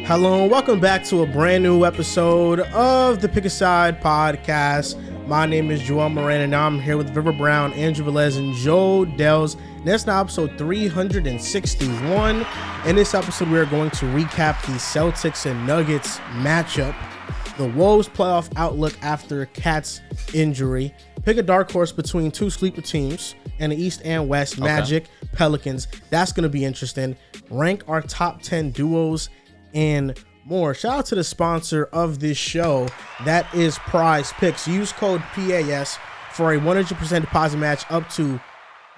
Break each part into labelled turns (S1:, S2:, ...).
S1: Hello and welcome back to a brand new episode of the Pick a Side podcast. My name is Moran and now I'm here with River Brown, Andrew Velez, and Joe Dehls. That's now episode 361. In this episode, we are going to recap the Celtics and Nuggets matchup, the Wolves playoff outlook after Cat's injury, pick a dark horse between two sleeper teams in the East and West, Magic, Pelicans. That's going to be interesting. Rank our top 10 duos and more. Shout out to the sponsor of this show. That is PrizePicks. Use code PAS for a 100% deposit match up to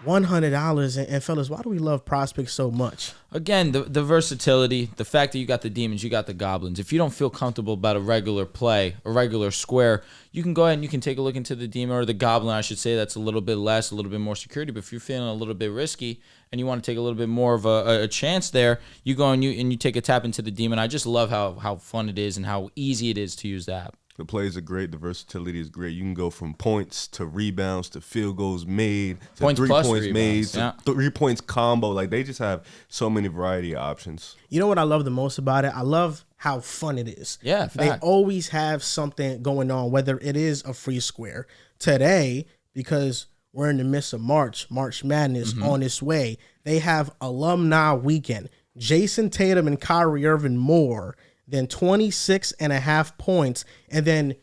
S1: $100. And fellas, why do we love PrizePicks so much?
S2: Again, the versatility, the fact that you got the demons, you got the goblins. If you don't feel comfortable about a regular play, a regular square, you can go ahead and you can take a look into the demon or the goblin, I should say. That's a little bit less, a little bit more security. But if you're feeling a little bit risky and you want to take a little bit more of a chance there, you go and you take a tap into the demon. I just love how fun it is and how easy it is to use the app.
S3: The plays are great. The versatility is great. You can go from points to rebounds to field goals made to
S2: Points
S3: 3
S2: plus
S3: points
S2: rebounds,
S3: made to 3 points combo. Like, they just have so many variety of options.
S1: You know what I love the most about it? I love how fun it is.
S2: Yeah,
S1: They
S2: fact.
S1: always have something going on, whether it is a free square. Today, because we're in the midst of March Madness on its way, they have alumni weekend. Jason Tatum and Kyrie Irving more than 26.5 points. And then,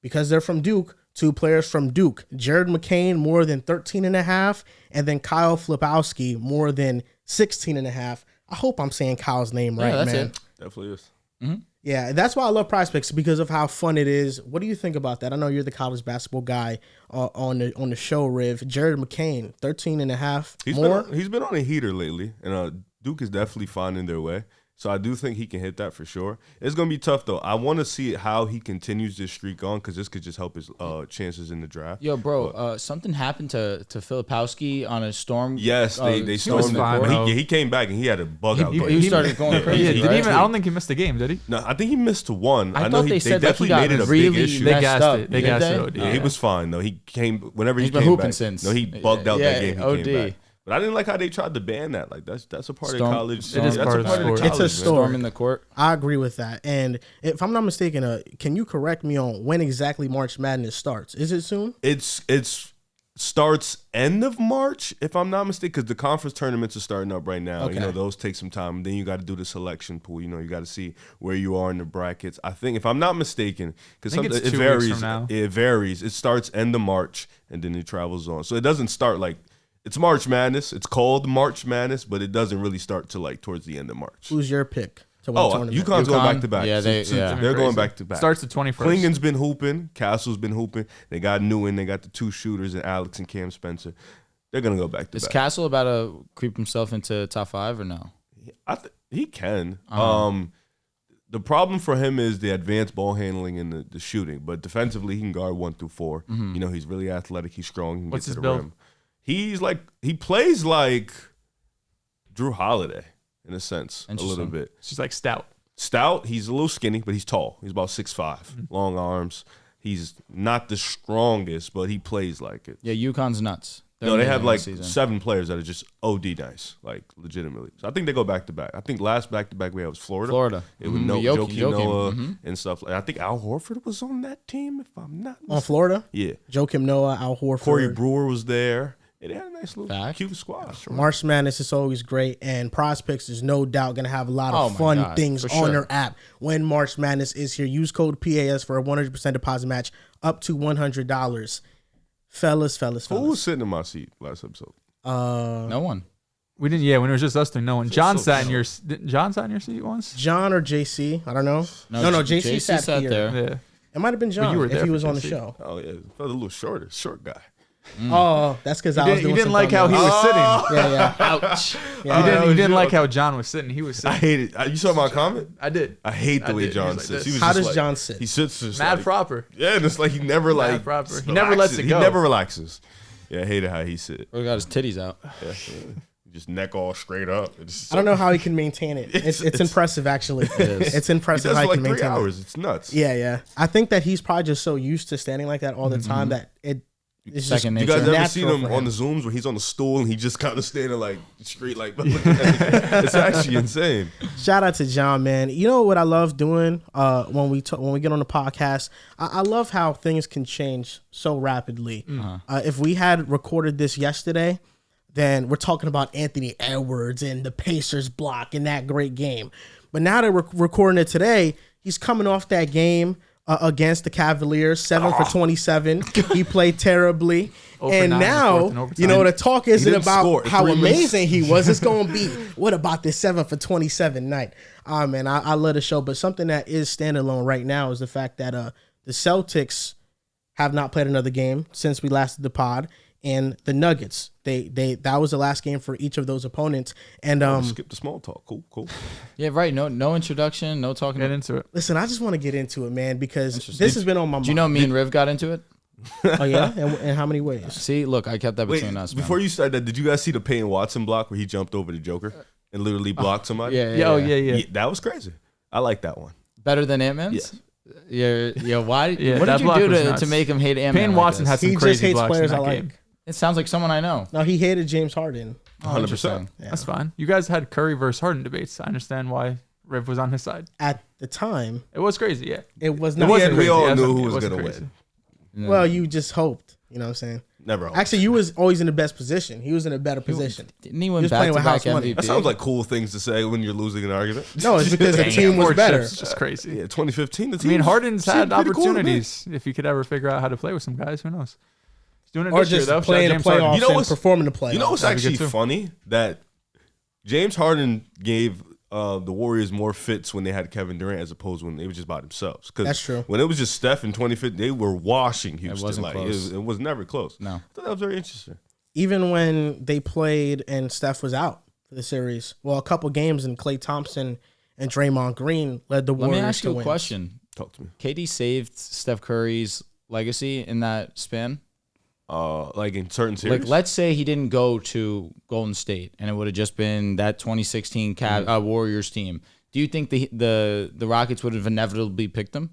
S1: because they're from Duke, 2 players from Duke, Jared McCain more than 13.5, and then Kyle Flipowski more than 16.5. I hope I'm saying Kyle's name right,
S2: that's
S1: man.
S2: it.
S3: Definitely is.
S1: Yeah, that's why I love PrizePicks, because of how fun it is. What do you think about that? I know you're the college basketball guy on the show, Riv. Jared McCain, 13.5 more.
S3: He's been on a heater lately, and Duke is definitely finding their way. So I do think he can hit that for sure. It's going to be tough, though. I want to see how he continues this streak on, because this could just help his chances in the draft.
S2: Yo, bro, something happened to Filipowski on a storm.
S3: Yes, they stormed
S4: fine,
S3: it.
S4: bro.
S3: He came back, and he had a bug out.
S2: He started going crazy.
S4: Yeah,
S2: right?
S4: I don't think he missed a game, did he?
S3: No, I think he missed one.
S2: I
S3: know
S2: thought they said that he
S3: definitely
S2: got
S3: made it a
S2: really
S3: big issue.
S4: They
S2: messed
S4: gassed
S2: up,
S4: it. They
S2: didn't
S4: gassed
S2: they?
S4: it.
S3: Yeah, he was fine though. He came whenever
S2: He's
S3: he
S2: been
S3: came
S2: hooping
S3: back.
S2: since.
S3: No, he bugged out that game. He
S2: OD.
S3: came back. But I didn't like how they tried to ban that. Like, that's a part
S2: Storm-
S3: of college.
S2: It is
S3: that's
S4: part
S3: a
S4: of
S3: part
S4: the
S3: of the
S4: sport.
S3: college.
S1: It's a
S3: man.
S1: story.
S2: Storm in the court.
S1: I agree with that. And if I'm not mistaken, can you correct me on when exactly March Madness starts? Is it soon?
S3: It's starts end of March, if I'm not mistaken, because the conference tournaments are starting up right now.
S1: Okay.
S3: You know, those take some time. Then you got to do the selection pool. You know, you got to see where you are in the brackets. I think, if I'm not mistaken, because
S4: I think it's
S3: it
S4: 2
S3: varies.
S4: weeks from now.
S3: It varies. It starts end of March, and then it travels on. So it doesn't start like it's March Madness. It's called March Madness, but it doesn't really start till like towards the end of March.
S1: Who's your pick to win the tournament?
S3: UConn's going back to back.
S2: Yeah,
S3: They're going back to back.
S4: Starts the 21st.
S3: Klingen's been hooping. Castle's been hooping. They got Newton. They got the 2 shooters, and Alex and Cam Spencer. They're going to go back to
S2: Is
S3: back.
S2: Castle about to creep himself into top 5 or no?
S3: He can. The problem for him is the advanced ball handling and the shooting. But defensively, he can guard 1 through 4. You know, he's really athletic. He's strong. He can
S4: What's
S3: get to
S4: his
S3: the
S4: build?
S3: rim. He plays like Drew Holiday in a sense, a little
S2: Interesting.
S3: bit.
S4: She's like stout.
S3: Stout. He's a little skinny, but he's tall. He's about 6'5", long arms. He's not the strongest, but he plays like it.
S2: Yeah, UConn's nuts.
S3: No, they have
S2: amazing
S3: like
S2: this season.
S3: 7 players that are just OD nice, like legitimately. So I think they go back to back. I think last back to back we had was Florida. It was Joakim Noah and stuff. I think Al Horford was on that team, if I'm not mistaken.
S1: on Florida?
S3: Yeah.
S1: Joakim Noah, Al Horford.
S3: Corey Brewer was there. Yeah, they had a nice little
S2: Fact.
S3: cute squad.
S1: March Madness is always great, and PrizePicks is no doubt going to have a lot of
S2: Oh my
S1: fun
S2: God,
S1: things
S2: for
S1: on
S2: sure.
S1: their app when March Madness is here. Use code PAS for a 100% deposit match up to $100. Fellas.
S3: Who was sitting in my seat last episode?
S2: No one.
S4: We didn't. Yeah, when it was just us 3, no one. John
S3: so
S4: sat in your. Didn't John sat in your seat once?
S1: John or JC? I don't know. No, JC sat here.
S2: there.
S4: Yeah.
S1: It might have been John
S4: you were
S1: if
S4: there
S1: he
S4: for
S1: was on the
S4: JC.
S1: show.
S3: Oh, yeah. A little short guy.
S1: Oh, that's because I was doing
S4: You didn't
S1: some
S4: like how he
S1: thumbnails.
S4: was sitting.
S1: Yeah.
S2: Ouch.
S1: Yeah.
S4: You didn't like how John was sitting. He was
S3: I
S4: sitting.
S3: hate it. You saw my comment?
S4: I did.
S3: I hate the
S4: I
S3: way
S4: did.
S3: John
S4: He was like
S3: sits.
S4: this.
S3: He was
S1: How
S3: just
S1: does
S3: like-
S1: John sit?
S3: He sits just
S4: Mad
S3: like,
S4: proper.
S3: Yeah, and it's like he never like
S4: proper. He never lets it
S3: relaxes.
S4: go.
S3: He never relaxes. Yeah, I hated how he sit.
S2: We got his titties out.
S3: Yeah. Just neck all straight up.
S1: I don't know how he can maintain it. It's impressive, actually. It's
S3: He
S1: impressive
S3: does
S1: how
S3: for
S1: he
S3: like
S1: can
S3: 3
S1: maintain
S3: hours.
S1: it.
S3: It's nuts.
S1: Yeah. I think that he's probably just so used to standing like that all the time that It's
S2: Second
S3: You
S2: nature.
S3: guys ever
S1: natural
S3: seen him
S1: for
S3: on the Zooms where he's on the stool and he just kind of standing like straight like it's actually insane.
S1: Shout out to John, man. You know what I love doing when we get on the podcast? I love how things can change so rapidly. If we had recorded this yesterday, then we're talking about Anthony Edwards and the Pacers block and that great game. But now that we're recording it today, he's coming off that game against the Cavaliers, 7 for 27. He played terribly. And now, you know, the talk isn't about how amazing he was. It's going to be, what about this 7 for 27 night? Man, I love the show. But something that is standalone right now is the fact that the Celtics have not played another game since we last did the pod. And the Nuggets, that was the last game for each of those opponents. And
S3: skip the small talk. Cool.
S2: Yeah, right. No introduction, no talking.
S4: Get into it.
S1: Listen, I just want to get into it, man, because this has been on my mind.
S2: Do you know me and Riv got into it?
S1: Oh, yeah? And how many ways?
S2: See, look, I kept that
S3: Wait,
S2: between us.
S3: before
S2: man.
S3: you start that, did you guys see the Peyton Watson block where he jumped over the Joker and literally blocked somebody?
S4: Yeah.
S3: That was crazy. I like that one.
S2: Better than Ant-Man's? Yeah. Why?
S4: Yeah,
S2: what
S4: that
S2: did you
S4: block
S2: do
S4: was
S2: to
S4: nuts.
S2: make him hate Ant-Man?
S4: Payne Watson had some
S1: He just
S4: crazy
S1: hates
S4: blocks
S1: players
S4: in
S1: I
S4: that
S1: like.
S4: game.
S2: It sounds like someone I know.
S1: No, he hated James Harden.
S3: 100%.
S1: Yeah.
S4: That's fine. You guys had Curry versus Harden debates. I understand why Riv was on his side.
S1: At the time,
S4: It was crazy, yeah.
S1: it was
S4: It
S1: not.
S4: wasn't
S3: we
S4: crazy.
S3: all
S4: Yeah,
S3: knew who
S4: it
S3: was
S4: wasn't
S3: gonna
S4: crazy.
S3: win.
S1: Well, you just hoped. You know what I'm saying?
S3: Never.
S1: Actually, you was always in the best position. He was in a better position.
S2: Didn't he win
S1: was playing with
S2: back-to-back
S1: house money.
S2: MVP?
S3: That sounds like cool things to say when you're losing an argument.
S1: No, it's because the team was
S4: Four
S1: better.
S4: chips, just crazy.
S3: Yeah, 2015. The
S4: I
S3: team
S4: mean,
S3: was-
S4: Harden's
S3: seemed
S4: had
S3: pretty cool to me.
S4: opportunities. If he could ever figure out how to play with some guys, who knows? He's doing it
S1: Or
S4: this year,
S1: just
S4: though.
S1: playing the
S4: James Harden.
S1: playoffs
S3: You know
S1: and
S3: what's-
S1: performing the playoffs.
S3: You know what's
S4: That'd be
S3: actually
S4: good too.
S3: funny? That James Harden gave the Warriors more fits when they had Kevin Durant as opposed to when they were just by themselves. 'Cause
S1: That's true.
S3: When it was just Steph in 2015, they were washing Houston.
S2: wasn't
S3: like,
S2: close.
S3: It was never close.
S2: No.
S3: I thought that was very interesting.
S1: Even when they played and Steph was out for the series, well, a couple games and Klay Thompson and Draymond Green led the
S2: Let
S1: Warriors
S2: me ask you
S1: to
S2: a
S1: win.
S2: question.
S3: Talk to me.
S2: KD saved Steph Curry's legacy in that span?
S3: Like in certain series.
S2: Like, let's say he didn't go to Golden State and it would have just been that 2016 Warriors team. Do you think the Rockets would have inevitably picked him?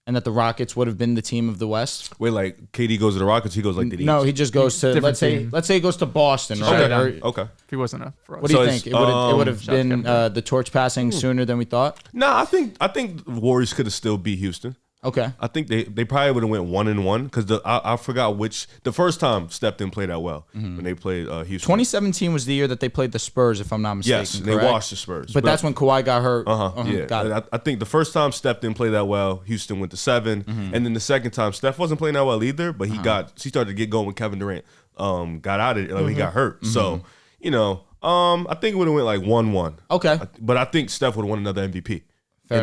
S2: And that the Rockets would have been the team of the West?
S3: Wait, like KD goes to the Rockets, he goes like the
S2: No,
S3: East.
S2: he just goes to
S4: Different
S2: let's say he goes to Boston,
S4: Shut
S2: right?
S4: it down.
S2: Or-
S3: Okay.
S4: If he wasn't a for us.
S2: what do you
S3: So
S2: think?
S3: it's,
S2: It would have
S4: shout
S2: been
S4: Kevin
S2: the torch passing sooner than we thought?
S3: No, I think the Warriors could have still beat Houston.
S2: Okay.
S3: I think they probably would have went 1-1 because I forgot the first time Steph didn't play that well when they played Houston.
S2: 2017 was the year that they played the Spurs, if I'm not mistaken.
S3: Yes, they
S2: correct?
S3: washed the Spurs.
S2: But that's when Kawhi got hurt.
S3: Yeah,
S2: Got it.
S3: I think the first time Steph didn't play that well, Houston went to 7, and then the second time Steph wasn't playing that well either, but he started to get going when Kevin Durant got out of it, he got hurt. So I think it would have went like 1-1.
S2: Okay.
S3: But I think Steph would have won another MVP.
S2: Fair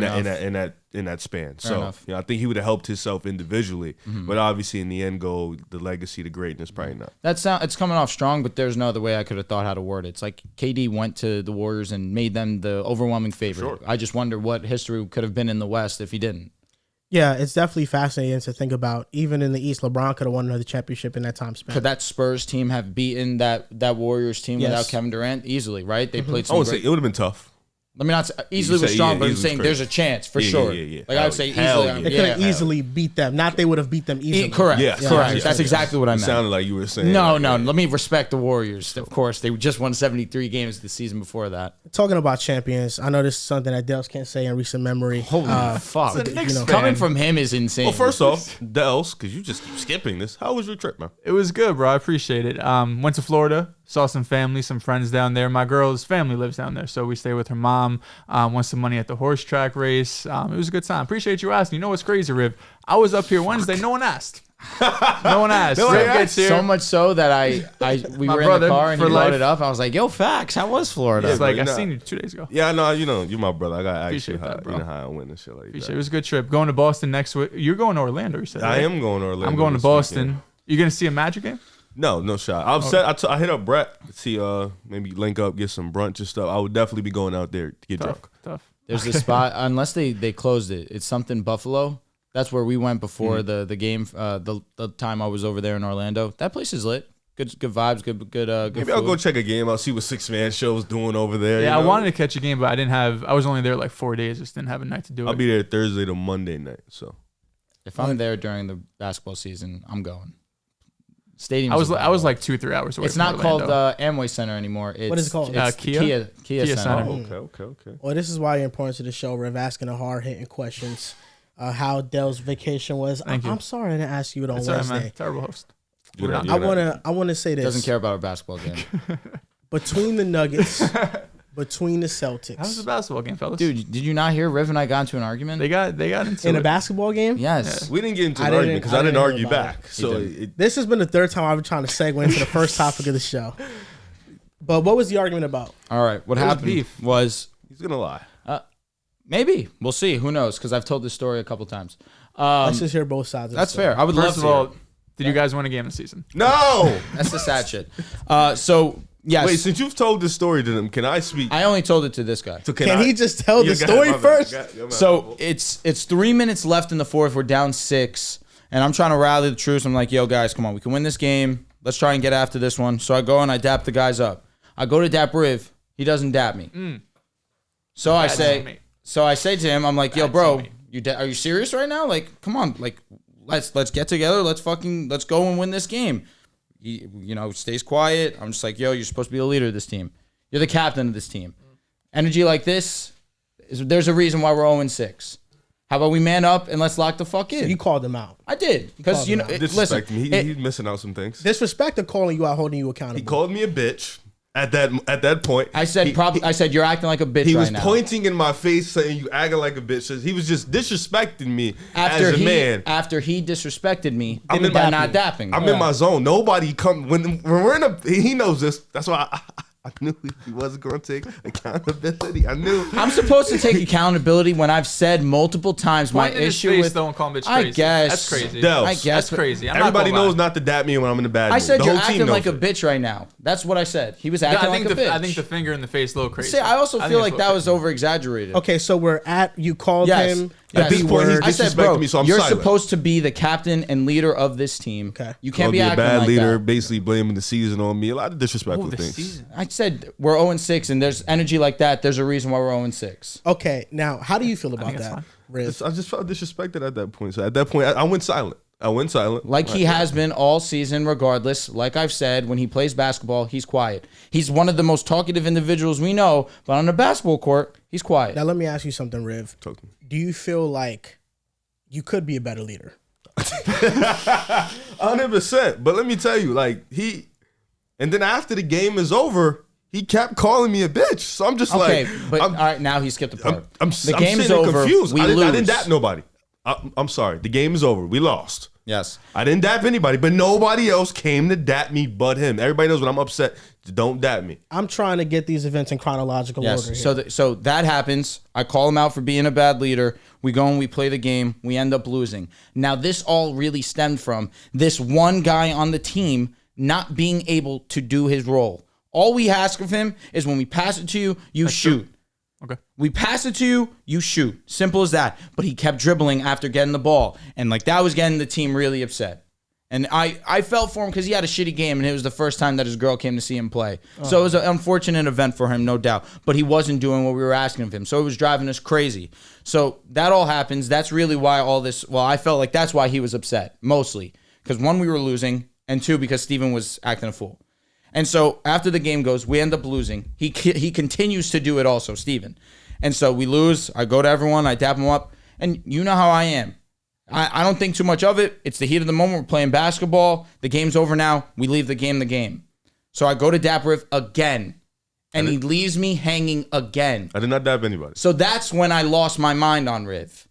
S3: In that span.
S2: Fair
S3: So
S2: enough.
S3: I think he would have helped himself individually, but obviously in the end goal, the legacy to greatness probably not.
S2: It's coming off strong, but there's no other way I could have thought how to word it. It's like KD went to the Warriors and made them the overwhelming favorite.
S3: Sure.
S2: I just wonder what history could have been in the West if he didn't.
S1: Yeah, it's definitely fascinating to think about. Even in the East, LeBron could have won another championship in that time span.
S2: Could that Spurs team have beaten that Warriors team
S1: Yes.
S2: without Kevin Durant? Easily, right? They played
S3: I
S2: some
S3: would say
S2: great.
S3: it would have been tough.
S2: Let me not say easily
S3: say,
S2: was strong,
S3: yeah,
S2: but I'm
S3: easily
S2: saying
S3: was
S2: there's
S3: crazy.
S2: a chance for
S3: Yeah,
S2: sure.
S3: yeah.
S2: Like I would say
S3: Hell
S2: easily.
S1: They
S3: yeah.
S1: could have easily beat them. Not they would have beat them easily.
S2: Correct.
S3: Yes,
S2: Correct.
S3: yes,
S2: That's
S3: yes.
S2: exactly what I
S3: It
S2: meant.
S3: sounded like you were saying.
S2: No.
S3: like,
S2: Let me respect the Warriors. Of course, they just won 73 games the season before that.
S1: Talking about champions, I know this is something that Dehls can't say in recent memory.
S2: Holy fuck!
S4: It's a Knicks fan.
S2: Coming from him is insane.
S3: Well, first off, Dehls, because you just keep skipping this. How was your trip, man?
S4: It was good, bro. I appreciate it. Went to Florida, saw some family, some friends down there. My girl's family lives down there, so we stayed with her mom. Won some money at the horse track race. It was a good time. Appreciate you asking. You know what's crazy, Riv? I was up here Wednesday. No one asked. No one asked.
S3: No one
S4: Riv
S3: asked.
S4: gets here.
S2: so much so that we
S4: My
S2: were in
S4: brother,
S2: the car and
S4: for
S2: he brought
S4: life.
S2: it up. I was like, "Yo, facts. How was Florida?"
S4: It's like
S3: bro,
S4: I
S3: you know-
S4: seen you 2 days ago.
S3: Yeah, no, you're my brother. I got to ask you
S4: Appreciate
S3: how
S4: that, bro.
S3: how I went and shit like
S4: Appreciate it.
S3: that.
S4: It was a good trip. Going to Boston next week. You're going to Orlando, you said.
S3: I
S4: right?
S3: am going to Orlando.
S4: I'm going to
S3: this
S4: Boston.
S3: weekend.
S4: You gonna see a Magic game?
S3: No shot. I'm set. I hit up Brett to see maybe link up, get some brunch and stuff. I would definitely be going out there to get drunk.
S4: Tough.
S2: There's a spot unless they closed it. It's something Buffalo. That's where we went before the game. The time I was over there in Orlando. That place is lit. Good vibes. Good.
S3: Maybe
S2: food.
S3: I'll go check a game. I'll see what 6-man show's doing over there.
S4: Yeah,
S3: you
S4: I
S3: know?
S4: wanted to catch a game, but I didn't have. I was only there like 4 days. Just didn't have a night to do it.
S3: I'll be there Thursday to Monday night. So
S2: If I'm there during the basketball season, I'm going. Stadium.
S4: I was like 2-3 hours away.
S2: It's
S4: from
S2: not called
S4: Orlando.
S2: Amway Center anymore. It's,
S1: What is it called?
S2: It's
S4: Kia?
S2: Kia
S4: Kia
S2: Center.
S4: Center.
S3: Okay.
S1: Well, this is why you're important to the show, Riv, asking the hard-hitting questions. How Dell's vacation was.
S4: Thank you.
S1: I'm sorry I didn't ask you it on
S4: That's all right,
S1: Wednesday.
S4: man. Terrible host.
S1: I wanna say this.
S2: Doesn't care about our basketball game.
S1: Between the Nuggets, between the Celtics.
S4: How was the basketball game, fellas?
S2: Dude, did you not hear Riv and I got into an argument?
S4: they got into
S1: In a
S4: it.
S1: basketball game?
S2: Yes.
S3: We didn't get into
S1: I
S3: an
S1: didn't-
S3: argument because
S1: I
S3: I didn't
S1: didn't
S3: argue
S1: hear about
S3: back. So
S1: This has been the third time I've been trying to segue into the first topic of the show. But what was the argument about?
S2: All right. What
S4: It was
S2: happened
S4: beef.
S2: was
S3: he's gonna lie.
S2: maybe we'll see. Who knows? Because I've told this story a couple times.
S1: Let's just hear both sides of
S2: That's
S1: the story.
S2: fair. I would love
S4: First
S2: to.
S4: of all, did you guys win a game this season?
S3: No.
S2: That's the sad shit. So yes,
S3: Wait, since you've told this story to them, can I speak?
S2: I only told it to this guy.
S3: So
S1: Can he just tell the
S3: Yeah, go ahead,
S1: story
S3: my bad.
S1: first?
S3: Go ahead.
S2: So it's 3 minutes left in the fourth. We're down 6, and I'm trying to rally the troops. I'm like, yo, guys, come on, we can win this game. Let's try and get after this one. So I go and I dap the guys up. I go to dap Riv. He doesn't dap me. So I say to him, I'm like, yo, bro, are you serious right now? Like, come on, like let's get together. Let's go and win this game. He, stays quiet. I'm just like, yo, you're supposed to be the leader of this team. You're the captain of this team. Energy like this, there's a reason why we're 0-6. How about we man up and let's lock the fuck in?
S1: You called him out.
S2: I did because
S1: called him out.
S2: listen,
S3: Disrespect me. He's missing out some things.
S1: Disrespect or calling you out, holding you accountable.
S3: He called me a bitch at that point.
S2: I said I said you're acting like a bitch
S3: He
S2: right
S3: was
S2: now.
S3: pointing in my face saying you acting like a bitch. He was just disrespecting me
S2: after
S3: as a man.
S2: After he disrespected me
S3: I'm in
S2: by
S3: my-
S2: not dapping.
S3: I'm in my zone. Nobody come when we're in a. He knows this. That's why I knew he wasn't going to take accountability. I knew.
S2: I'm supposed to take accountability when I've said multiple times my
S4: Point in his
S2: issue
S4: face,
S2: with.
S4: though, and call him bitch
S2: I
S4: crazy.
S2: guess.
S4: That's crazy.
S3: Dehls.
S2: I guess
S4: That's
S2: but-
S4: crazy.
S3: Everybody knows
S4: not.
S3: not to dap me when I'm in a bad mood.
S2: I said
S3: The
S2: you're
S3: whole team
S2: acting
S3: knows
S2: like a
S3: it.
S2: bitch right now. That's what I said. He was acting like a bitch.
S4: I think the finger in the face a little crazy.
S2: See, I also feel like
S4: it's a
S2: that
S4: little
S2: was over exaggerated.
S1: Okay, so you called
S2: Yes.
S1: him.
S3: At this point, he's
S2: I said,
S3: disrespecting
S2: bro,
S3: me, so I'm
S2: you're
S3: silent.
S2: supposed to be the captain and leader of this team.
S1: Okay.
S2: You
S3: Called
S2: can't be
S3: me a
S2: acting
S3: bad
S2: like
S3: leader,
S2: that.
S3: basically blaming the season on me. A lot of disrespectful
S4: the
S3: things.
S4: season.
S2: I said we're 0-6, and there's energy like that. There's a reason why we're 0-6.
S1: Okay, now how do you feel about
S4: that's
S1: that,
S4: fine.
S1: Riz?
S3: I just felt disrespected at that point. So at that point, I went silent.
S2: Like he has been all season, regardless. Like I've said, when he plays basketball, he's quiet. He's one of the most talkative individuals we know, but on the basketball court, he's quiet.
S1: Now let me ask you something, Riv.
S3: Talk to me.
S1: Do you feel like you could be a better leader?
S3: 100%. But let me tell you, and then after the game is over, he kept calling me a bitch. So I'm just
S2: Okay,
S3: like,
S2: but
S3: I'm,
S2: all right, now he skipped a part.
S3: I'm
S2: the game's
S3: sitting
S2: over.
S3: confused.
S2: We
S3: I
S2: lose.
S3: didn't dap nobody. I'm sorry. The game is over. We lost.
S2: Yes.
S3: I didn't dap anybody, but nobody else came to dap me but him. Everybody knows when I'm upset, don't dap me.
S1: I'm trying to get these events in chronological order here.
S2: Yes. So that happens. I call him out for being a bad leader. We go and we play the game. We end up losing. Now, this all really stemmed from this one guy on the team not being able to do his role. All we ask of him is when we pass it to you, you shoot.
S4: Okay.
S2: We pass it to you, you shoot. Simple as that. But he kept dribbling after getting the ball. And that was getting the team really upset. And I felt for him because he had a shitty game and it was the first time that his girl came to see him play. So it was an unfortunate event for him, no doubt. But he wasn't doing what we were asking of him. So it was driving us crazy. So that all happens. That's really why I felt like that's why he was upset, mostly. Because one, we were losing, and two, because Steven was acting a fool. And so after the game goes, we end up losing. He continues to do it also, Steven. And so we lose. I go to everyone. I dap him up. And you know how I am. I don't think too much of it. It's the heat of the moment. We're playing basketball. The game's over now. We leave the game. So I go to dap Riv again. And he leaves me hanging again.
S3: I did not dap anybody.
S2: So that's when I lost my mind on Riv.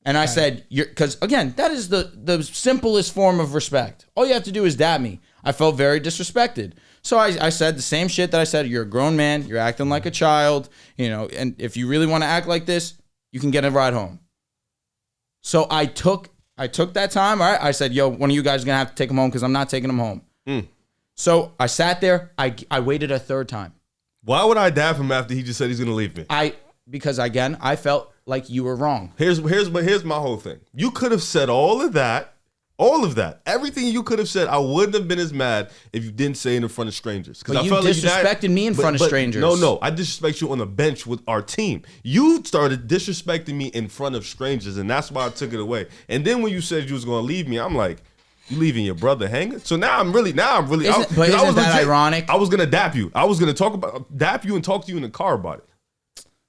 S2: And I said, because again, that is the simplest form of respect. All you have to do is dap me. I felt very disrespected. So I said the same shit that I said. You're a grown man. You're acting like a child. And if you really want to act like this, you can get a ride home. So I took that time. All right. I said, yo, one of you guys is going to have to take him home because I'm not taking him home. So I sat there. I waited a third time.
S3: Why would I dap him after he just said he's going to leave me?
S2: Because again, I felt like you were wrong.
S3: Here's my whole thing. You could have said all of that. Everything you could have said, I wouldn't have been as mad if you didn't say it in front of strangers.
S2: But
S3: I
S2: you
S3: felt
S2: disrespected me in front of strangers.
S3: No, I disrespect you on the bench with our team. You started disrespecting me in front of strangers, and that's why I took it away. And then when you said you was going to leave me, I'm like, You leaving your brother hanging? So now I'm really.
S5: But isn't that ironic?
S3: I was gonna dap you. I was gonna dap you and talk to you in the car about it.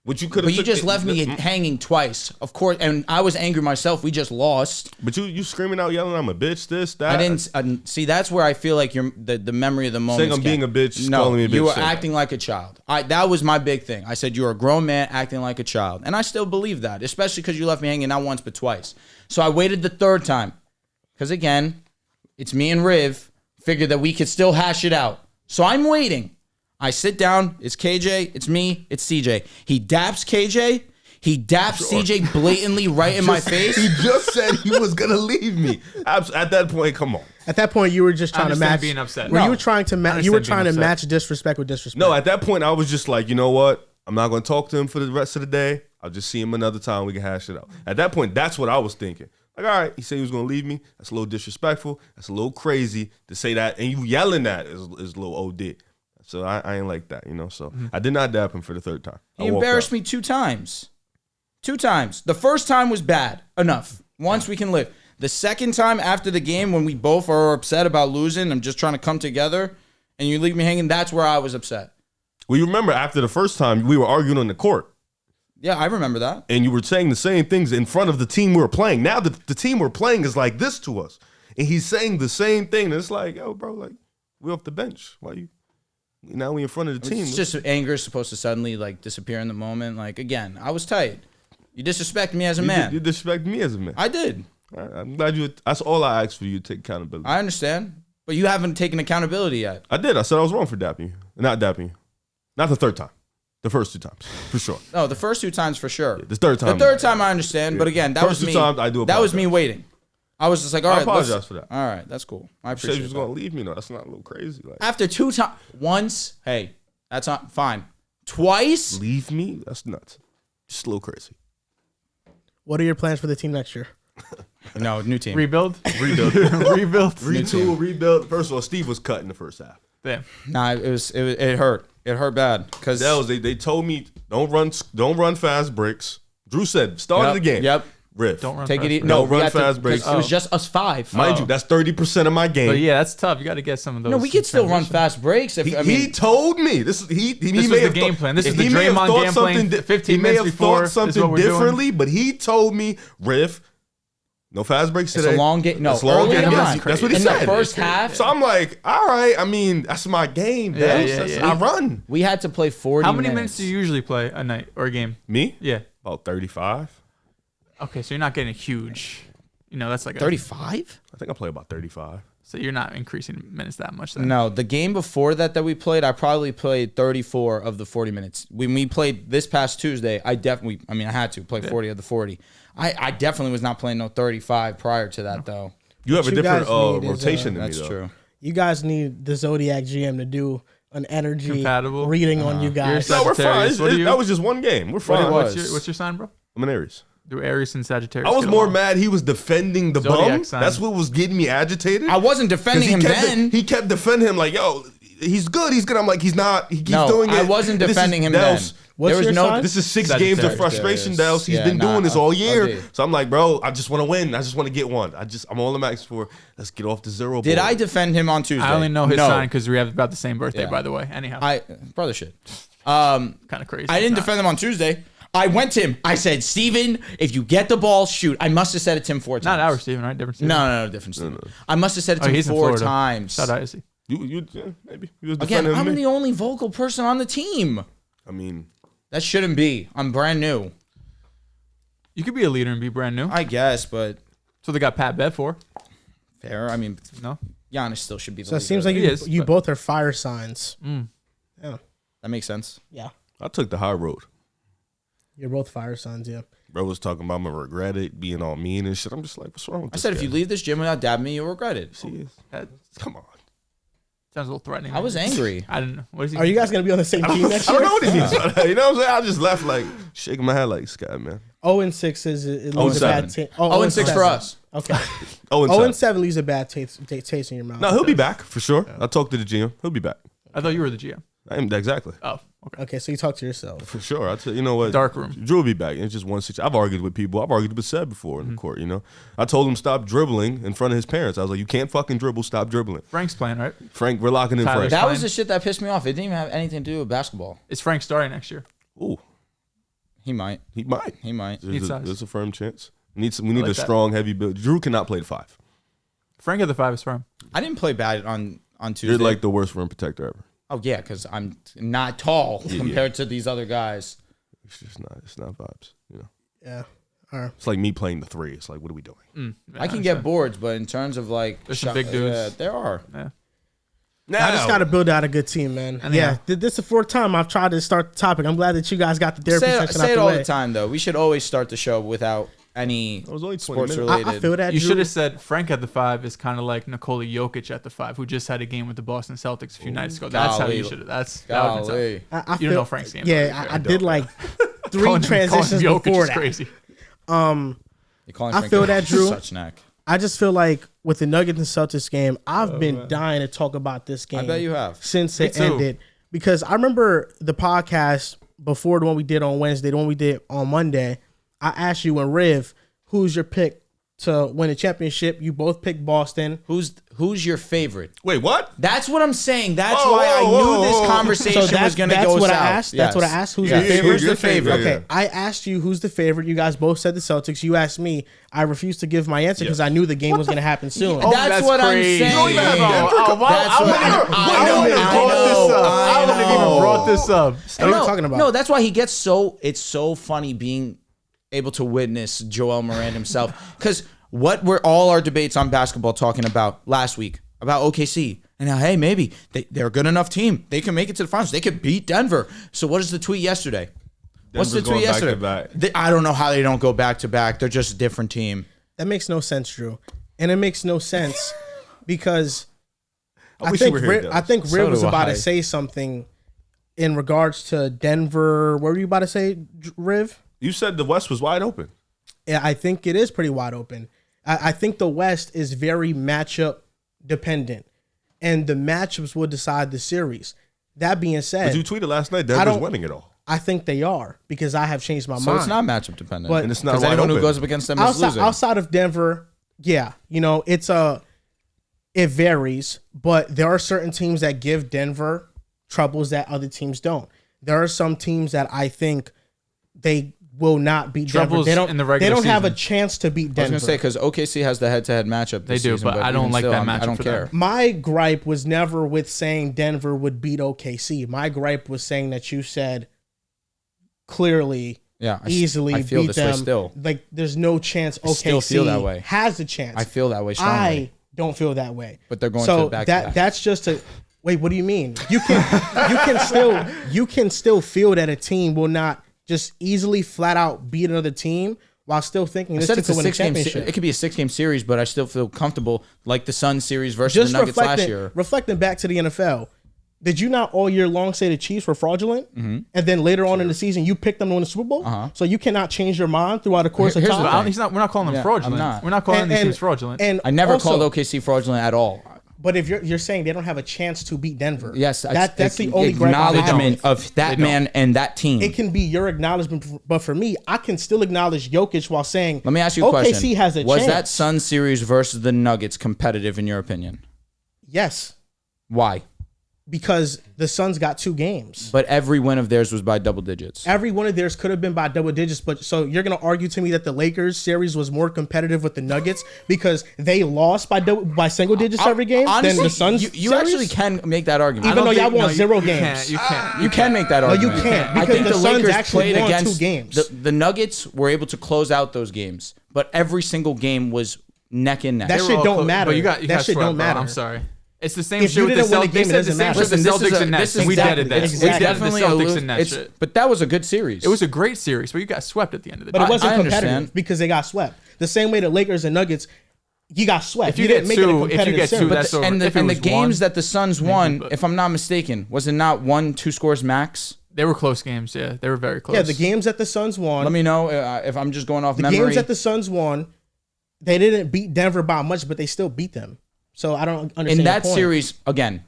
S3: Which you could have.
S5: But you just left me hanging twice, of course, and I was angry myself. We just lost.
S3: But you screaming out, yelling, "I'm a bitch!" This, that.
S5: I didn't see. That's where I feel like the memory of the moment.
S3: Saying I'm being a bitch, calling me a bitch.
S5: You were acting like a child. That was my big thing. I said you're a grown man acting like a child, and I still believe that, especially because you left me hanging not once but twice. So I waited the third time, because again, it's me and Riv. Figured that we could still hash it out. So I'm waiting. I sit down, it's KJ, it's me, it's CJ. He daps KJ, he daps CJ blatantly right in my face.
S3: He just said he was going to leave me. At that point, come on.
S1: At that point, you were just trying to match.
S4: Being upset.
S1: You were trying to match disrespect with disrespect.
S3: No, at that point, I was just like, you know what? I'm not going to talk to him for the rest of the day. I'll just see him another time. We can hash it out. At that point, that's what I was thinking. Like, all right, he said he was going to leave me. That's a little disrespectful. That's a little crazy to say that. And you yelling that is a little OD. So I ain't like that, you know. So I did not dap him for the third time.
S5: He embarrassed me 2 times. 2 times. The first time was bad. Enough. Once we can live. The second time after the game when we both are upset about losing, I'm just trying to come together, and you leave me hanging, that's where I was upset.
S3: Well, you remember after the first time, we were arguing on the court.
S5: Yeah, I remember that.
S3: And you were saying the same things in front of the team we were playing. Now the team we're playing is like this to us. And he's saying the same thing. And it's like, yo, bro, like, we're off the bench. Why you? Now we in front of the team.
S5: It's just anger is supposed to suddenly like disappear in the moment. Like, again, I was tight. You disrespect me as a man.
S3: You disrespect me as a man.
S5: I did.
S3: All right, I'm glad you. That's all I asked for you to take accountability.
S5: I understand, but you haven't taken accountability yet.
S3: I did. I said I was wrong for dapping you. Not dapping you. Not the third time. The first 2 times, for sure.
S5: No, the first 2 times for sure.
S3: Yeah, the third time.
S5: The third time I understand, but again, that
S3: first
S5: was me.
S3: 2 times I do apologize.
S5: That was me waiting. I was just like, all right,
S3: I apologize for that.
S5: All right, that's cool. I
S3: You
S5: appreciate
S3: said you was
S5: that.
S3: gonna leave me. No, that's not a little crazy. Like,
S5: After 2 times, once, hey, that's not fine. Twice,
S3: leave me? That's nuts. Just a little crazy.
S1: What are your plans for the team next year?
S5: no, new team.
S4: Rebuild.
S3: Rebuild.
S4: Rebuild.
S3: Retool. Rebuild. First of all, Steve was cut in the first half.
S4: Damn.
S5: Nah, it hurt. It hurt bad because
S3: They told me don't run fast breaks. Drew said start of the game.
S5: Yep.
S3: Riff.
S4: Don't run
S5: Take
S4: fast
S5: it easy.
S4: break.
S5: No,
S3: Don't run
S5: we had to-
S3: fast breaks.
S5: because It was just us 5.
S3: Mind you, that's 30% of my game.
S4: But yeah, that's tough. You got to get some of those.
S5: No, we could still run
S4: transitions.
S5: fast breaks. If,
S3: He told me this is he
S4: This
S3: may
S4: was the
S3: have
S4: game
S3: thought-
S4: plan. This is
S3: if
S4: the
S3: he may have
S4: Draymond
S3: thought
S4: game plan.
S3: something
S4: 15
S3: he may
S4: minutes
S3: have
S4: before
S3: thought
S4: is
S3: something
S4: what we're doing.
S3: differently, but he told me, Riff, no fast breaks
S5: It's
S3: today.
S5: a long game. No,
S3: It's a long
S5: early
S3: game.
S5: on.
S3: That's what he
S5: in
S3: said.
S5: the first half.
S3: So I'm like, all right. I mean, that's my game.
S4: Yeah,
S3: Dehls.
S4: yeah.
S3: I run.
S5: We had to play 40
S4: How many minutes do you usually play a night or a game?
S3: Me?
S4: Yeah.
S3: About 35.
S4: Okay, so you're not getting a huge. That's like
S5: 35?
S3: I think I play about 35.
S4: So you're not increasing minutes that much. Then.
S5: No, the game before that we played, I probably played 34 of the 40 minutes. When we played this past Tuesday, I had to play 40 of the 40. I definitely was not playing no 35 prior to that, though.
S3: You have a
S1: you
S3: different
S1: guys need is,
S3: rotation than me,
S5: That's
S3: though.
S5: true.
S1: You guys need the Zodiac GM to do an energy
S4: Compatible?
S1: reading on you guys.
S4: You're
S3: No, we're fine.
S4: Sagittarius. What are you?
S3: That was just one game. We're fine.
S4: What's your sign, bro?
S3: I'm an Aries.
S4: Do Aries and Sagittarius?
S3: I was
S4: get
S3: more
S4: along?
S3: mad he was defending the
S4: Zodiac
S3: bum.
S4: sign.
S3: That's what was getting me agitated.
S5: I wasn't defending him then.
S3: He kept defending him like, yo, he's good. He's good. I'm like, he's not. He keeps doing it.
S5: I wasn't
S3: This is
S5: defending him then.
S3: Dehls.
S1: What's your sign?
S3: This is 6 games of
S4: Sagittarius.
S3: frustration, Dehls. He's
S5: Yeah,
S3: been doing this all year.
S5: okay.
S3: So I'm like, bro, I just want to win. I just want to get one. I'm all I'm asking for. Let's get off the 0
S5: Did
S3: board.
S5: I defend him on Tuesday?
S4: I only know his
S5: No.
S4: sign because we have about the same birthday,
S5: Yeah.
S4: by the way. Anyhow,
S5: Brother shit.
S4: kind of crazy.
S5: I didn't
S4: Nah.
S5: defend him on Tuesday. I went to him. I said, Steven, if you get the ball, shoot. I must have said it to him 4 times.
S4: Not our Steven, right? Different Steven.
S5: No, different Steven. I must have said it to him
S4: he's in
S5: 4
S4: Florida.
S5: times.
S4: Shout out, Izzy.
S3: You maybe. He was
S5: Again,
S3: defending
S5: I'm
S3: me.
S5: the only vocal person on the team.
S3: I mean,
S5: That shouldn't be. I'm brand new.
S4: You could be a leader and be brand new.
S5: I guess, but
S4: So they got Pat Bev for.
S5: fair. I mean,
S4: No.
S5: Giannis still should be the
S1: So it
S5: leader.
S1: seems like
S4: He
S1: you,
S4: is,
S1: you
S4: but-
S1: both are fire signs.
S5: That makes sense.
S1: Yeah.
S3: I took the high road.
S1: You're both fire signs, yeah.
S3: Bro was talking about I'm gonna regret it, being all mean and shit. I'm just like, what's wrong with
S5: I
S3: this
S5: said, if
S3: guy?
S5: you leave this gym without dabbing me, you'll regret it.
S3: Come on.
S4: Sounds a little threatening.
S5: I was angry.
S4: I didn't know. What is he?
S1: Are you guys going to be on the same team next
S3: I
S1: year?
S3: don't know what he means by that. You know what I'm saying? I just left like shaking my head like Sky, man.
S1: 0-6 is it leaves a
S3: 0-7.
S1: bad taste.
S5: 0-6 for us.
S1: Okay.
S3: 0-7.
S1: 0-7 leaves a bad taste in your mouth.
S3: No, he'll be back for sure. I talked to the GM. He'll be back.
S4: I thought you were the GM.
S3: I am exactly.
S4: Oh,
S1: Okay, so you talk to yourself.
S3: For sure. I tell you know what?
S4: Dark room.
S3: Drew will be back. It's just one situation. I've argued with people. I've argued with Seb before in the court, you know. I told him stop dribbling in front of his parents. I was like, you can't fucking dribble. Stop dribbling.
S4: Frank's playing, right?
S3: Frank, we're locking in
S4: Tyler's
S3: Frank.
S5: That was the shit that pissed me off. It didn't even have anything to do with basketball.
S4: Is Frank starting next year?
S3: Ooh,
S5: He might.
S3: he might.
S5: He might.
S3: There's a firm chance. We need a
S4: like that.
S3: strong, heavy build. Drew cannot play the 5.
S4: Frank at the 5 is firm.
S5: I didn't play bad on Tuesday.
S3: You're like the worst rim protector ever.
S5: Oh yeah, because I'm not tall compared to these other guys.
S3: It's just not. It's not vibes. You know.
S1: Yeah. All right.
S3: It's like me playing the 3. It's like, what are we doing?
S5: I can get boards, but in terms of like,
S4: There's some big dudes.
S5: there are.
S4: Yeah.
S1: I just got to build out a good team, man.
S4: Anyhow.
S1: Yeah, this is the 4th time I've tried to start the topic. I'm glad that you guys got the therapy section out
S5: Say it
S1: the
S5: all
S1: way.
S5: the time though. We should always start the show without any
S3: It was only 20
S5: sports
S3: minutes.
S5: related.
S1: I feel that
S4: You
S1: Drew.
S4: should have said Frank at the 5 is kind of like Nikola Jokic at the 5, who just had a game with the Boston Celtics a few nights ago. That's how you
S5: Golly.
S4: should have. That would
S5: Golly.
S1: I
S4: You don't know Frank's game.
S1: Yeah, I did like 3
S4: Calling
S1: transitions
S4: Jokic
S1: before
S4: is
S1: that.
S4: crazy.
S5: You're calling
S1: I
S5: Frank
S1: feel
S5: a
S1: that, Drew.
S5: Such neck.
S1: I just feel like with the Nuggets and Celtics game, I've been dying to talk about this game.
S5: I bet you have.
S1: Since it
S4: too.
S1: ended. Because I remember the podcast before the one we did on Wednesday, the one we did on Monday. I asked you and Riv, who's your pick to win the championship? You both picked Boston.
S5: Who's your favorite?
S3: Wait, what?
S5: That's what I'm saying. That's
S3: Whoa,
S5: why
S3: whoa,
S5: I knew
S3: whoa,
S5: this
S3: whoa.
S5: conversation was going to
S1: that's
S5: go
S1: what
S5: south.
S1: I asked. That's what I asked. Who's
S3: Yeah,
S1: your favorite?
S5: Who's the favorite?
S1: Okay,
S3: Yeah.
S1: I asked you who's the favorite. You guys both said the Celtics. You asked me. I refused to give my answer because I knew the game was going to happen soon.
S5: Oh, that's what
S4: crazy.
S5: I'm saying.
S3: You don't even have Denver.
S5: That's what
S4: I wouldn't have even brought this up.
S1: What are you talking about?
S5: No, that's why he gets so. It's so funny being able to witness Joel Moran himself, because what were all our debates on basketball talking about last week about OKC, and now hey, maybe they're a good enough team. They can make it to the finals. They could beat Denver. So what is the tweet yesterday? What's the
S3: Denver's
S5: tweet
S3: going back
S5: yesterday?
S3: to back.
S5: I don't know how they don't go back to back. They're just a different team.
S1: That makes no sense, Drew. And it makes no sense because I
S3: wish you
S1: think
S3: were here,
S1: Riv,
S3: Dehls.
S1: I think
S5: So
S1: Riv was
S5: do
S1: about
S5: I.
S1: to say something in regards to Denver. What were you about to say, Riv?
S3: You said the West was wide open.
S1: Yeah, I think it is pretty wide open. I think the West is very matchup dependent, and the matchups will decide the series. That being
S3: But
S1: said,
S3: you tweeted last night Denver's
S1: don't-
S3: winning it all.
S1: I think they are because I have changed my
S5: So
S1: mind.
S5: it's not matchup dependent.
S1: But-
S3: And it's not
S5: because
S3: wide
S5: anyone
S3: open.
S5: who goes up against them is losing.
S1: outside of Denver, yeah, it varies, but there are certain teams that give Denver troubles that other teams don't. There are some teams that I think they will not beat
S4: Troubles
S1: Denver. They don't.
S4: in the
S1: They
S4: regular
S1: don't have a
S4: season.
S1: chance to beat
S5: I was
S1: Denver.
S5: gonna say because OKC has the head-to-head matchup.
S4: They
S5: This
S4: do,
S5: season,
S4: but I don't
S5: even
S4: like
S5: still,
S4: that
S5: I
S4: matchup
S5: don't
S4: for
S5: care.
S4: them.
S1: My gripe was never with saying Denver would beat OKC. My gripe was saying that you said clearly,
S5: Yeah,
S1: easily
S5: I feel
S1: beat
S5: this
S1: them.
S5: way still.
S1: Like there's no chance OKC
S5: still feel that way.
S1: has a chance.
S5: I feel that way strongly.
S1: I don't feel that way.
S5: But they're going
S1: so
S5: to back-to-back.
S1: that's just a wait. What do you mean? You can still feel that a team will not just easily flat out beat another team while still thinking
S5: I
S1: this
S5: said
S1: team
S5: it's a
S1: could win a
S5: 6-game.
S1: championship.
S5: It could be a 6-game series, but I still feel comfortable like the Suns series versus
S1: Just
S5: the Nuggets last year.
S1: reflecting back to the NFL. Did you not all year long say the Chiefs were fraudulent?
S5: Mm-hmm.
S1: And then later on in the season, you picked them to win the Super Bowl? So you cannot change your mind throughout the course
S5: Here's
S1: of
S5: the
S1: time?
S5: thing.
S4: We're not calling them
S5: Yeah,
S4: fraudulent.
S5: I'm not.
S4: We're not calling
S1: And-
S4: these
S1: and-
S4: teams fraudulent.
S1: And
S5: I never
S1: also-
S5: called OKC fraudulent at all.
S1: But if you're saying they don't have a chance to beat Denver,
S5: Yes,
S1: that's the only gripe I have.
S5: acknowledgement of that
S4: They don't.
S5: man and that team.
S1: It can be your acknowledgement, but for me, I can still acknowledge Jokic while saying,
S5: Let me ask you a
S1: OKC
S5: question.
S1: has a
S5: Was
S1: chance.
S5: that Suns series versus the Nuggets competitive in your opinion?
S1: Yes,
S5: Why?
S1: because the Suns got 2 games.
S5: But every win of theirs was by double digits.
S1: Every one of theirs could have been by double digits, but so you're going to argue to me that the Lakers series was more competitive with the Nuggets because they lost by single digits every game
S5: Honestly,
S1: than the Suns
S5: you
S1: series?
S5: actually can make that argument.
S1: Even though y'all won
S4: you
S1: 0
S4: can't,
S1: games.
S4: You can't.
S5: You can make that
S1: you
S5: argument.
S1: can't,
S5: I
S1: because
S5: think
S1: the
S5: the
S1: Suns
S5: Lakers
S1: actually
S5: played
S1: won 2
S5: against
S1: games.
S5: The Nuggets were able to close out those games, but every single game was neck and neck.
S1: That
S4: They were
S1: shit
S4: all
S1: don't
S4: close,
S1: matter.
S4: But you got
S1: That
S4: shit
S1: shit don't matter.
S4: I'm sorry. It's the same
S1: If
S4: shit
S1: you
S4: with the
S1: didn't win the
S4: Celtics.
S1: game,
S4: They
S1: it
S4: said the
S1: doesn't
S4: same
S1: matter.
S4: shit with the
S5: Listen,
S4: Celtics and Nets.
S5: this is
S4: We
S5: exactly-
S4: did it.
S5: it's
S4: We did it. The
S5: definitely a
S4: Celtics
S5: lose-
S4: and Nets
S5: it's-
S4: shit.
S5: But that was a good series.
S4: It was a great series, but you got swept at the end of the day.
S1: But it wasn't
S5: I
S1: competitive
S5: understand.
S1: because they got swept. The same way the Lakers and Nuggets, you got swept.
S4: If you
S1: didn't
S4: get
S1: make it a
S4: two- if you
S1: competitive
S4: get two,
S1: series.
S4: that's over.
S5: and the,
S4: If it
S5: and the
S4: was
S5: games
S4: one,
S5: that the Suns won,
S4: but-
S5: if I'm not mistaken, was it not 1-2 scores max?
S4: They were close games. Yeah, they were very close.
S1: Yeah, the games that the Suns won.
S5: Let me know if I'm just going off
S1: the
S5: memory.
S1: games that the Suns won, they didn't beat Denver by much, but they still beat them. So I don't understand
S5: in that
S1: your point.
S5: series, again,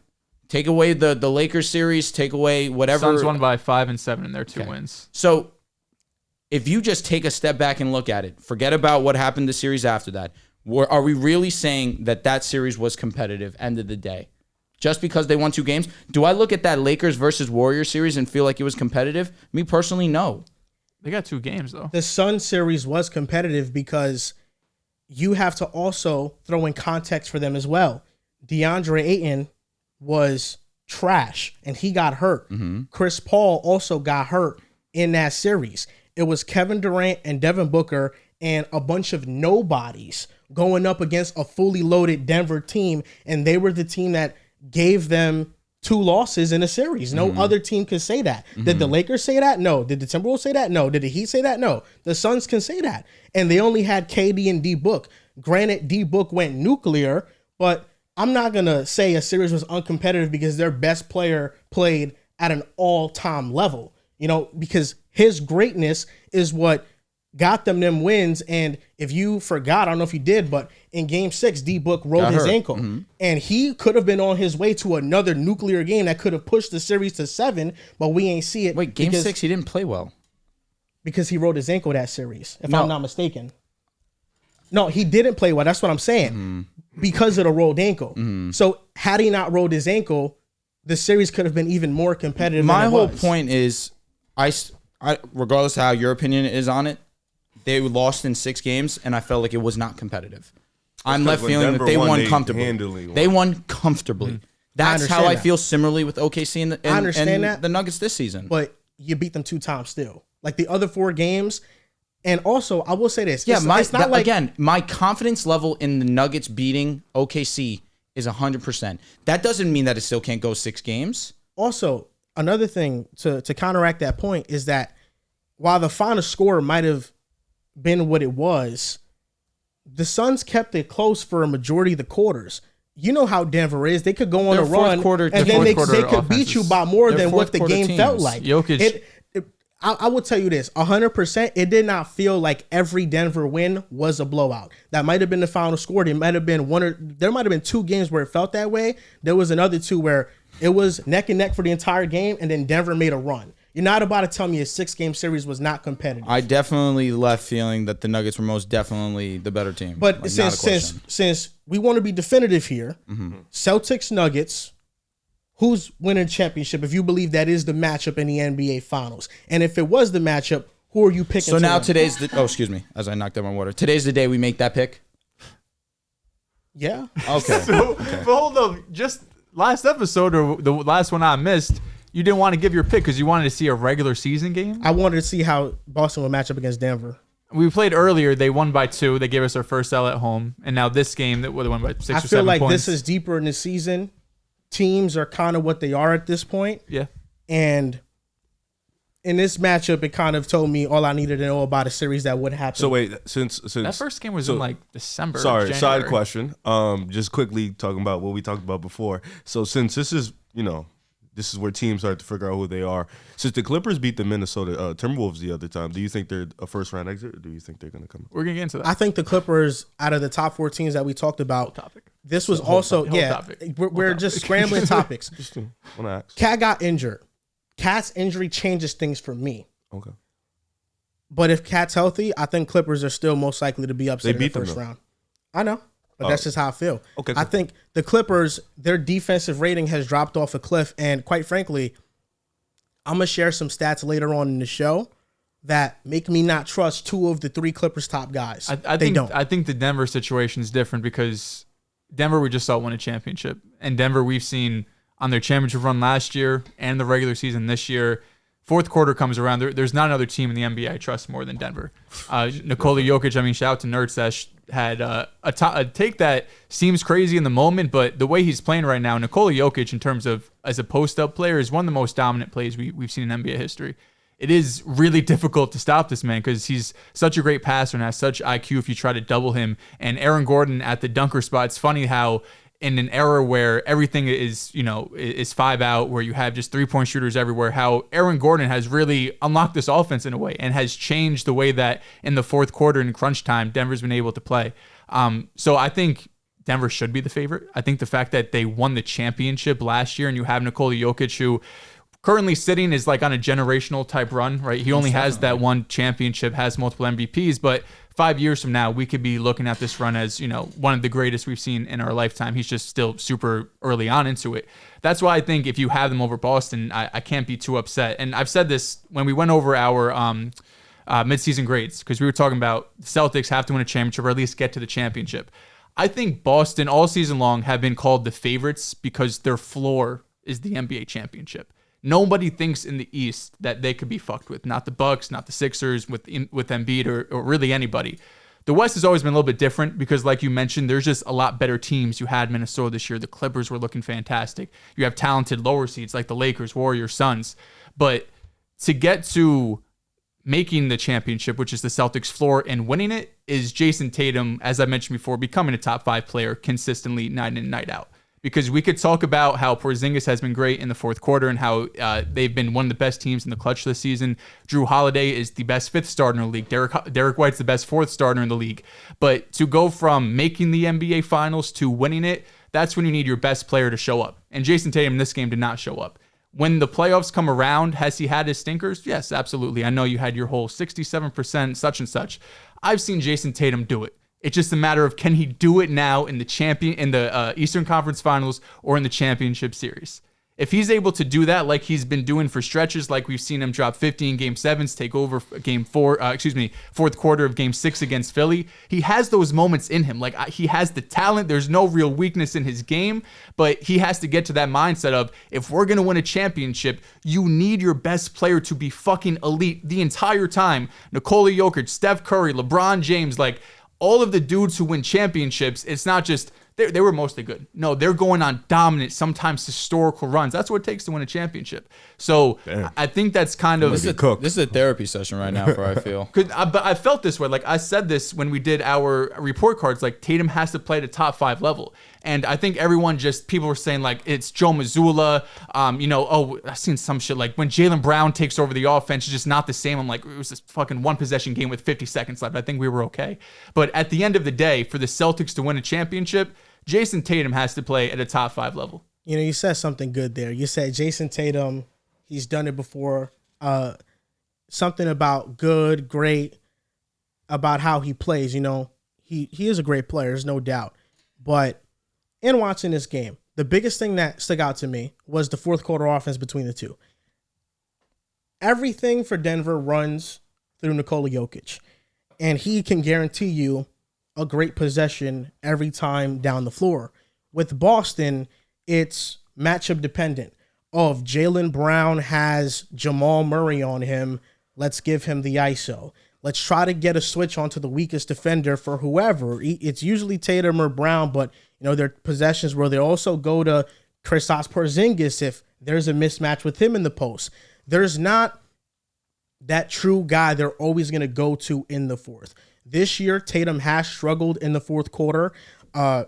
S5: Take away the Lakers series. Take away whatever.
S4: Suns won by 5 and 7 in their 2 wins.
S5: So if you just take a step back and look at it, forget about what happened the series after that. Are we really saying that series was competitive end of the day? Just because they won 2 games? Do I look at that Lakers versus Warriors series and feel like it was competitive? Me personally, no.
S4: They got 2 games, though.
S1: The Sun series was competitive because you have to also throw in context for them as well. DeAndre Ayton was trash, and he got hurt. Chris Paul also got hurt in that series. It was Kevin Durant and Devin Booker and a bunch of nobodies going up against a fully loaded Denver team, and they were the team that gave them 2 losses in a series. No other team could say that. Did the Lakers say that? No. Did the Timberwolves say that? No. Did the Heat say that? No. The Suns can say that. And they only had KD and D-Book. Granted, D-Book went nuclear, but I'm not going to say a series was uncompetitive because their best player played at an all-time level. Because his greatness is what got them wins. And if you forgot, I don't know if you did, but in Game 6, D-Book rolled his ankle. And he could have been on his way to another nuclear game that could have pushed the series to 7, but we ain't see it.
S5: Wait, Game 6, he didn't play well.
S1: Because he rolled his ankle that series, if I'm not mistaken. No, he didn't play well. That's what I'm saying. Because of the rolled ankle. So had he not rolled his ankle, the series could have been even more competitive.
S5: My whole point is, I regardless of how your opinion is on it, they lost in 6 games, and I felt like it was not competitive. I'm left feeling that they won comfortably. They won comfortably. That's how I feel similarly with OKC and the Nuggets this season.
S1: But you beat them 2 times still. Like the other 4 games. And also, I will say this.
S5: Yeah, again, my confidence level in the Nuggets beating OKC is 100%. That doesn't mean that it still can't go 6 games.
S1: Also, another thing to counteract that point is that while the final score might have been what it was, the Suns kept it close for a majority of the quarters. You know how Denver is. They could go on a run, and then they could beat you by more than what the game felt like.
S4: Jokic.
S1: I will tell you this, 100%, it did not feel like every Denver win was a blowout. That might have been the final score. There might have been 2 games where it felt that way. There was another 2 where it was neck and neck for the entire game, and then Denver made a run. You're not about to tell me a 6-game series was not competitive.
S5: I definitely left feeling that the Nuggets were most definitely the better team.
S1: But like, since we want to be definitive here, Celtics-Nuggets, who's winning championship if you believe that is the matchup in the NBA Finals? And if it was the matchup, who are you picking?
S5: So now today's the... Oh, excuse me, as I knocked out my water. Today's the day we make that pick?
S1: Yeah.
S5: Okay.
S4: But hold up. Just last episode, or the last one I missed, you didn't want to give your pick because you wanted to see a regular season game?
S1: I wanted to see how Boston would match up against Denver.
S4: We played earlier. They won by 2. They gave us our first L at home. And now this game, they won by 6 or 7 points.
S1: I feel like this is deeper in the season. Teams are kind of what they are at this point.
S4: Yeah.
S1: And in this matchup, it kind of told me all I needed to know about a series that would happen.
S3: So wait, since
S4: that first game was in like December.
S3: Sorry, side question. Just quickly talking about what we talked about before. So since this is, this is where teams start to figure out who they are. Since the Clippers beat the Minnesota Timberwolves the other time, do you think they're a first-round exit, or do you think they're going to come?
S4: We're going to get into that.
S1: I think the Clippers, out of the top 4 teams that we talked about, this was also, we're just scrambling topics.
S3: Just want to ask.
S1: Cat got injured. Cat's injury changes things for me.
S3: Okay.
S1: But if Cat's healthy, I think Clippers are still most likely to be upset in the first round. I know. But that's just how I feel.
S3: Okay, cool.
S1: I think the Clippers, their defensive rating has dropped off a cliff. And quite frankly, I'm going to share some stats later on in the show that make me not trust 2 of the 3 Clippers top guys.
S4: I think the Denver situation is different because Denver, we just saw win a championship. And Denver, we've seen on their championship run last year and the regular season this year, fourth quarter comes around. There's not another team in the NBA I trust more than Denver. Nikola Jokic, shout out to Nerds that had a take that seems crazy in the moment, but the way he's playing right now, Nikola Jokic, in terms of as a post-up player, is one of the most dominant plays we've seen in NBA history. It is really difficult to stop this man because he's such a great passer and has such IQ if you try to double him. And Aaron Gordon at the dunker spot, it's funny how in an era where everything is 5 out, where you have just 3-point shooters everywhere, how Aaron Gordon has really unlocked this offense in a way and has changed the way that in the fourth quarter in crunch time, Denver's been able to play. So I think Denver should be the favorite. I think the fact that they won the championship last year and you have Nikola Jokic, who currently sitting is like on a generational type run, right? He only has that one championship, has multiple MVPs, but 5 years from now, we could be looking at this run as, one of the greatest we've seen in our lifetime. He's just still super early on into it. That's why I think if you have them over Boston, I can't be too upset. And I've said this when we went over our midseason grades, because we were talking about the Celtics have to win a championship or at least get to the championship. I think Boston all season long have been called the favorites because their floor is the NBA championship. Nobody thinks in the East that they could be fucked with. Not the Bucks, not the Sixers, with Embiid or really anybody. The West has always been a little bit different because, like you mentioned, there's just a lot better teams. You had Minnesota this year. The Clippers were looking fantastic. You have talented lower seeds like the Lakers, Warriors, Suns. But to get to making the championship, which is the Celtics floor, and winning it, is Jason Tatum, as I mentioned before, becoming a top 5 player consistently night in and night out. Because we could talk about how Porzingis has been great in the fourth quarter and how they've been one of the best teams in the clutch this season. Drew Holiday is the best 5th starter in the league. Derek White's the best 4th starter in the league. But to go from making the NBA Finals to winning it, that's when you need your best player to show up. And Jason Tatum in this game did not show up. When the playoffs come around, has he had his stinkers? Yes, absolutely. I know you had your whole 67% such and such. I've seen Jason Tatum do it. It's just a matter of, can he do it now in the Eastern Conference Finals or in the championship series? If he's able to do that, like he's been doing for stretches, like we've seen him drop 50 in Game 7s, take over fourth quarter of Game 6 against Philly, he has those moments in him. Like, he has the talent. There's no real weakness in his game, but he has to get to that mindset of, if we're going to win a championship, you need your best player to be fucking elite the entire time. Nikola Jokic, Steph Curry, LeBron James, like, all of the dudes who win championships, it's not just, they were mostly good. No, they're going on dominant, sometimes historical runs. That's what it takes to win a championship. So I think that's kind of...
S5: This is a therapy session right now, I feel.
S4: But I felt this way. Like, I said this when we did our report cards, like, Tatum has to play at a top 5 level. And I think people were saying, like, it's Joe Mazzulla. I've seen some shit like when Jaylen Brown takes over the offense, it's just not the same. I'm like, it was this fucking one possession game with 50 seconds left. I think we were okay. But at the end of the day, for the Celtics to win a championship, Jason Tatum has to play at a top 5 level.
S1: You said something good there. You said Jason Tatum, he's done it before. Something about good, great, about how he plays. He is a great player, there's no doubt. But in watching this game, the biggest thing that stuck out to me was the fourth quarter offense between the two. Everything for Denver runs through Nikola Jokic, and he can guarantee you a great possession every time down the floor. With Boston, it's matchup dependent. If Jaylen Brown has Jamal Murray on him, let's give him the ISO. Let's try to get a switch onto the weakest defender for whoever. It's usually Tatum or Brown, but there are possessions where they also go to Kristaps Porzingis if there's a mismatch with him in the post. There's not that true guy they're always going to go to in the fourth. This year, Tatum has struggled in the fourth quarter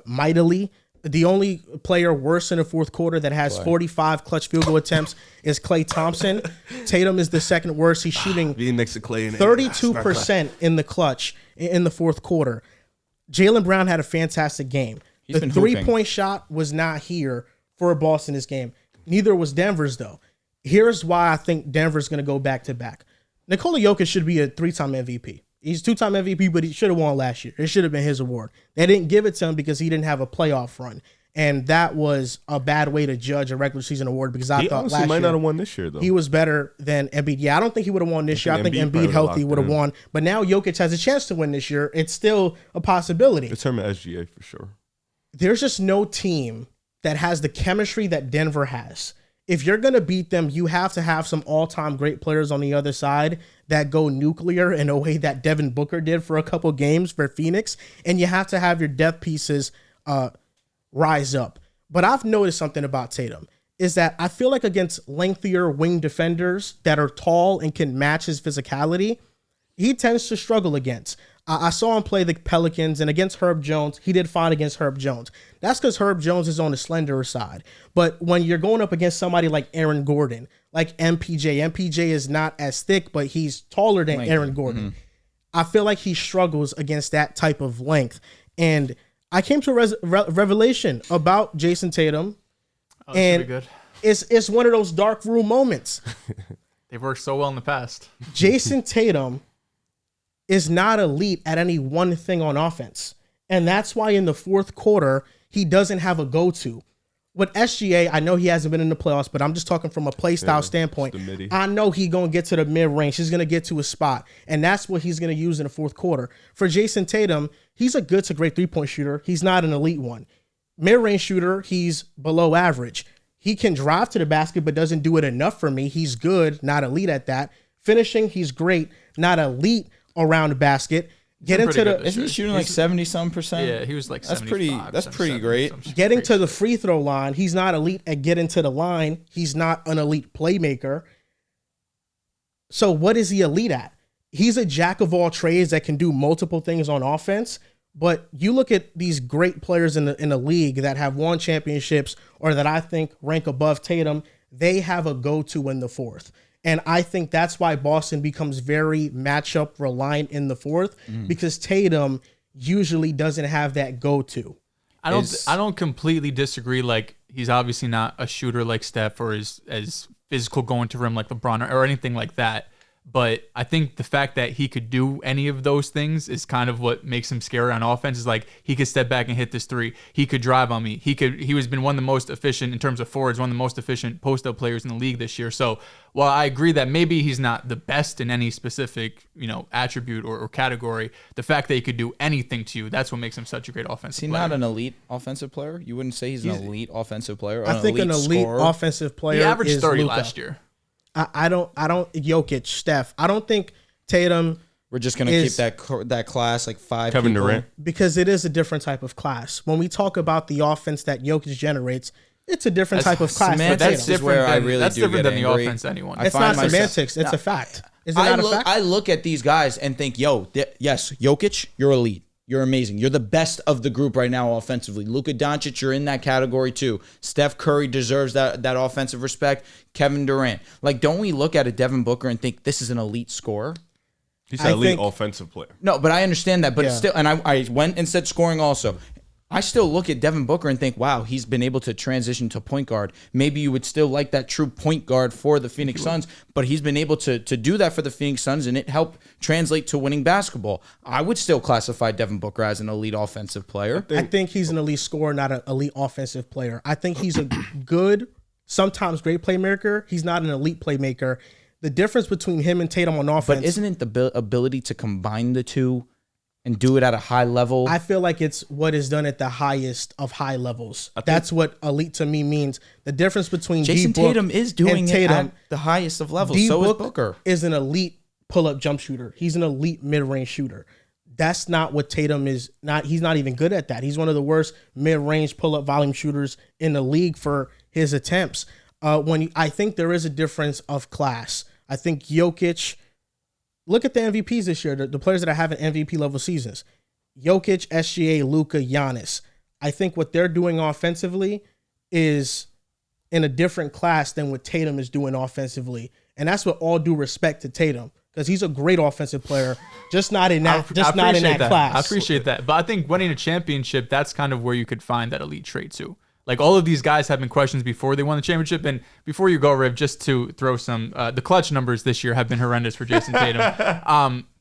S1: mightily. The only player worse in the fourth quarter that has 45 clutch field goal attempts is Klay Thompson. Tatum is the second worst. He's shooting
S3: being next to Klay
S1: 32% in the clutch in the fourth quarter. Jaylen Brown had a fantastic game. The 3-point shot was not here for Boston this game. Neither was Denver's, though. Here's why I think Denver's going to go back-to-back. Nikola Jokic should be a 3-time MVP. He's 2-time MVP, but he should have won last year. It should have been his award. They didn't give it to him because he didn't have a playoff run. And that was a bad way to judge a regular season award because I thought last year... He might
S3: not have won this year, though.
S1: He was better than Embiid. Yeah, I don't think he would have won this year. I think Embiid healthy would have won. But now Jokic has a chance to win this year. It's still a possibility.
S3: It's him at SGA for sure.
S1: There's just no team that has the chemistry that Denver has. If you're going to beat them, you have to have some all-time great players on the other side that go nuclear in a way that Devin Booker did for a couple games for Phoenix. And you have to have your depth pieces rise up. But I've noticed something about Tatum is that I feel like against lengthier wing defenders that are tall and can match his physicality, he tends to struggle against. I saw him play the Pelicans, and against Herb Jones, he did fine against Herb Jones. That's because Herb Jones is on the slenderer side. But when you're going up against somebody like Aaron Gordon, like MPJ is not as thick, but he's taller than Aaron Gordon. I feel like he struggles against that type of length. And I came to a revelation about Jason Tatum,
S4: Oh, this should be
S1: and
S4: good.
S1: it's one of those dark room moments.
S4: They've worked so well in the past.
S1: Jason Tatum is not elite at any one thing on offense. And that's why in the fourth quarter, he doesn't have a go-to. With SGA, I know he hasn't been in the playoffs, but I'm just talking from a play style standpoint. I know he's going to get to the mid-range. He's going to get to a spot, and that's what he's going to use in the fourth quarter. For Jason Tatum, he's a good to great three-point shooter. He's not an elite one. Mid-range shooter, he's below average. He can drive to the basket, but doesn't do it enough for me. He's good, not elite at that. Finishing, he's great, not elite around the basket. Get into the.
S5: Isn't he shooting like 70-some%?
S4: Yeah, he was like
S5: that's
S4: 75,
S5: That's pretty great.
S1: Getting to the free throw line, he's not elite at getting to the line. He's not an elite playmaker. So what is he elite at? He's a jack of all trades that can do multiple things on offense. But you look at these great players in the league that have won championships or that I think rank above Tatum. They have a go-to in the fourth. And I think that's why Boston becomes very matchup reliant in the fourth because Tatum usually doesn't have that go-to.
S4: I don't completely disagree. Like, he's obviously not a shooter like Steph or is as physical going to rim like LeBron or anything like that. But I think the fact that he could do any of those things is kind of what makes him scary on offense. Is like he could step back and hit this three. He could drive on me. He was been one of the most efficient in terms of forwards, one of the most efficient post-up players in the league this year. So while I agree that maybe he's not the best in any specific attribute or category, the fact that he could do anything to you, that's what makes him such a great offensive player.
S5: Is he not an elite offensive player? You wouldn't say he's an elite offensive player?
S1: I think an elite offensive player.
S4: He averaged
S1: is
S4: 30
S1: Luka.
S4: last year.
S1: I don't Jokic, Steph. I don't think Tatum.
S5: We're just gonna keep that class like five.
S3: Kevin
S5: people.
S3: Durant,
S1: because it is a different type of class. When we talk about the offense that Jokic generates, it's a different type of class.
S5: Semantics
S1: for
S5: is where I really
S4: that's
S5: do
S4: different
S5: get
S4: than the
S5: angry.
S4: offense anyone.
S1: It's not semantics. It's a fact. Is it not a fact?
S5: I look at these guys and think, yes, Jokic, you're elite. You're amazing. You're the best of the group right now offensively. Luka Doncic, you're in that category too. Steph Curry deserves that offensive respect. Kevin Durant. Like, don't we look at a Devin Booker and think this is an elite scorer?
S3: he's an elite offensive player.
S5: No, but I understand that. But
S1: Yeah.
S5: still, and I went and said scoring also. I still look at Devin Booker and think, wow, he's been able to transition to point guard. Maybe you would still like that true point guard for the Phoenix Suns, but he's been able to do that for the Phoenix Suns, and it helped translate to winning basketball. I would still classify Devin Booker as an elite offensive player.
S1: I think he's an elite scorer, not an elite offensive player. I think he's a good, sometimes great playmaker. He's not an elite playmaker. The difference between him and Tatum on offense.
S5: But isn't it the ability to combine the two and do it at a high level?
S1: I feel like it's what is done at the highest of high levels. That's what elite to me means. The difference between
S5: Jason
S1: D-Book
S5: Tatum is doing
S1: and
S5: it
S1: Tatum,
S5: at the highest of levels. So is Booker.
S1: Is an elite pull-up jump shooter. He's an elite mid-range shooter. That's not what Tatum is. He's not even good at that. He's one of the worst mid-range pull-up volume shooters in the league for his attempts. I think there is a difference of class. I think Jokic. Look at the MVPs this year, the players that are having MVP level seasons. Jokic, SGA, Luka, Giannis. I think what they're doing offensively is in a different class than what Tatum is doing offensively. And that's with all due respect to Tatum, because he's a great offensive player, just not in that class.
S4: I appreciate that. But I think winning a championship, that's kind of where you could find that elite trait too. Like, all of these guys have been questions before they won the championship. And before you go, Riv, just to throw some, the clutch numbers this year have been horrendous for Jason Tatum.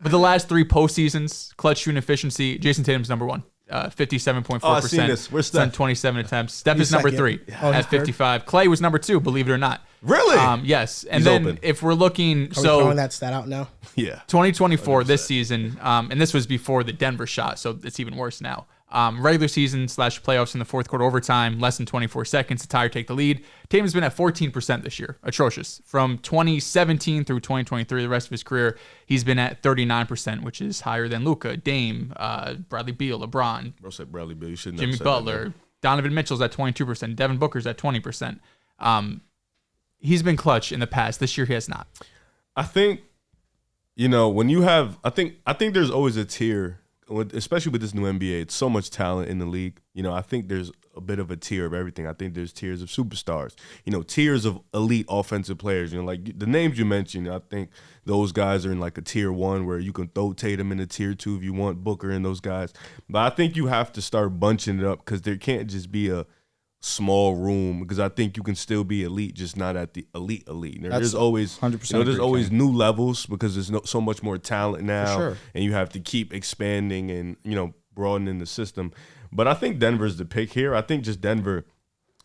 S4: But the last three postseasons, clutch shooting efficiency, Jason Tatum's number one. 57.4%.
S3: Oh, I see this. Where's Steph?
S4: On 27 attempts. Steph is number three at 55. Clay was number two, believe it or not.
S3: Really?
S4: Yes. And
S3: He's
S4: then
S3: open.
S4: if we're looking,
S1: Are we throwing that stat out now?
S3: Yeah.
S4: 2024 this season, and this was before the Denver shot, so it's even worse now. Regular season / playoffs in the fourth quarter overtime, less than 24 seconds to tie or take the lead. Tatum's been at 14% this year. Atrocious. From 2017 through 2023, the rest of his career, he's been at 39%, which is higher than Luka, Dame, Bradley Beal, LeBron,
S3: Bro said Bradley Beal. You shouldn't
S4: Jimmy
S3: have said
S4: Butler,
S3: that.
S4: Donovan Mitchell's at 22%, Devin Booker's at 20%. He's been clutch in the past. This year he has not.
S3: I think, when you have, I think there's always a tier, especially with this new NBA. It's so much talent in the league. I think there's a bit of a tier of everything. I think there's tiers of superstars, tiers of elite offensive players. Like the names you mentioned, I think those guys are in like a tier 1 where you can throw Tatum in a tier 2 if you want, Booker and those guys. But I think you have to start bunching it up because there can't just be a small room, because I think you can still be elite, just not at the elite. There's always
S5: 100%
S3: there's always new levels because there's so much more talent now,
S5: sure.
S3: and you have to keep expanding and broadening the system. But I think Denver's the pick here. I think just Denver,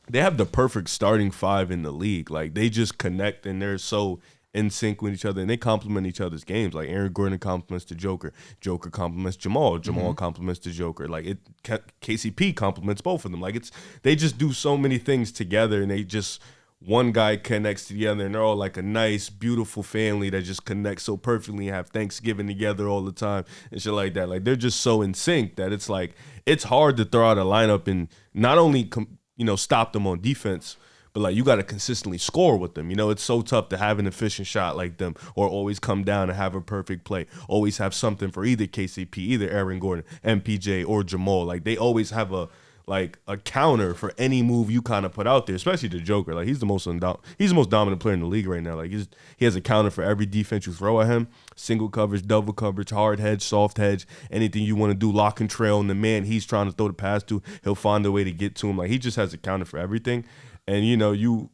S3: they have the perfect starting 5 in the league. Like they just connect and they're so in sync with each other, and they complement each other's games. Like Aaron Gordon complements the Joker complements Jamal complements the Joker. Like KCP complements both of them. Like they just do so many things together, and they just one guy connects to the other, and they're all like a nice, beautiful family that just connects so perfectly and have Thanksgiving together all the time and shit like that. Like they're just so in sync that it's like it's hard to throw out a lineup and not only stop them on defense, but like you got to consistently score with them. It's so tough to have an efficient shot like them, or always come down and have a perfect play. Always have something for either KCP, either Aaron Gordon, MPJ, or Jamal. Like they always have a counter for any move you kind of put out there, especially the Joker. Like he's the most dominant player in the league right now. Like he has a counter for every defense you throw at him. Single coverage, double coverage, hard hedge, soft hedge, anything you want to do, lock and trail. And the man he's trying to throw the pass to, he'll find a way to get to him. Like he just has a counter for everything. And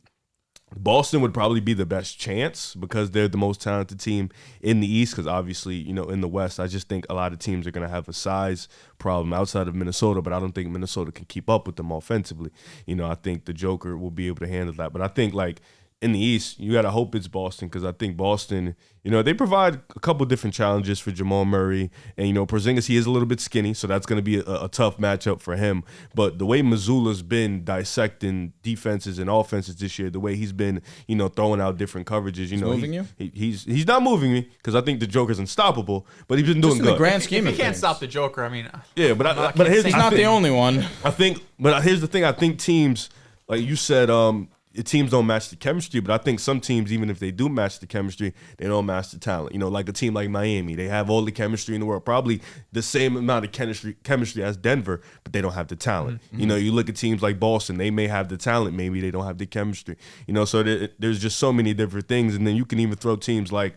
S3: Boston would probably be the best chance because they're the most talented team in the East, because obviously, in the West, I just think a lot of teams are going to have a size problem outside of Minnesota, but I don't think Minnesota can keep up with them offensively. I think the Joker will be able to handle that. But I think, like, in the East, you got to hope it's Boston, because I think Boston, they provide a couple different challenges for Jamal Murray. And, Porzingis, he is a little bit skinny, so that's going to be a tough matchup for him. But the way Mazzulla's been dissecting defenses and offenses this year, the way he's been, throwing out different coverages,
S5: he's moving you?
S3: He's not moving me, because I think the Joker's unstoppable, but he's been doing
S5: just in
S3: good.
S5: the grand scheme
S4: if
S5: of
S4: you can't
S5: things.
S4: stop the Joker, I mean,
S3: yeah, but
S5: he's not the only one.
S3: But here's the thing. I think teams, like you said, teams don't match the chemistry, but I think some teams, even if they do match the chemistry, they don't match the talent. Like a team like Miami, they have all the chemistry in the world, probably the same amount of chemistry as Denver, but they don't have the talent.
S5: Mm-hmm.
S3: You look at teams like Boston, they may have the talent, maybe they don't have the chemistry. So there's just so many different things, and then you can even throw teams like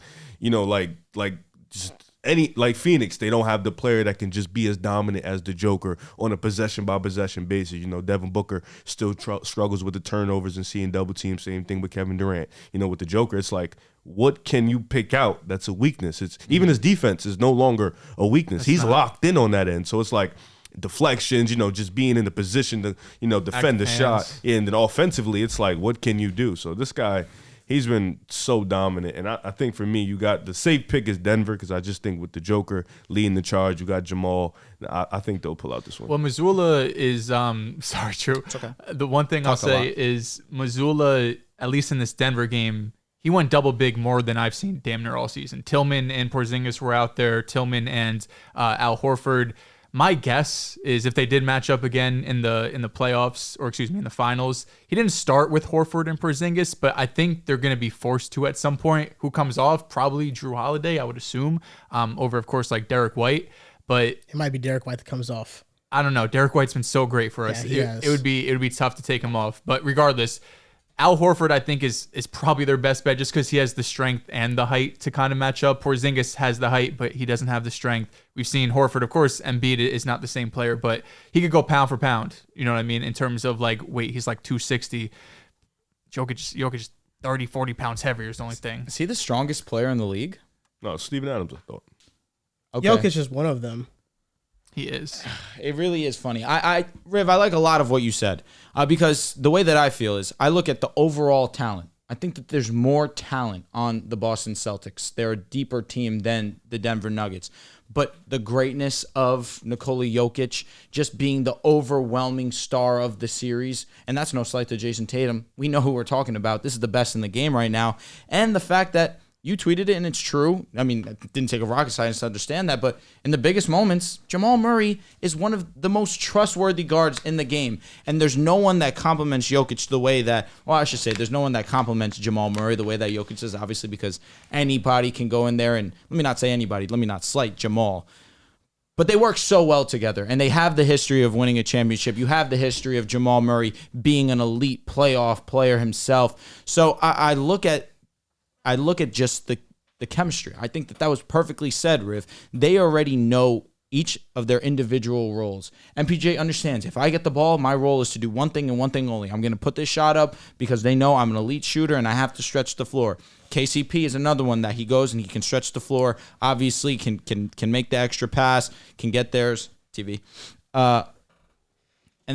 S3: just like Phoenix, they don't have the player that can just be as dominant as the Joker on a possession by possession basis. Devin Booker still struggles with the turnovers and seeing double teams. Same thing with Kevin Durant. With the Joker, it's like, what can you pick out that's a weakness? It's even his defense is no longer a weakness. He's locked in on that end. So it's like deflections, just being in the position to, defend the shot. And then offensively, it's like, what can you do? So this guy, he's been so dominant. And I think for me, you got the safe pick is Denver, because I just think with the Joker leading the charge, you got Jamal. I think they'll pull out this one.
S4: Well, Mazzulla is sorry, Drew. It's okay. The one thing I'll say is Mazzulla, at least in this Denver game, he went double big more than I've seen damn near all season. Tillman and Porzingis were out there. Tillman and Al Horford. My guess is if they did match up again in the playoffs, or in the finals, he didn't start with Horford and Porzingis, but I think they're going to be forced to at some point. Who comes off? Probably Drew Holiday, I would assume, over, of course, like Derek White. But
S1: it might be Derek White that comes off.
S4: I don't know. Derek White's been so great for us. It would be tough to take him off. But regardless, Al Horford, I think, is probably their best bet just because he has the strength and the height to kind of match up. Porzingis has the height, but he doesn't have the strength. We've seen Horford, of course. Embiid is not the same player, but he could go pound for pound. You know what I mean? In terms of like weight, he's like 260. Jokic is 30, 40 pounds heavier is the only thing.
S5: Is he the strongest player in the league?
S3: No, Steven Adams, I thought.
S1: Okay. Jokic is one of them.
S4: He is.
S5: It really is funny. Riv, I like a lot of what you said because the way that I feel is I look at the overall talent. I think that there's more talent on the Boston Celtics. They're a deeper team than the Denver Nuggets. But the greatness of Nikola Jokic just being the overwhelming star of the series, and that's no slight to Jason Tatum. We know who we're talking about. This is the best in the game right now. And the fact that you tweeted it, and it's true. I mean, it didn't take a rocket science to understand that, but in the biggest moments, Jamal Murray is one of the most trustworthy guards in the game, and there's no one that compliments Jokic the way that, well, I should say, there's no one that compliments Jamal Murray the way that Jokic does, obviously, because anybody can go in there, and let me not say anybody, let me not slight Jamal, But they work so well together, and they have the history of winning a championship. You have the history of Jamal Murray being an elite playoff player himself. So I look at just the chemistry. I think that was perfectly said, Riv. They already know each of their individual roles. MPJ understands, if I get the ball, my role is to do one thing and one thing only. I'm going to put this shot up because they know I'm an elite shooter and I have to stretch the floor. KCP is another one that he goes and he can stretch the floor. Obviously, can make the extra pass, can get theirs. TV. And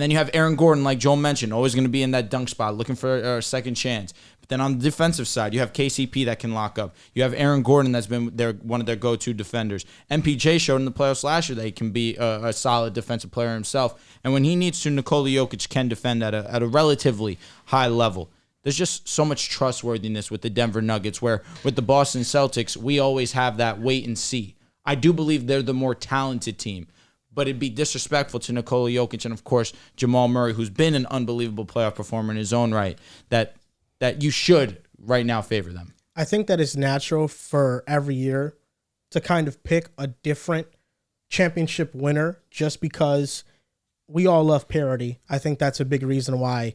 S5: then you have Aaron Gordon, like Joel mentioned, always going to be in that dunk spot, looking for a second chance. But then on the defensive side, you have KCP that can lock up. You have Aaron Gordon that's been one of their go-to defenders. MPJ showed in the playoffs last year that he can be a solid defensive player himself. And when he needs to, Nikola Jokic can defend at a relatively high level. There's just so much trustworthiness with the Denver Nuggets, where with the Boston Celtics, we always have that wait and see. I do believe they're the more talented team, but it'd be disrespectful to Nikola Jokic and, of course, Jamal Murray, who's been an unbelievable playoff performer in his own right, that you should right now favor them.
S1: I think that it's natural for every year to kind of pick a different championship winner just because we all love parity. I think that's a big reason why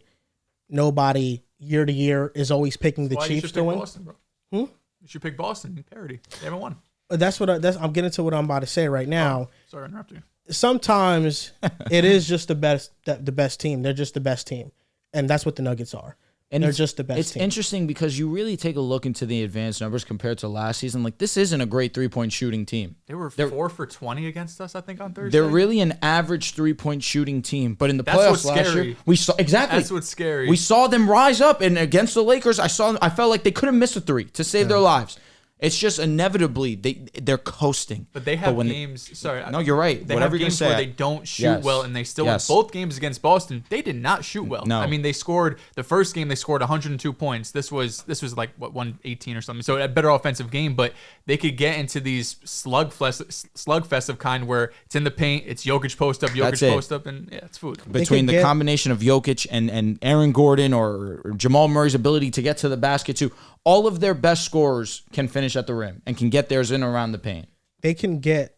S1: nobody year to year is always picking the Chiefs to win.
S4: Boston, bro. You should pick Boston in parity. They haven't won.
S1: I'm getting to what I'm about to say right now.
S4: Sorry, I interrupted you.
S1: Sometimes it is just the best team. They're just the best team, and that's what the Nuggets are. And they're just the best
S5: It's
S1: team.
S5: interesting because you really take a look into the advanced numbers compared to last season. Like, this isn't a great three-point shooting team.
S4: They were 4 for 20 against us, I think, on Thursday.
S5: They're really an average three-point shooting team. But in the
S4: That's
S5: playoffs
S4: what's
S5: last
S4: scary.
S5: year, we saw exactly.
S4: That's what's scary.
S5: We saw them rise up, and against the Lakers, I felt like they couldn't miss a three to save their lives. It's just inevitably they're coasting.
S4: But they have games. Sorry,
S5: no, you're right.
S4: They
S5: Whatever
S4: have games where they don't shoot well, and they still win. Both games against Boston, they did not shoot well.
S5: No.
S4: I mean, they scored the first game. They scored 102 points. This was like what 118 or something. So a better offensive game, but they could get into these slugfest of kind where it's in the paint. It's Jokic post up, post up, and yeah, it's food.
S5: Between the combination of Jokic and Aaron Gordon or Jamal Murray's ability to get to the basket too. All of their best scorers can finish at the rim and can get theirs in around the paint.
S1: They can get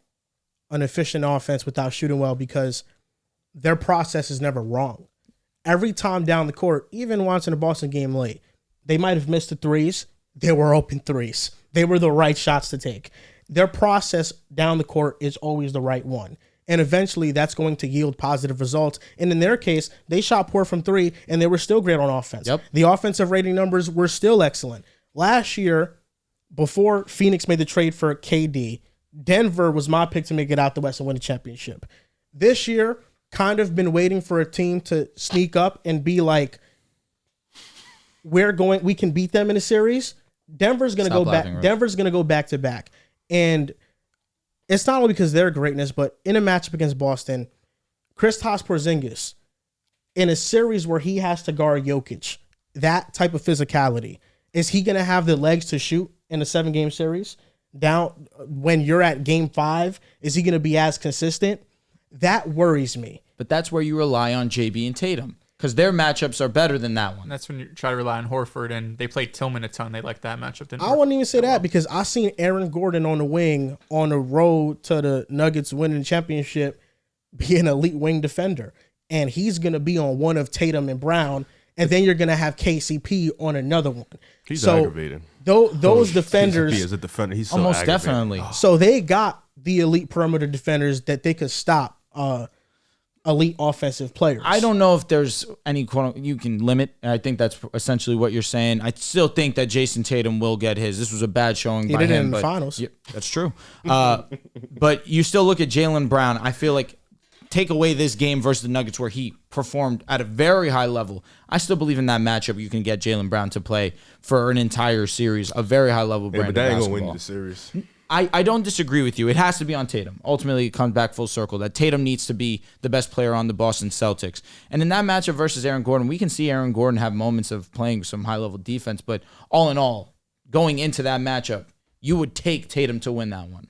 S1: an efficient offense without shooting well because their process is never wrong. Every time down the court, even once in a Boston game late, they might have missed the threes. They were open threes. They were the right shots to take. Their process down the court is always the right one. And eventually that's going to yield positive results. And in their case, they shot poor from three and they were still great on offense.
S5: Yep.
S1: The offensive rating numbers were still excellent. Last year, before Phoenix made the trade for KD, Denver was my pick to make it out the West and win the championship. This year, kind of been waiting for a team to sneak up and be like, we can beat them in a series. Denver's going to go back. Denver's going to go back to back. And it's not only because of their greatness, but in a matchup against Boston, Kristaps Porzingis, in a series where he has to guard Jokic, that type of physicality, is he going to have the legs to shoot in a 7-game series? Down when you're at game 5, is he going to be as consistent? That worries me.
S5: But that's where you rely on JB and Tatum because their matchups are better than that one.
S4: And that's when you try to rely on Horford, and they played Tillman a ton. They like that matchup.
S1: I wouldn't even say that because I seen Aaron Gordon on the wing on the road to the Nuggets winning the championship be an elite wing defender. And he's going to be on one of Tatum and Brown, and then you're going to have KCP on another one.
S3: He's aggravating.
S1: Those defenders.
S3: KCP as a defender, he's so
S5: almost
S3: aggravating.
S5: definitely.
S1: So they got the elite perimeter defenders that they could stop elite offensive players.
S5: I don't know if there's any you can limit. And I think that's essentially what you're saying. I still think that Jason Tatum will get his. This was a bad showing by him.
S1: He did it in the finals.
S5: Yeah, that's true. But you still look at Jaylen Brown. I feel like take away this game versus the Nuggets where he performed at a very high level. I still believe in that matchup. You can get Jaylen Brown to play for an entire series, a very high level brand
S3: but that
S5: of
S3: ain't
S5: basketball.
S3: gonna win the series.
S5: I don't disagree with you. It has to be on Tatum. Ultimately, it comes back full circle that Tatum needs to be the best player on the Boston Celtics. And in that matchup versus Aaron Gordon, we can see Aaron Gordon have moments of playing some high-level defense. But all in all, going into that matchup, you would take Tatum to win that one.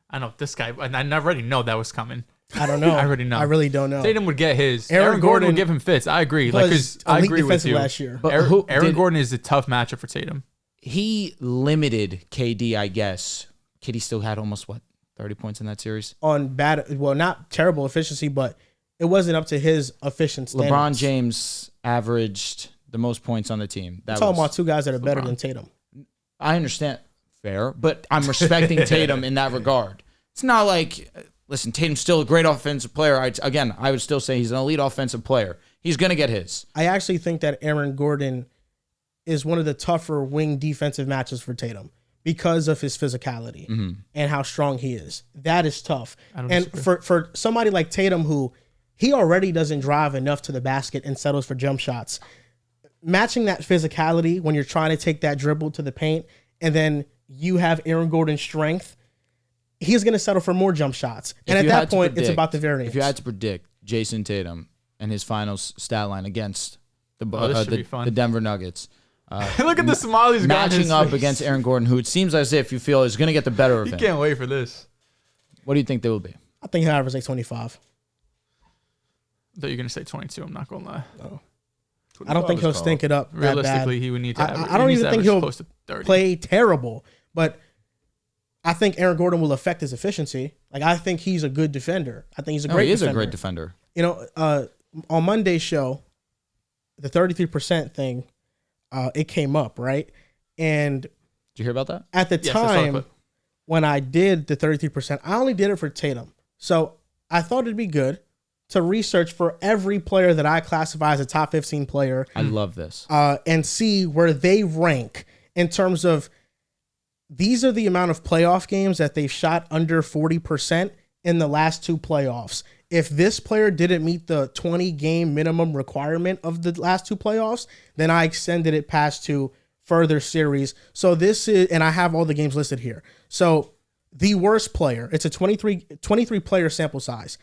S4: I know this guy, and I already know that was coming.
S1: I don't know.
S4: I already know.
S1: I really don't know.
S4: Tatum would get his. Aaron Gordon would give him fits. I agree. Because I agree with you.
S1: Last year.
S5: But
S4: Aaron Gordon is a tough matchup for Tatum.
S5: He limited KD, I guess. KD still had almost, 30 points in that series.
S1: on bad, well, not terrible efficiency, but it wasn't up to his efficient standards.
S5: LeBron James averaged the most points on the team.
S1: We're talking about two guys that are better than Tatum.
S5: I understand. Fair. But I'm respecting Tatum in that regard. It's not like, listen, Tatum's still a great offensive player. I would still say he's an elite offensive player. He's going to get his.
S1: I actually think that Aaron Gordon is one of the tougher wing defensive matches for Tatum because of his physicality and how strong he is. That is tough. And for somebody like Tatum, who he already doesn't drive enough to the basket and settles for jump shots, matching that physicality when you're trying to take that dribble to the paint and then you have Aaron Gordon's strength, he's going to settle for more jump shots. And at that point, it's about the variance.
S5: If you had to predict Jason Tatum and his final stat line against the Denver Nuggets,
S4: look at the smileys
S5: matching up against Aaron Gordon, who it seems as if you feel is going to get the better of him.
S4: Can't wait for this.
S5: What do you think they will be?
S1: I think he'll average like 25.
S4: I thought you were going to say 22. I'm not going to lie.
S1: No. I don't think he'll stink it up.
S4: Realistically, he would need to average.
S1: I don't even think he'll
S4: close to 30.
S1: Play terrible, but I think Aaron Gordon will affect his efficiency. Like, I think he's a good defender. I think he's a great defender.
S5: He is a great defender.
S1: You know, on Monday's show, the 33% thing, it came up, right? And
S5: did you hear about that?
S1: At the time, when I did the 33%, I only did it for Tatum. So I thought it'd be good to research for every player that I classify as a top 15 player.
S5: I love this.
S1: And see where they rank in terms of these are the amount of playoff games that they've shot under 40% in the last two playoffs. If this player didn't meet the 20-game minimum requirement of the last two playoffs, then I extended it past to further series. So this is, and I have all the games listed here. So the worst player, it's a 23 player sample size.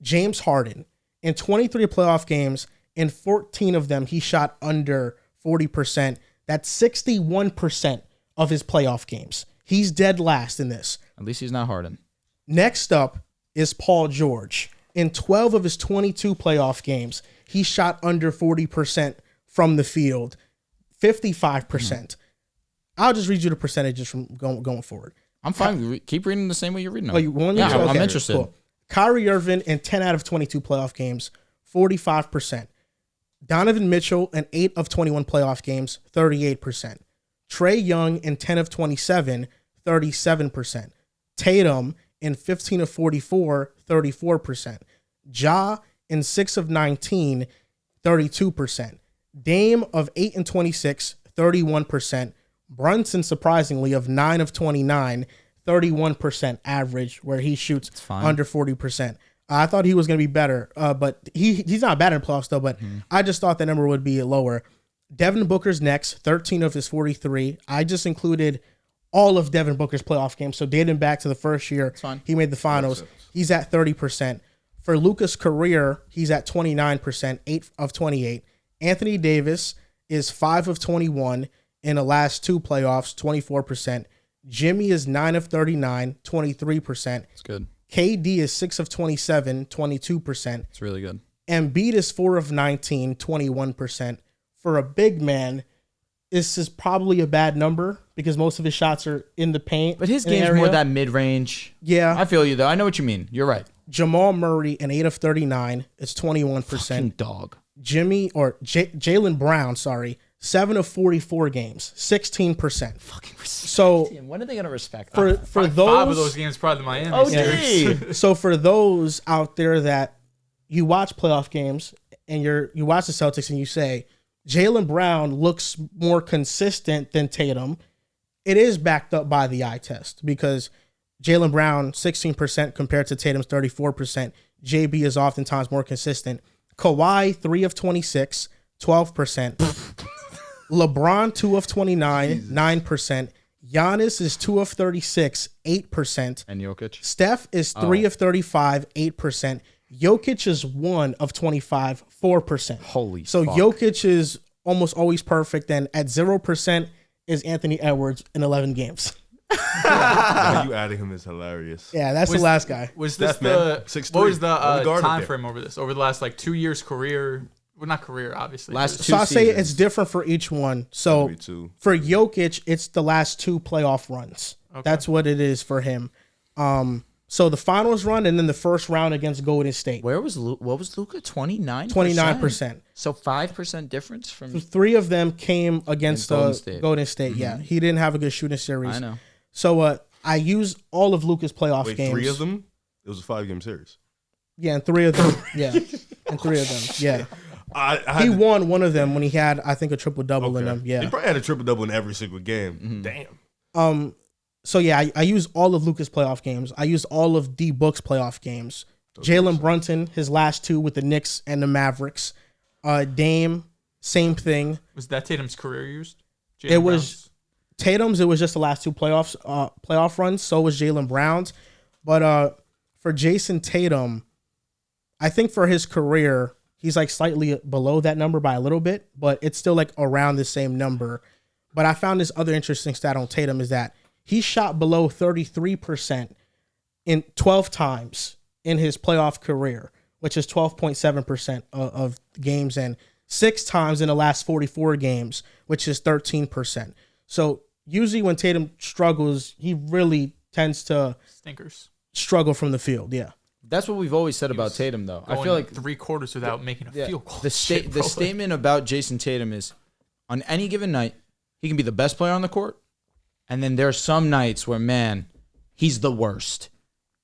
S1: James Harden, in 23 playoff games, in 14 of them, he shot under 40%. That's 61% of his playoff games. He's dead last in this.
S5: At least he's not Harden. Next
S1: up is Paul George. In 12 of his 22 playoff games, he shot under 40% from the field, 55%. I'll just read you the percentages from going forward.
S5: I'm fine. Keep reading the same way you're reading them.
S1: Oh, you want
S5: yeah, I'm interested. Cool.
S1: Kyrie Irving in 10 out of 22 playoff games, 45%. Donovan Mitchell in 8 of 21 playoff games, 38%. Trae Young in 10 of 27, 37%. Tatum in 15 of 44, 34%. Ja in 6 of 19, 32%. Dame of 8 and 26, 31%. Brunson, surprisingly, of 9 of 29, 31% average, where he shoots under 40%. I thought he was going to be better, but he's not bad in playoffs, though, but I just thought that number would be lower. Devin Booker's next, 13 of his 43. I just included all of Devin Booker's playoff games, so dating back to the first year he made the finals. He's at 30%. For Luka's career, he's at 29%, 8 of 28. Anthony Davis is 5 of 21 in the last two playoffs, 24%. Jimmy is 9 of 39, 23%.
S5: That's good.
S1: KD is 6 of 27, 22%.
S5: It's really good.
S1: Embiid is 4 of 19, 21%. For a big man, this is probably a bad number because most of his shots are in the paint.
S5: But his game's more that mid-range.
S1: Yeah.
S5: I feel you, though. I know what you mean. You're right.
S1: Jamal Murray, an 8 of 39, is 21%.
S5: Fucking dog.
S1: Jaylen Brown, 7 of 44 games, 16%.
S5: Fucking respect
S1: so
S5: him. When are they going to respect
S1: for
S5: that?
S1: those
S4: 5 of those games probably the Miami.
S5: Oh,
S1: yeah. So for those out there that you watch playoff games and you watch the Celtics and you say Jaylen Brown looks more consistent than Tatum, it is backed up by the eye test because Jaylen Brown 16% compared to Tatum's 34%. JB is oftentimes more consistent. Kawhi 3 of 26, 12%. LeBron 2 of 29, 9%. Giannis is 2 of 36, 8%.
S5: And Jokic?
S1: Steph is 3 of 35, 8%. Jokic is 1 of 25, 4%.
S5: Holy
S1: So
S5: fuck.
S1: Jokic is almost always perfect. And at 0% is Anthony Edwards in 11 games.
S3: You adding him is hilarious.
S1: Yeah, that's the last guy.
S4: Was this
S3: Steph,
S4: the
S3: 6'3".
S4: what was the
S3: guarded
S4: time
S3: there.
S4: frame over this? Over the last 2 years career? Well, not career, obviously.
S5: Last
S1: So I'll say
S5: seasons.
S1: it's different for each one. So
S3: 32.
S1: for Jokic, it's the last two playoff runs.
S4: Okay.
S1: That's what it is for him. So the finals run and then the first round against Golden State.
S5: What was Luka? 29%?
S1: 29%.
S5: So 5% difference from.
S1: 3 of them came against
S5: Golden State.
S1: Golden State. Yeah, he didn't have a good shooting series.
S5: I know.
S1: So I used all of Luka's playoff
S3: Wait,
S1: games.
S3: 3 of them? It was a 5-game series.
S1: Yeah, and 3 of them. Yeah, and 3 of them. Yeah. He won one of them when he had, I think, a triple-double in them. Yeah.
S3: He probably had a triple-double in every single game.
S1: Damn. So, yeah, I used all of Luka's playoff games. I used all of D Book's playoff games. Jalen Brunson, his last 2 with the Knicks and the Mavericks. Dame, same thing.
S4: Was that Tatum's career used? Jaylen
S1: It was
S4: Brown's?
S1: Tatum's. It was just the last 2 playoff runs. So was Jalen Brown's. But for Jason Tatum, I think for his career, he's like slightly below that number by a little bit, but it's still like around the same number. But I found this other interesting stat on Tatum is that he shot below 33% in 12 times in his playoff career, which is 12.7% of games, and 6 times in the last 44 games, which is 13%. So usually when Tatum struggles, he really tends to
S4: Stinkers.
S1: struggle from the field. Yeah.
S5: That's what we've always said about Tatum, though. I
S4: Going
S5: feel like
S4: 3 quarters without making a field goal.
S5: the statement about Jason Tatum is, on any given night, he can be the best player on the court, and then there are some nights where, man, he's the worst.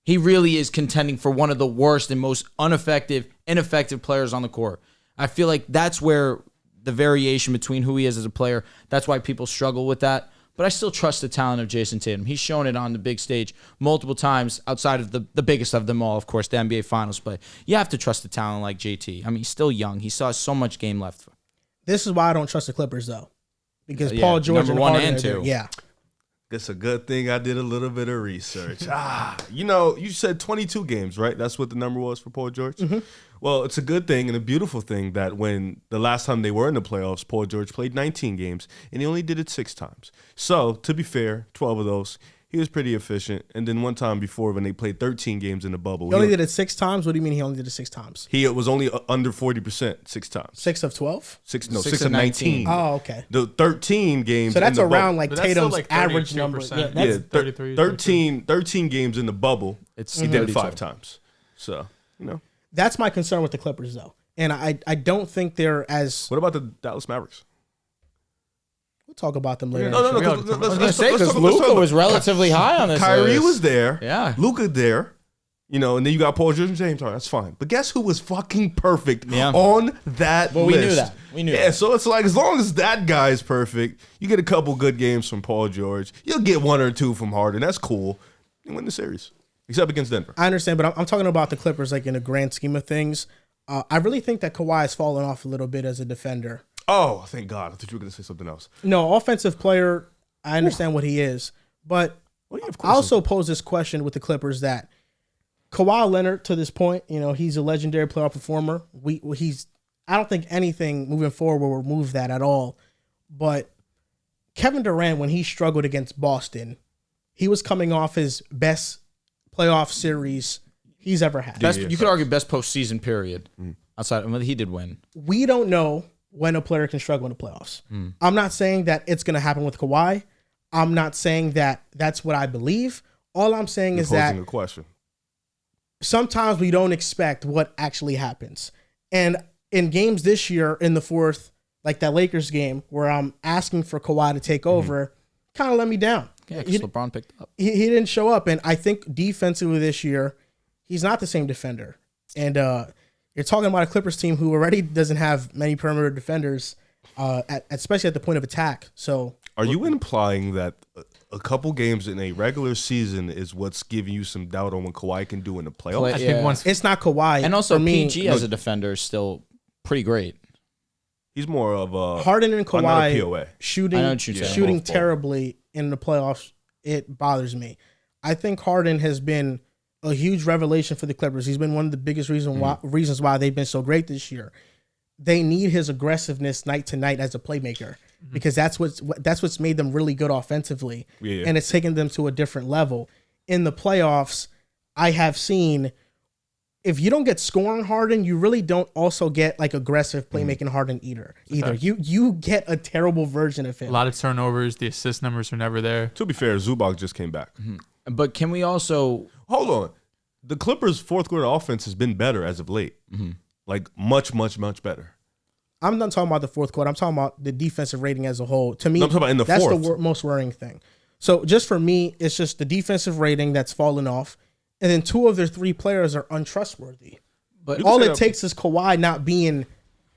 S5: He really is contending for one of the worst and most ineffective players on the court. I feel like that's where the variation between who he is as a player, that's why people struggle with that. But I still trust the talent of Jason Tatum. He's shown it on the big stage multiple times outside of the biggest of them all, of course, the NBA Finals. But you have to trust the talent like JT. I mean, he's still young. He still has so much game left.
S1: This is why I don't trust the Clippers, though. Because Paul George
S5: number
S1: and
S5: 1
S1: Harden
S5: and
S1: are there.
S5: 2.
S1: Yeah.
S3: It's a good thing I did a little bit of research. You said 22 games, right? That's what the number was for Paul George?
S1: Mm-hmm.
S3: Well, it's a good thing and a beautiful thing that when the last time they were in the playoffs, Paul George played 19 games, and he only did it 6 times. So, to be fair, 12 of those, he was pretty efficient. And then one time before when they played 13 games in the bubble.
S1: He only did it 6 times? What do you mean he only did it 6 times?
S3: He was only under 40% 6 times.
S1: 6 of 12?
S3: 6
S5: 6
S3: of
S5: of
S3: 19.
S5: 19.
S1: Oh, okay.
S3: The 13 games
S1: So that's
S3: in the
S1: around
S3: bubble.
S1: like
S4: But that's still
S1: Tatum's
S4: like
S1: average number.
S4: 32%.
S1: Yeah, that's,
S3: Yeah,
S4: 33,
S3: 13 games in the bubble. He did it 5 times. So,
S1: that's my concern with the Clippers, though. And I don't think they're as...
S3: What about the Dallas Mavericks?
S1: We'll talk about them later.
S3: No.
S5: I was going to say, because Luka was relatively high on this
S3: Kyrie
S5: list.
S3: was there.
S5: Yeah.
S3: Luka there. And then you got Paul George and James Harden. That's fine. But guess who was fucking perfect on that
S5: Well,
S3: list?
S5: we knew that. We knew
S3: Yeah,
S5: that.
S3: so it's like as long as that guy is perfect, you get a couple good games from Paul George. You'll get 1 or 2 from Harden. That's cool. You win the series. Except against Denver.
S1: I understand, but I'm talking about the Clippers like in the grand scheme of things. I really think that Kawhi has fallen off a little bit as a defender.
S3: Oh, thank God. I thought you were going to say something else.
S1: No, offensive player, I understand what he is. But
S3: Well, yeah, of
S1: I
S3: course.
S1: also pose this question with the Clippers that Kawhi Leonard, to this point, he's a legendary playoff performer. I don't think anything moving forward will remove that at all. But Kevin Durant, when he struggled against Boston, he was coming off his best playoff series he's ever had.
S5: You could argue best postseason period. Outside, he did win.
S1: We don't know when a player can struggle in the playoffs. I'm not saying that it's going to happen with Kawhi. I'm not saying that that's what I believe. All I'm saying is that
S3: posing a question.
S1: sometimes we don't expect what actually happens. And in games this year in the fourth, like that Lakers game where I'm asking for Kawhi to take over, kind of let me down.
S5: Yeah, because LeBron picked up.
S1: He didn't show up. And I think defensively this year, he's not the same defender. And you're talking about a Clippers team who already doesn't have many perimeter defenders, especially at the point of attack. So,
S3: Are you implying that a couple games in a regular season is what's giving you some doubt on what Kawhi can do in the playoffs?
S4: I think once
S1: it's not Kawhi.
S5: And also,
S1: For me,
S5: PG as a defender is still pretty great.
S3: He's more of a
S1: Harden and
S3: another
S1: Kawhi
S3: POA.
S5: I know
S1: shooting
S5: what you're saying.
S1: shooting
S3: Both.
S1: terribly in the playoffs. It bothers me. I think Harden has been a huge revelation for the Clippers. He's been one of the biggest reasons why they've been so great this year. They need his aggressiveness night to night as a playmaker because that's what's made them really good offensively, and it's taken them to a different level. In the playoffs, I have seen if you don't get scoring Harden, you really don't also get like aggressive playmaking Harden either. You get a terrible version of him.
S4: a lot of turnovers, the assist numbers are never there.
S3: To be fair, Zubac just came back.
S5: But can we also
S3: Hold on. The Clippers' fourth quarter offense has been better as of late. Like much, much, much better.
S1: I'm not talking about the fourth quarter. I'm talking about the defensive rating as a whole. To me,
S3: No, I'm talking about in the
S1: that's
S3: fourth.
S1: the most worrying thing. So just for me, it's just the defensive rating that's fallen off. And then 2 of their 3 players are untrustworthy.
S5: But
S1: All it takes is Kawhi not being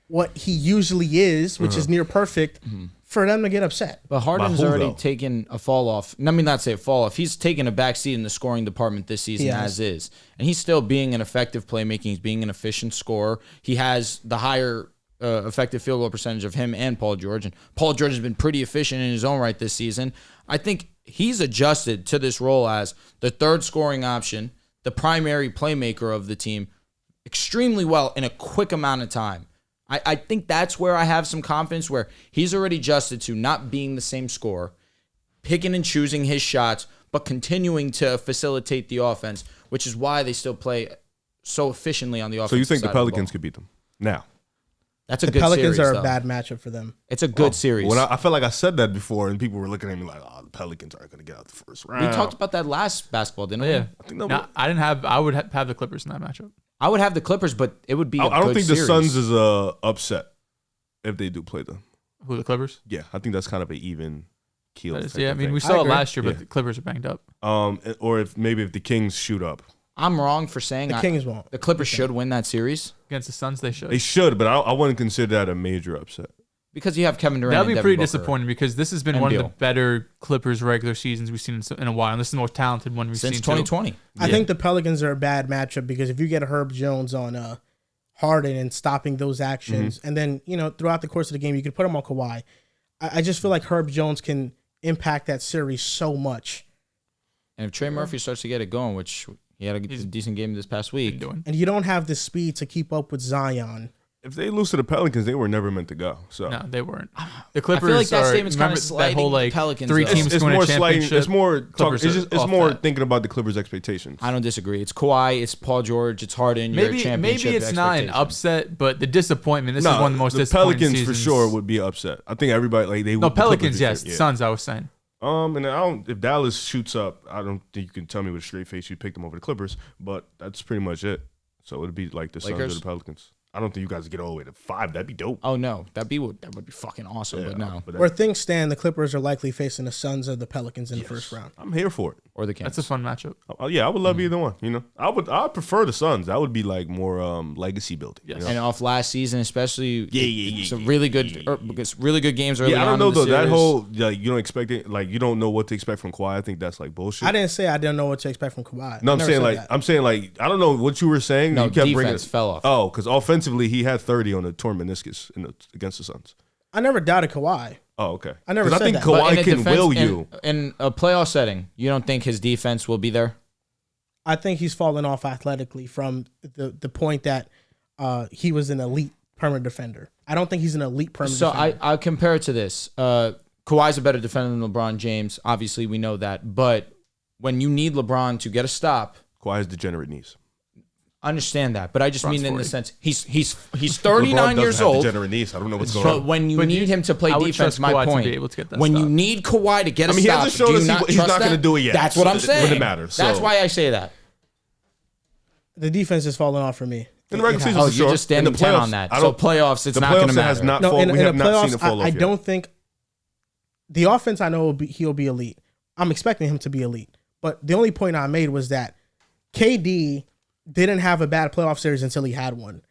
S1: what he usually is, which is near perfect, for them to get upset.
S5: But Harden's
S3: By who,
S5: already
S3: though?
S5: taken a fall off. Let me not say a fall off. He's taken a backseat in the scoring department this season
S1: He
S5: as
S1: has.
S5: is. And he's still being an effective playmaking. He's being an efficient scorer. He has the higher effective field goal percentage of him and Paul George. And Paul George has been pretty efficient in his own right this season. I think he's adjusted to this role as the third scoring option, the primary playmaker of the team, extremely well in a quick amount of time. I think that's where I have some confidence, where he's already adjusted to not being the same scorer, picking and choosing his shots, but continuing to facilitate the offense, which is why they still play so efficiently on the offense.
S3: So you think the Pelicans could beat them? Now.
S5: That's a
S1: The
S5: good
S1: Pelicans
S5: series,
S1: are
S5: though.
S1: a bad matchup for them.
S5: It's a good series.
S3: When I felt like I said that before, and people were looking at me like, "Oh, the Pelicans aren't going to get out the first round."
S5: we talked about that last basketball, didn't we?
S4: Yeah.
S3: I think they'll-
S4: No, I would have the Clippers in that matchup.
S5: I would have the Clippers, but it would be.
S3: I don't think
S5: series.
S3: the Suns is a upset if they do play them.
S4: Who, the Clippers?
S3: Yeah, I think that's kind of an even keel.
S4: That is-
S3: type
S4: yeah, I
S3: of
S4: mean,
S3: thing.
S4: we saw it
S1: agree.
S4: last year, but
S3: Yeah.
S4: the Clippers are banged up.
S3: Or if the Kings shoot up,
S5: I'm wrong for saying
S1: The Kings won't.
S5: the Clippers should win that series
S4: Against the Suns, they should.
S3: they should. But I wouldn't consider that a major upset.
S5: because you have Kevin Durant.
S4: That'd be
S5: and Devin
S4: pretty
S5: Booker.
S4: disappointing because this has been
S5: And
S4: one of
S5: Beal.
S4: the better Clippers regular seasons we've seen in a while. And this is the most talented one we've
S5: since
S4: seen
S5: 2020.
S1: I think the Pelicans are a bad matchup because if you get Herb Jones on Harden and stopping those actions, and then, throughout the course of the game, you could put him on Kawhi. I just feel like Herb Jones can impact that series so much.
S5: And if Trey Murphy starts to get it going, which he had a decent game this past
S4: Too.
S5: week,
S4: Doing.
S1: And you don't have the speed to keep up with Zion.
S3: If they lose to the Pelicans, they were never meant to go. So
S4: No, they weren't. The Clippers
S5: like that
S4: are,
S5: statement's kinda
S4: remember
S5: slighting
S4: that whole
S5: the Pelicans,
S4: 3
S5: though.
S4: teams
S3: it's
S4: going
S3: more
S4: to
S3: slighting.
S4: championship.
S3: It's more
S4: Clippers
S3: it's
S4: are
S3: just
S4: off
S3: more
S4: that.
S3: thinking about the Clippers' expectations.
S5: I don't disagree. It's Kawhi, it's Paul George, it's Harden. Your
S4: Maybe
S5: championship
S4: it's not an
S5: expectation.
S4: upset, but the disappointment. This is
S3: No,
S4: one of the most
S3: the
S4: disappointing
S3: Pelicans for
S4: seasons.
S3: sure would be upset. I think everybody like they.
S4: No,
S3: the Clippers
S4: Pelicans,
S3: would
S4: yes.
S3: be- yeah.
S4: Suns, I was saying.
S3: And I don't. If Dallas shoots up, I don't think you can tell me with a straight face you picked them over the Clippers. But that's pretty much it. So it'd be like the Suns or
S5: Lakers?
S3: the Pelicans. I don't think you guys would get all the way to 5. That'd be dope.
S5: Oh no, that would be fucking awesome. But no,
S3: But
S1: Where things stand, the Clippers are likely facing the Suns or the Pelicans in the first round.
S3: I'm here for it.
S5: or the Kings.
S4: That's a fun matchup.
S3: Yeah, I would love either one. I'd prefer the Suns. That would be like more legacy building.
S4: Yes.
S3: You know?
S5: And off last season, especially,
S3: Yeah.
S5: some really good, because really good games early
S3: Yeah, I
S5: on
S3: don't know
S5: in the
S3: though. That
S5: series.
S3: whole you don't expect it. Like you don't know what to expect from Kawhi. I think that's like bullshit.
S1: I didn't say I didn't know what to expect from Kawhi.
S3: No,
S1: I
S3: I'm
S1: never
S3: saying
S1: said
S3: like
S1: that.
S3: I'm saying like I don't know what you were saying.
S5: No,
S3: you kept
S5: defense fell off.
S3: Oh, because offensively he had 30 on the torn meniscus against the Suns.
S1: I never doubted Kawhi.
S3: Oh, okay.
S1: I never
S3: 'Cause
S1: said
S3: I think
S1: that.
S5: But
S3: Kawhi
S5: in a
S3: can
S5: defense-
S3: will you.
S5: in a playoff setting. You don't think his defense will be there?
S1: I think he's fallen off athletically from the point that he was an elite perimeter defender. I don't think he's an elite perimeter
S5: So
S1: defender.
S5: I compare it to this. Kawhi's a better defender than LeBron James. Obviously, we know that. But when you need LeBron to get a stop,
S3: Kawhi has degenerate knees.
S5: understand that. But I just mean in the
S3: 40.
S5: sense he's
S3: LeBron
S5: 39
S3: doesn't
S5: years
S3: have
S5: old.
S3: degenerate knees. I don't know what's going
S5: But
S3: on.
S5: when you
S4: But
S5: need him to play
S4: I would
S5: defense,
S4: trust
S5: my
S4: Kawhi to
S5: point.
S4: be able to get that
S5: when
S4: stop.
S5: you need Kawhi to get a
S3: I mean, he
S5: stop,
S3: hasn't shown
S5: do you
S3: us
S5: not
S3: he's
S5: trust
S3: not
S5: that?
S3: gonna do it yet.
S5: That's what I'm
S3: So
S5: saying.
S3: it wouldn't matter.
S5: That's
S3: So-
S5: why I say that.
S1: The defense is falling off for me.
S3: In the regular season,
S5: Oh,
S3: for
S5: you're
S3: sure.
S5: just standing
S3: In the
S5: 10
S3: playoffs,
S5: on that.
S3: I
S5: So
S3: don't.
S5: playoffs, it's
S3: The
S5: not going to
S3: playoffs
S5: matter.
S3: has not.
S1: No,
S3: fall,
S1: in
S3: we
S1: the
S3: have not seen
S1: playoffs,
S3: it fall
S1: I
S3: off yet.
S1: don't think the offense. I know he'll be elite. I'm expecting him to be elite. But the only point I made was that KD didn't have a bad playoff series until he had one,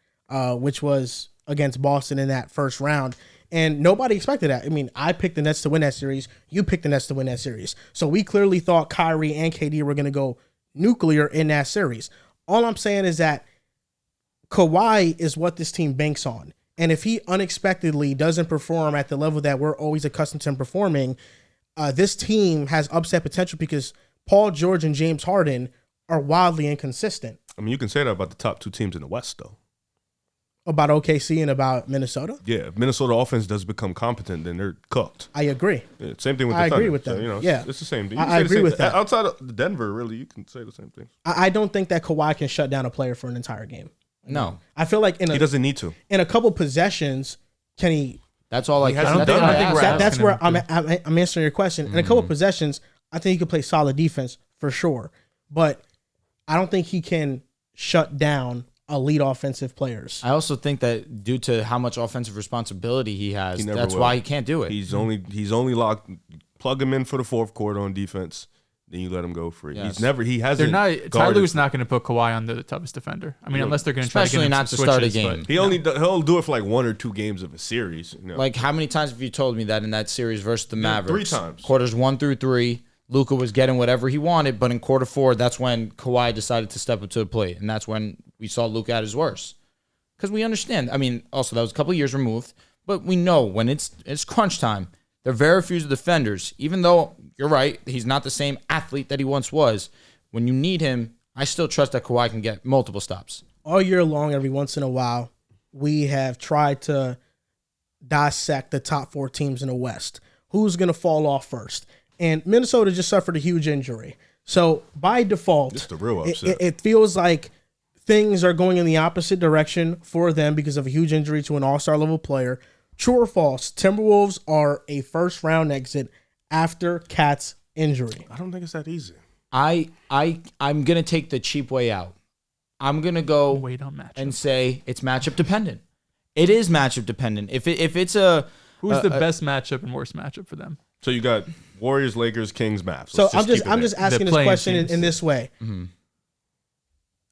S1: which was against Boston in that first round. And nobody expected that. I mean, I picked the Nets to win that series. You picked the Nets to win that series. So we clearly thought Kyrie and KD were going to go nuclear in that series. All I'm saying is that Kawhi is what this team banks on. And if he unexpectedly doesn't perform at the level that we're always accustomed to him performing, this team has upset potential because Paul George and James Harden are wildly inconsistent.
S3: I mean, you can say that about the top 2 teams in the West, though.
S1: About OKC and about Minnesota,
S3: Yeah, if Minnesota offense does become competent, then they're cooked.
S1: I agree.
S3: Yeah, same thing with the
S1: I agree
S3: Thunder.
S1: with
S3: So,
S1: them.
S3: it's,
S1: Yeah.
S3: it's the same thing.
S1: I
S3: You can say the
S1: agree
S3: same
S1: with
S3: thing.
S1: that.
S3: Outside of Denver, really, you can say the same thing.
S1: I don't think that Kawhi can shut down a player for an entire game.
S5: No.
S1: I feel like
S3: He doesn't need to.
S1: in a couple possessions, can he?
S5: That's all I can.
S3: hasn't
S5: that's
S3: done
S5: all I
S3: that.
S5: ask.
S4: we're
S1: That's
S4: asking
S1: where
S4: him
S1: I'm answering your question. In a couple possessions, I think he could play solid defense for sure. But I don't think he can shut down elite offensive players.
S5: I also think that due to how much offensive responsibility he has, that's
S3: will.
S5: why he can't do it.
S3: He's only locked. Plug him in for the fourth quarter on defense. Then you let him go free.
S5: Yes.
S3: He hasn't.
S4: Ty Lue's not going to put Kawhi on the toughest defender. I mean, unless they're going to try to get him
S5: not
S4: some
S5: to start a
S4: switches,
S5: game.
S4: but
S3: He'll do it for like 1 or 2 games of a series.
S5: Like, how many times have you told me that in that series versus the Mavericks?
S3: 3 times.
S5: Quarters 1 through 3, Luka was getting whatever he wanted, but in quarter 4, that's when Kawhi decided to step up to the plate, and that's when we saw Luka at his worst. Because we understand. I mean, also that was a couple years removed, but we know when it's crunch time, there are very few defenders. Even though you're right, he's not the same athlete that he once was. When you need him, I still trust that Kawhi can get multiple stops.
S1: All year long, every once in a while, we have tried to dissect the top 4 teams in the West. Who's going to fall off first? And Minnesota just suffered a huge injury. So by default,
S3: It's the real upset.
S1: it feels like things are going in the opposite direction for them because of a huge injury to an all-star level player. True or false, Timberwolves are a first-round exit after Cat's injury.
S3: I don't think it's that easy.
S5: I'm gonna take the cheap way out. I'm gonna go
S4: wait on matchup.
S5: and say it's matchup dependent. It is matchup dependent. If it's
S4: Who's the best matchup and worst matchup for them?
S3: So you got Warriors, Lakers, Kings, Mavs.
S1: So
S3: Let's
S1: I'm
S3: keep it
S1: just
S3: there.
S1: asking
S4: The
S1: this
S4: playing
S1: question
S4: teams.
S1: in this way.
S5: Mm-hmm.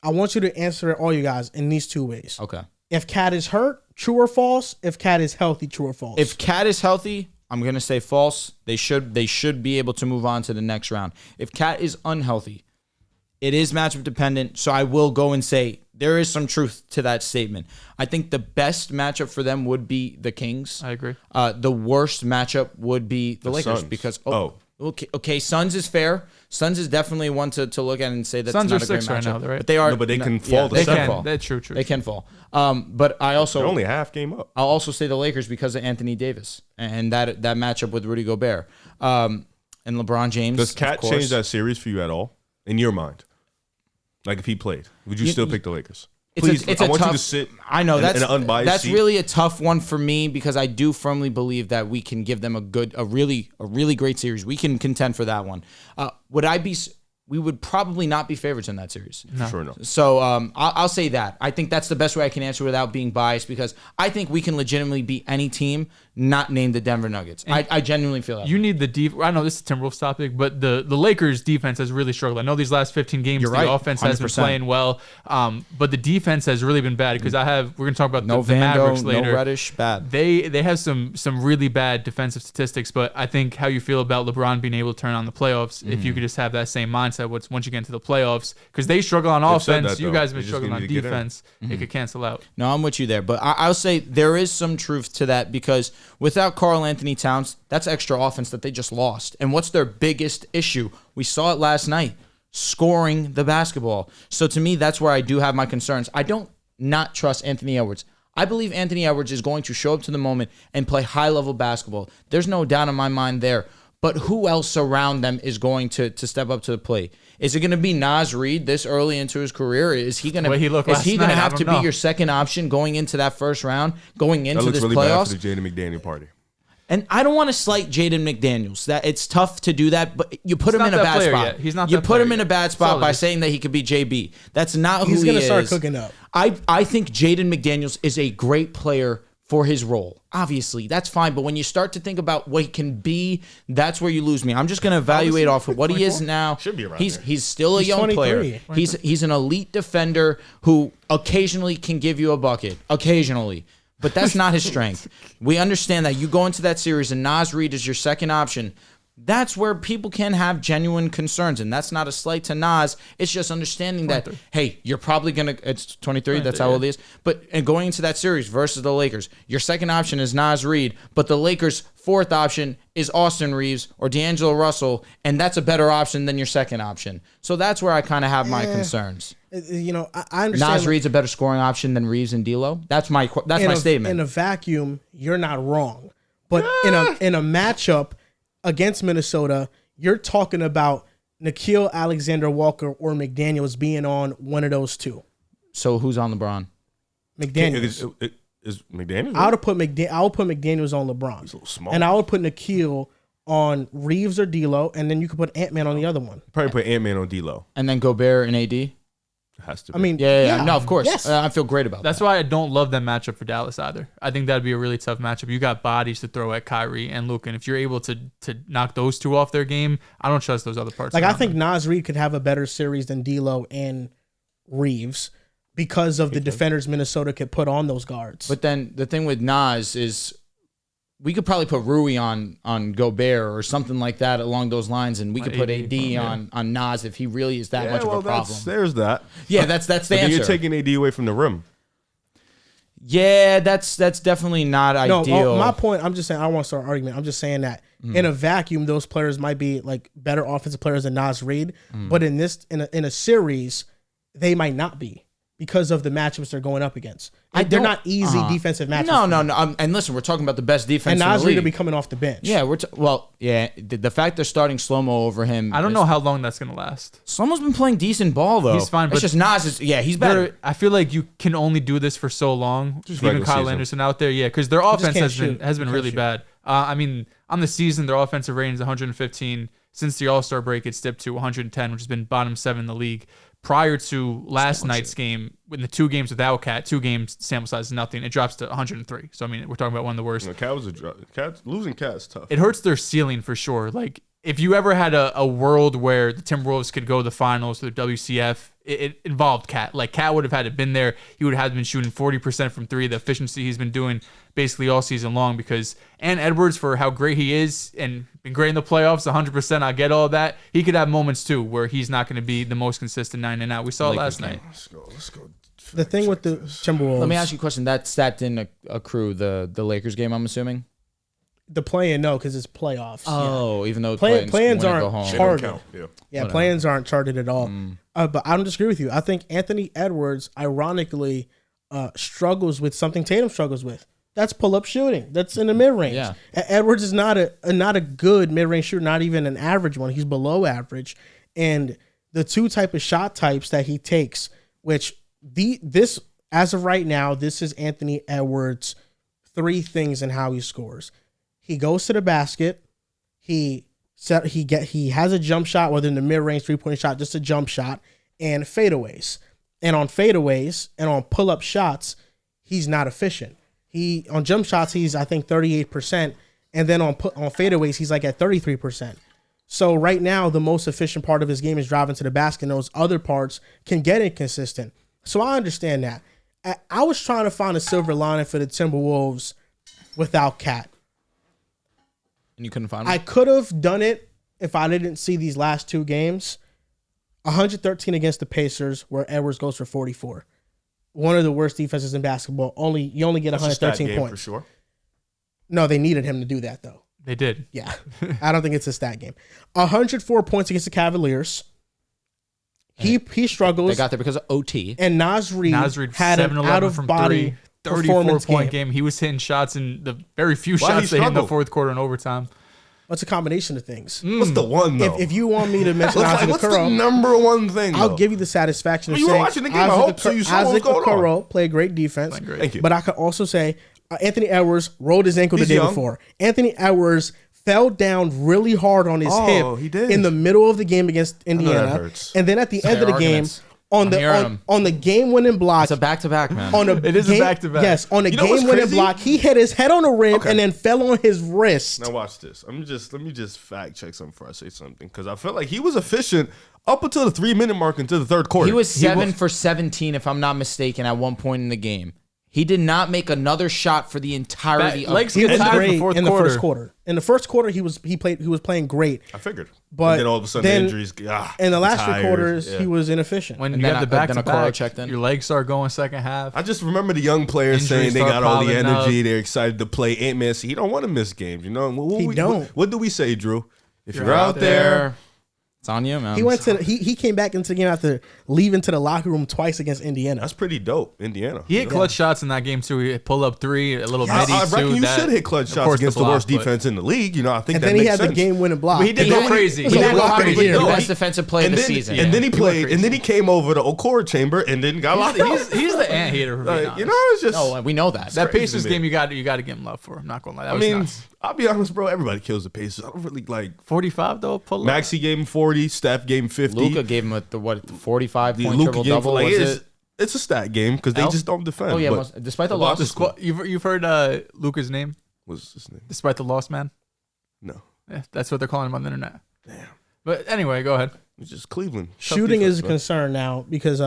S1: I want you to answer it, all you guys, in these 2 ways.
S5: okay.
S1: If Cat is hurt, true or false? If Cat is healthy, true or false?
S5: If Cat is healthy, I'm gonna say false. They should be able to move on to the next round. If Cat is unhealthy, it is matchup dependent. So I will go and say there is some truth to that statement. I think the best matchup for them would be the Kings.
S4: I agree.
S5: The worst matchup would be the Lakers
S3: Suns.
S5: because okay, Suns is fair. Suns is definitely one to look at and say that's
S4: Suns
S5: not
S4: are
S5: a great
S4: 6 right
S5: matchup.
S4: now, right?
S5: But they are.
S3: No, but they can fall to
S5: They
S3: seven.
S5: can fall.
S4: That's true.
S5: They can fall. But I also
S3: They're only a half game up.
S5: I'll also say the Lakers because of Anthony Davis and that matchup with Rudy Gobert and LeBron James.
S3: Does
S5: of
S3: Cat
S5: course.
S3: change that series for you at all? In your mind? Like if he played, would you still pick the Lakers? Please,
S5: It's
S3: I
S5: a
S3: want
S5: tough,
S3: you to sit
S5: I know
S3: in
S5: that's
S3: an unbiased
S5: that's
S3: seat.
S5: really a tough one for me because I do firmly believe that we can give them a really great series. We can contend for that one. We would probably not be favorites in that series.
S3: Sure enough.
S5: So I'll say that. I think that's the best way I can answer without being biased because I think we can legitimately beat any team not named the Denver Nuggets. I genuinely feel that.
S4: You need the I know this is a Timberwolves topic, but the Lakers defense has really struggled. I know these last 15 games
S5: You're
S4: the
S5: right,
S4: offense has been
S5: 100%.
S4: playing well, but the defense has really been bad because we're going to talk about
S5: no
S4: the Mavericks
S5: Vando,
S4: later.
S5: no Reddish, bad.
S4: They have some really bad defensive statistics, but I think how you feel about LeBron being able to turn on the playoffs, if you could just have that same mindset once you get into the playoffs, because they struggle on
S3: They've said
S4: offense,
S3: that,
S4: you
S3: though.
S4: guys have
S3: They
S4: been
S3: just
S4: struggling on
S3: need to get in.
S4: defense, it could cancel out.
S5: No, I'm with you there. But I'll say there is some truth to that because without Karl Anthony Towns, that's extra offense that they just lost. And what's their biggest issue? We saw it last night, scoring the basketball. So to me, that's where I do have my concerns. I don't not trust Anthony Edwards. I believe Anthony Edwards is going to show up to the moment and play high-level basketball. There's no doubt in my mind there. But who else around them is going to step up to the plate? Is it going to be Naz Reid this early into his career? Is he going
S4: The way he looked last night, I
S5: have
S4: don't
S5: to be
S4: know.
S5: your second option going into that first round, going
S3: That
S5: into
S3: looks
S5: this
S3: really bad
S5: playoffs?
S3: for the Jaden McDaniel party.
S5: And I don't want to slight Jaden McDaniels. That it's tough to do that, but you put
S4: He's
S5: him in
S4: not
S5: a
S4: that
S5: bad
S4: player
S5: spot.
S4: yet. He's not
S5: You
S4: that
S5: put him
S4: player
S5: in a
S4: yet.
S5: bad
S4: That's
S5: spot
S4: all it
S5: by
S4: is.
S5: saying that he could be JB. That's not who
S1: He's
S5: he
S1: gonna
S5: is.
S1: start cooking up.
S5: I think Jaden McDaniels is a great player for his role. Obviously, that's fine. But when you start to think about what he can be, that's where you lose me. I'm just going to evaluate off of what he is now.
S3: Should be around
S5: He's
S3: there.
S5: he's still a
S1: He's
S5: young
S1: 23.
S5: player. He's an elite defender who occasionally can give you a bucket. Occasionally. But that's not his strength. We understand that you go into that series and Naz Reid is your second option. That's where people can have genuine concerns. And that's not a slight to Naz. It's just understanding that, hey, you're probably going to, it's 23, that's how old he is. But and going into that series versus the Lakers, your second option is Naz Reid, but the Lakers' fourth option is Austin Reeves or D'Angelo Russell, and that's a better option than your second option. So that's where I kind of have my concerns.
S1: You know, I understand.
S5: Naz Reid's a better scoring option than Reeves and D'Lo. That's my statement.
S1: In a vacuum, you're not wrong. But in a matchup against Minnesota, you're talking about Nickeil Alexander-Walker or McDaniels being on one of those two.
S5: So who's on LeBron?
S1: McDaniels.
S3: Is McDaniel?
S1: I would put McDaniels on LeBron.
S3: He's a little small.
S1: And I would put Nickeil on Reeves or D'Lo, and then you could put Ant-Man on the other one.
S3: Probably put Ant-Man on D'Lo.
S5: And then Gobert and AD.
S3: Has to be.
S1: I mean,
S5: Yeah. No, of course.
S1: Yes.
S5: I feel great about
S4: That's
S5: that.
S4: why I don't love that matchup for Dallas either. I think that'd be a really tough matchup. You got bodies to throw at Kyrie and Luka, and if you're able to knock those two off their game, I don't trust those other parts.
S1: like I
S4: around
S1: think
S4: them.
S1: Naz Reid could have a better series than D'Lo and Reeves because of the defenders Minnesota could put on those guards.
S5: But then the thing with Nas is we could probably put Rui on Gobert or something like that along those lines, and we could put AD on Nas if he really is that much of a problem.
S3: There's that.
S5: Yeah, that's the
S3: But then
S5: answer.
S3: you're taking AD away from the rim.
S5: Yeah, that's definitely not
S1: No,
S5: ideal.
S1: my point, I'm just saying, I don't want to start an argument. I'm just saying that in a vacuum, those players might be like better offensive players than Naz Reid, but in a series, they might not be because of the matchups they're going up against. They're not easy defensive matchups.
S5: No. And listen, we're talking about the best defense
S1: And
S5: in
S1: Naz
S5: the
S1: Reid
S5: league.
S1: will be coming off the bench.
S5: Yeah, the fact they're starting Slow-Mo over him.
S4: I don't know how long that's gonna last.
S5: Slow-Mo's been playing decent ball though.
S4: He's fine,
S5: It's
S4: but
S5: just Nas is he's better.
S4: I feel like you can only do this for so long.
S3: Just
S4: Even
S3: regular
S4: Kyle
S3: season.
S4: Anderson out there, because their offense
S1: can't
S4: has been
S1: shoot.
S4: has been
S1: You
S4: really
S1: can't
S4: bad. I mean, on the season, their offensive rating is 115. Since the All-Star break, it's dipped to 110, which has been bottom 7 in the league. Prior to last night's game, in the 2 games without Cat, 2 games sample size is nothing. It drops to 103. So I mean, we're talking about one of the worst.
S3: Losing Cat is tough.
S4: It hurts their ceiling for sure. Like if you ever had a world where the Timberwolves could go to the finals or the WCF, it involved Cat. Like Cat would have had to been there. He would have been shooting 40% from 3. The efficiency he's been doing basically all season long and Edwards, for how great he is and been great in the playoffs, 100%. I get all that. He could have moments too where he's not going to be the most consistent 9 and out. We saw it last night.
S3: Let's go.
S1: The thing with the Timberwolves,
S5: Let me ask you a question. That stat didn't accrue the Lakers game, I'm assuming.
S1: the play-in, no, because it's playoffs.
S5: Even though
S1: Play-ins
S5: go
S1: aren't
S5: home.
S1: charted.
S3: Yeah.
S1: Yeah, play-ins aren't charted at all. But I don't disagree with you. I think Anthony Edwards, ironically, struggles with something Tatum struggles with. That's pull-up shooting. That's in the mid-range.
S5: Yeah.
S1: Edwards is not a good mid-range shooter, not even an average one. He's below average. And the 2 type of shot types that he takes, which this as of right now, this is Anthony Edwards' 3 things in how he scores. He goes to the basket. He has a jump shot, whether in the mid-range 3-point shot, just a jump shot, and fadeaways. And on fadeaways and on pull-up shots, he's not efficient. On jump shots, he's I think 38%, and then on fadeaways, he's like at 33%. So right now, the most efficient part of his game is driving to the basket, and those other parts can get inconsistent. So I understand that. I was trying to find a silver lining for the Timberwolves without Cat.
S5: And you couldn't find him?
S1: I could have done it if I didn't see these last 2 games. 113 against the Pacers, where Edwards goes for 44. One of the worst defenses in basketball. You only get
S3: That's a stat
S1: 113
S3: game
S1: points.
S3: for sure.
S1: No, they needed him to do that, though.
S4: They did.
S1: Yeah. I don't think it's a stat game. 104 points against the Cavaliers. He struggles.
S5: They got there because of OT.
S1: And Naz Reid had an
S4: 7-11
S1: out-of-body
S4: 34
S1: performance
S4: point game. He was hitting shots in the very few
S3: Why he
S4: shots they hit in the
S3: struggled?
S4: 4th quarter and overtime.
S1: What's a combination of things?
S3: What's the one though?
S1: If you want me to mention Isaac
S3: what's the
S1: Okoro,
S3: number one thing?
S1: I'll
S3: though?
S1: give you the satisfaction of
S3: You were
S1: saying
S3: watching the game, I hope, so you saw what was
S1: Isaac
S3: going on.
S1: Okoro played great defense.
S4: Playing great.
S3: Thank you.
S1: But I could also say Anthony Edwards rolled his ankle
S3: He's
S1: the day
S3: young.
S1: before. Anthony Edwards fell down really hard on his hip
S3: he did.
S1: in the middle of the game against
S3: that
S1: Indiana.
S3: hurts.
S1: And then at the end of the
S5: arguments.
S1: game, on
S5: I'm hearing 'em.
S1: the game-winning block,
S5: It's a back-to-back, man.
S1: it
S4: is a back-to-back.
S1: Yes, on the
S3: You know what's
S1: game-winning
S3: crazy?
S1: block, he hit his head on the rim
S3: Okay.
S1: and then fell on his wrist.
S3: Now watch this. Let me just fact check something before I say something, because I felt like he was efficient up until the 3-minute mark into the 3rd quarter.
S5: He was 7 for 17, if I'm not mistaken, at one point in the game. He did not make another shot for the entirety of
S4: Legs
S1: He
S4: get
S1: was
S4: tired
S1: great
S4: in the fourth
S1: in the
S4: quarter.
S1: first quarter. In the first quarter, he was playing great.
S3: I figured,
S1: But
S3: and then all of a sudden
S1: then-
S3: the injuries.
S1: In the last 3
S3: tired,
S1: quarters,
S3: yeah.
S1: he was inefficient.
S4: When
S5: And
S4: you
S5: then
S4: have the
S5: then
S4: back to
S5: Okoro
S4: back,
S5: checked in.
S4: your legs start going second half.
S3: I just remember the young players
S4: Injuries
S3: saying they
S4: start
S3: got all the
S4: piling
S3: energy,
S4: up.
S3: they're excited to play. Ant-Man, he don't want to miss games, you know.
S1: He don't.
S3: What do we say, Drew? If
S4: You're
S3: you're out
S4: out
S3: there,
S5: It's on you, man.
S1: he came back into the game after leaving to the locker room twice against Indiana.
S3: that's pretty dope. Indiana.
S4: He hit clutch shots in that game too. He hit pull up 3, a little
S3: I
S4: midi
S3: reckon
S4: too.
S3: you
S4: That-
S3: should hit clutch
S4: of
S3: shots
S4: course
S3: against the
S4: block,
S3: worst
S4: but-
S3: defense in the league. You know, I think
S1: And
S3: that
S1: then he
S3: makes
S1: had
S3: sense.
S1: the game-winning block.
S4: But he did go crazy.
S5: He
S1: He
S5: did
S1: had
S5: go
S1: block of
S5: crazy.
S1: the year.
S5: The
S1: Like,
S5: best defensive play of the season.
S3: And then he
S4: He went
S3: played,
S4: crazy.
S3: and then he came over to Okoro chamber and then got locked out.
S4: He's the Ant hater. For being honest.
S3: it's just
S5: No, we know that.
S4: That
S3: crazy
S4: Pacers
S3: to me.
S4: game, you got to give him love for. I'm not gonna lie. That
S3: I
S4: was
S3: mean,
S4: nuts.
S3: I'll be honest, bro. Everybody kills the Pacers. I don't really like
S4: 45 though. Pull up.
S3: Maxey gave him 40, Steph gave him 50.
S5: Luka gave him the 45 point
S3: Luka
S5: triple
S3: gave him
S5: double.
S3: like,
S5: Was it?
S3: it's a stat game because they
S5: L?
S3: just don't defend.
S5: Oh yeah,
S3: but
S5: despite the
S3: About
S5: losses.
S3: the squad-
S4: You've heard Luca's name,
S3: what's his name?
S4: despite the loss, man.
S3: No,
S4: Yeah, that's what they're calling him on the internet.
S3: damn.
S4: But anyway, go ahead.
S3: It's just Cleveland. Tough
S1: Shooting
S3: defense,
S1: is a
S3: bro.
S1: concern now because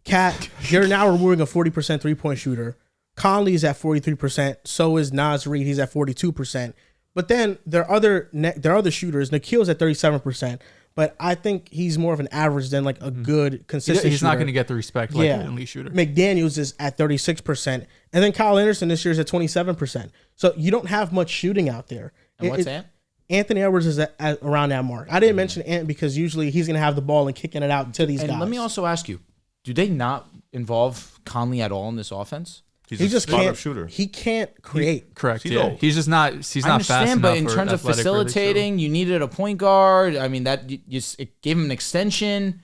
S1: Cat, you're now removing a 40% 3-point shooter. Conley's at 43%. So is Naz Reid. He's at 42%. But then there are other shooters. Nikhil's at 37%. But I think he's more of an average than like a good, consistent
S4: He's not
S1: shooter.
S4: going to get the respect like an elite shooter.
S1: McDaniels is at 36%. And then Kyle Anderson this year is at 27%. So you don't have much shooting out there.
S5: And what's Ant?
S1: Anthony Edwards is at around that mark. I didn't mention Ant because usually he's going to have the ball and kicking it out to these
S5: And
S1: guys.
S5: let me also ask you, do they not involve Conley at all in this offense?
S1: he
S3: a
S1: just
S3: spot-up
S1: can't
S3: shooter.
S1: He can't create.
S4: Correct.
S3: He's
S4: Yeah.
S3: old.
S4: He's just not. He's
S5: I
S4: not fast
S5: understand,
S4: enough.
S5: but in
S4: or
S5: terms of
S4: athletic, really,
S5: facilitating, you needed a point guard. I mean, that it gave him an extension.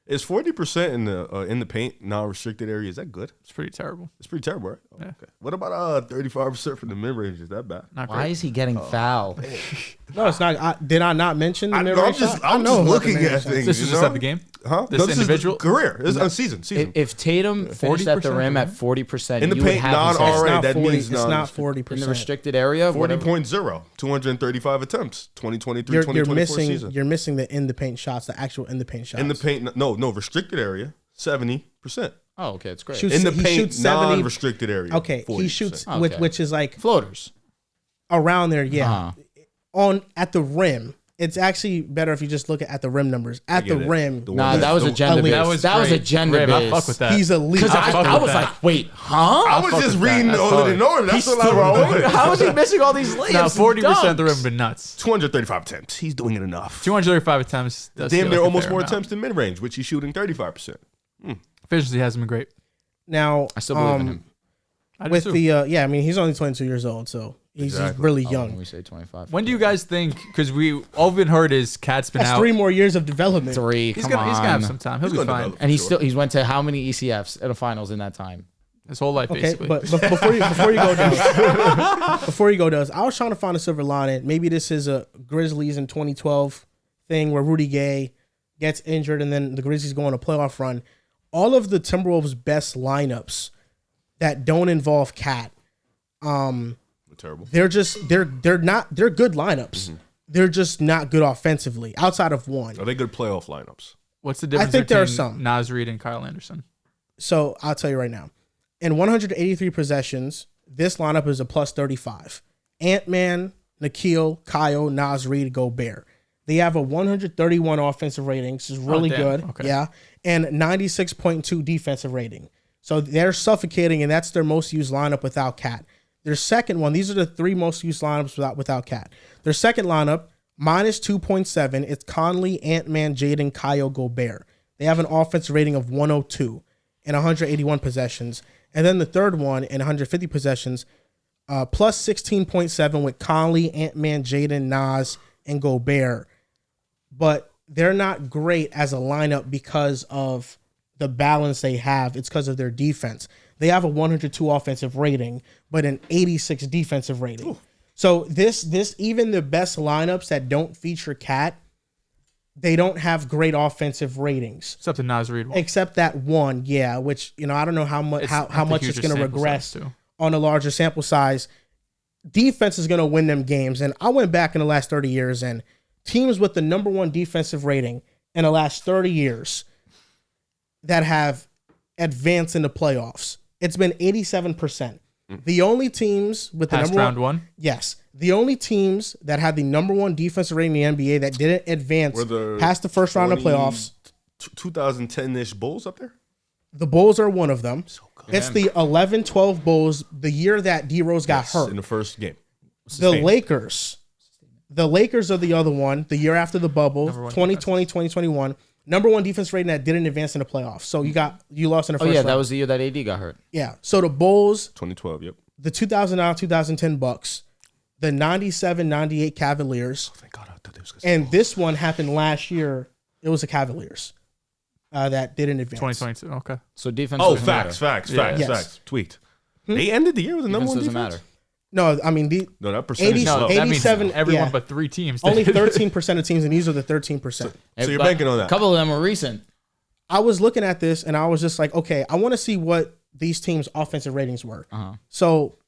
S3: Is 40% in the paint non-restricted area? Is that good?
S4: It's pretty terrible.
S3: It's pretty terrible, right? Oh, okay. What about 35% from the mid range? Is that bad?
S4: Not
S5: Why
S4: great.
S5: is he getting fouled?
S1: No, it's not. Did I not mention the
S3: I'm
S1: mid-range
S3: just,
S1: shot? I
S3: I'm
S1: know
S3: just
S1: about the
S3: looking
S1: mid-range
S3: at
S1: shot.
S3: things.
S4: This is
S3: you
S4: just
S3: know?
S4: at the game.
S3: Huh?
S4: This
S3: No, this
S4: individual?
S3: is the career. It's a season.
S5: If Tatum finished at the
S4: 40%
S5: rim
S4: of
S5: at 40%,
S3: In the
S5: you would
S3: paint,
S5: have his
S3: non-RA,
S5: ass
S3: that means
S1: it's not
S3: 40%.
S5: in the
S1: 40%.
S5: restricted area. whatever.
S3: 40.0, 235 attempts, 2023,
S1: You're
S3: 2024
S1: missing.
S3: season.
S1: You're missing the in the paint shots, the actual in the paint shots.
S3: In the paint, no, restricted area, 70%.
S5: Oh, okay, it's great.
S1: Shoots-
S3: In the
S1: he
S3: paint,
S1: shoots 70
S3: non-restricted area.
S1: Okay,
S3: 40%.
S1: he shoots
S5: Okay.
S1: which is like
S5: Floaters.
S1: around there. Yeah,
S5: Uh-huh.
S1: at the rim. It's actually better if you just look at the rim numbers. At the
S3: get it.
S1: rim,
S3: The
S5: Nah,
S3: one
S5: that was
S3: the-
S5: agenda
S1: elite.
S5: based. That was
S4: great.
S5: agenda
S4: Rav, I
S5: based.
S4: fuck with that.
S1: he's elite.
S5: Because
S4: fuck
S5: I
S4: with
S5: was
S4: that.
S5: like, wait, huh?
S3: I was
S4: fuck
S3: just
S4: with
S3: reading
S4: that.
S3: in order. That's
S5: He's
S3: what I was
S5: throwing.
S3: doing.
S5: How is he missing all these layups?
S4: Now,
S5: and
S4: 40% of the rim
S5: dunks?
S4: been nuts.
S3: 235 attempts. He's doing it enough.
S4: 235 attempts. Does
S3: Damn
S4: feel
S3: near
S4: like a
S3: almost
S4: fair
S3: more
S4: amount.
S3: attempts than mid-range, which he's shooting 35%.
S4: Efficiency hasn't been great.
S1: Now,
S5: I still believe in him.
S4: I do
S1: with
S4: too.
S1: the I mean, he's only 22 years old, so he's
S3: Exactly.
S1: really
S5: Oh,
S1: young.
S5: when we say 25.
S4: When do you guys think? Because all we've been heard is Cat's been
S1: That's
S4: out.
S1: 3 more years of development.
S5: Three.
S4: He's
S5: Come
S4: gonna
S5: on.
S4: have some time. He'll
S3: He's
S4: be
S3: gonna
S4: fine.
S3: develop.
S5: And
S3: Sure.
S5: he's went to how many ECFs at the finals in that time?
S4: His whole life,
S1: Okay,
S4: basically.
S1: but before you go down, I was trying to find a silver lining. Maybe this is a Grizzlies in 2012 thing where Rudy Gay gets injured and then the Grizzlies go on a playoff run. All of the Timberwolves' best lineups that don't involve Cat,
S3: Terrible.
S1: they're good lineups. They're just not good offensively outside of one.
S3: Are they good playoff lineups?
S4: What's the difference
S1: think there are
S4: between
S1: some.
S4: Naz Reid and Kyle Anderson?
S1: So I'll tell you right now. In 183 possessions, this lineup is a plus 35. Ant-Man, Nikhil, Kyle, Naz Reid, Gobert. They have a 131 offensive rating, which is really
S4: damn.
S1: good.
S4: Okay.
S1: Yeah. And 96.2 defensive rating. So they're suffocating, and that's their most used lineup without Cat. Their second one, these are the 3 most used lineups without Cat. Their second lineup, minus 2.7, it's Conley, Ant-Man, Jaden, Kyle, Gobert. They have an offensive rating of 102 in 181 possessions. And then the third one in 150 possessions, plus 16.7 with Conley, Ant-Man, Jaden, Nas, and Gobert. But they're not great as a lineup because of the balance they have. It's because of their defense. They have a 102 offensive rating, but an 86 defensive rating. Ooh. So this even the best lineups that don't feature Cat, they don't have great offensive ratings.
S4: Except the Naz Reid one.
S1: Except that one, yeah, which, I don't know how much
S4: It's
S1: how
S4: the
S1: much it's
S4: hugest
S1: going to
S4: sample
S1: regress
S4: size, too.
S1: on a larger sample size. Defense is going to win them games. And I went back in the last 30 years, and teams with the number 1 defensive rating in the last 30 years that have advanced in the playoffs, it's been 87%. The only teams with the
S4: Past
S1: number
S4: round one?
S1: Yes. The only teams that had the number 1 defensive rating in the NBA that didn't advance
S3: Were the
S1: past the first round of playoffs,
S3: 2010-ish Bulls up there?
S1: the Bulls are one of them.
S3: So good.
S1: It's the 11-12 Bulls, the year that D-Rose got hurt.
S3: In the first game.
S1: The Lakers are the other one, the year after the bubble,
S4: Number one
S1: 2020, 2021. Number 1 defense rating that didn't advance in the playoffs. So you lost in the
S5: Oh
S1: first
S5: yeah,
S1: round.
S5: that was the year that AD got hurt.
S1: Yeah. So the Bulls,
S3: 2012, yep.
S1: the 2009, 2010 Bucks, the 97, 98 Cavaliers,
S3: Thank God I thought it was
S1: and this one happened last year. It was the Cavaliers. that didn't advance.
S4: 2022. Okay.
S5: So defense.
S3: Oh,
S5: doesn't
S3: facts.
S1: Yes.
S3: Facts. Tweaked. They ended the year with the number
S5: Defense
S3: one
S5: doesn't
S3: defense.
S5: matter.
S1: No, I mean
S3: No, that percentage
S1: 80
S3: is low.
S4: No, that means
S1: 87
S4: everyone
S1: yeah.
S4: but 3 teams.
S1: only
S4: did.
S1: 13% of teams, and these are the 13%.
S3: So you're
S5: But
S3: banking on
S5: A
S3: that.
S5: couple of them were recent.
S1: I was looking at this and I was just like, okay, I want to see what these teams' offensive ratings were. So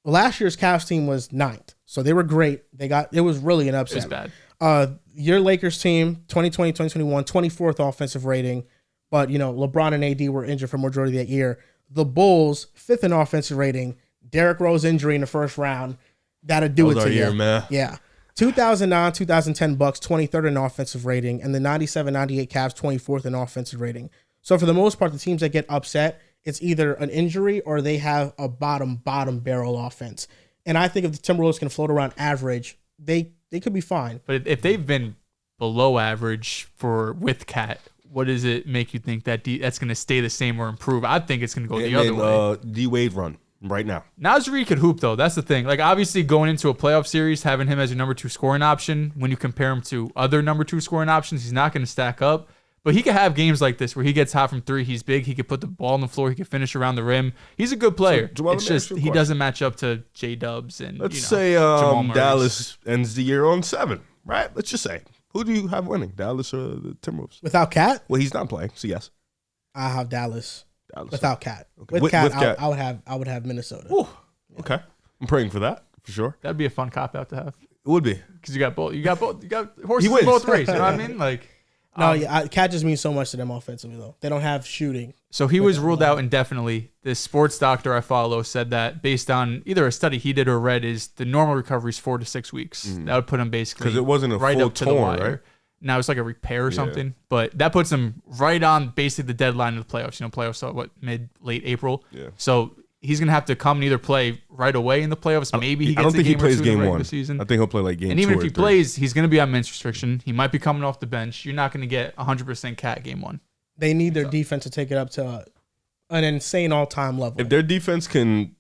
S1: last year's Cavs team was 9th. So they were great. It was really an upset.
S4: It's bad.
S1: Your Lakers team, 2020, 2021, 24th offensive rating. But, LeBron and AD were injured for majority of that year. The Bulls, 5th in offensive rating. Derrick Rose injury in the first round. That'll do
S3: That
S1: it
S3: was
S1: to
S3: our
S1: you.
S3: year, man.
S1: Yeah. 2009, 2010 Bucks, 23rd in offensive rating. And the 97, 98 Cavs, 24th in offensive rating. So for the most part, the teams that get upset, it's either an injury or they have a bottom barrel offense. And I think if the Timberwolves can float around average, they could be fine.
S4: But if they've been below average with Cat, what does it make you think that that's going to stay the same or improve? I think it's going to go the other way.
S3: D-Wade run right now.
S4: Nasri could hoop, though. That's the thing. Like, obviously, going into a playoff series, having him as your number 2 scoring option, when you compare him to other number 2 scoring options, he's not going to stack up. But he could have games like this where he gets hot from 3. He's big. He could put the ball on the floor. He could finish around the rim. He's a good player.
S3: So, Joel,
S4: it's
S3: let me ask
S4: just
S3: you a
S4: he
S3: question.
S4: doesn't match up to J-Dubs and
S3: Let's say
S4: Jamal Murray's.
S3: Dallas ends the year on 7, right? Let's just say. Who do you have winning, Dallas or the Timberwolves?
S1: Without Cat,
S3: Well, he's not playing, so yes.
S1: I have Dallas.
S3: Dallas.
S1: Without Cat.
S3: Okay.
S1: With Cat,
S3: With Cat.
S1: I would have Minnesota.
S3: Ooh, okay. I'm praying for that, for sure.
S4: That'd be a fun cop-out to have.
S3: It would be.
S4: Because you got both. You got horses
S3: He
S4: in
S3: wins.
S4: both races. You know what I mean? Like,
S1: Cat just means so much to them offensively, though. They don't have shooting.
S4: so he was ruled out indefinitely. This sports doctor I follow said that based on either a study he did or read, is the normal recovery is 4 to 6 weeks. That would put him basically
S3: 'Cause it wasn't a
S4: right
S3: full
S4: up to the
S3: torn,
S4: wire.
S3: right?
S4: Now it's like a repair or something, but that puts him right on basically the deadline of the playoffs. Playoffs are late April.
S3: Yeah.
S4: So he's gonna have to come and either play right away in the playoffs. Maybe he gets
S3: I don't think
S4: a
S3: he
S4: game
S3: plays
S4: or two in
S3: game
S4: the regular
S3: 1.
S4: season.
S3: I think he'll play like game 2
S4: And even
S3: or
S4: if he
S3: 3.
S4: plays, he's going to be on minutes restriction. He might be coming off the bench. You're not going to get 100% Cat game 1.
S1: They need their defense to take it up to an insane all-time level.
S3: If their defense can